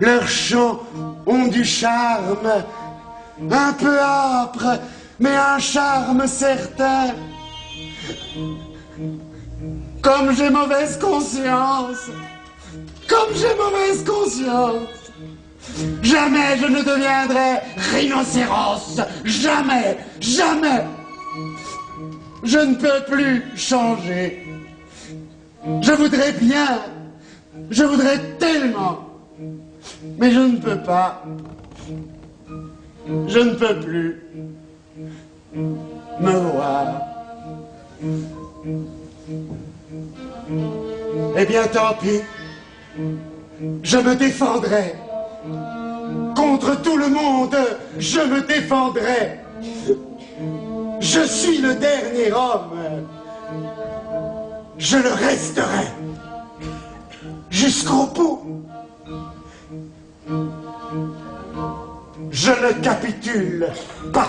Leurs chants ont du charme, un peu âpre, mais un charme certain. Comme j'ai mauvaise conscience, comme j'ai mauvaise conscience, jamais je ne deviendrai rhinocéros, jamais, jamais. Je ne peux plus changer. Je voudrais bien, je voudrais tellement, mais je ne peux pas. Je ne peux plus me voir. Eh bien, tant pis. Je me défendrai. Contre tout le monde, je me défendrai. Je suis le dernier homme. Je le resterai. Jusqu'au bout. Je ne capitule pas.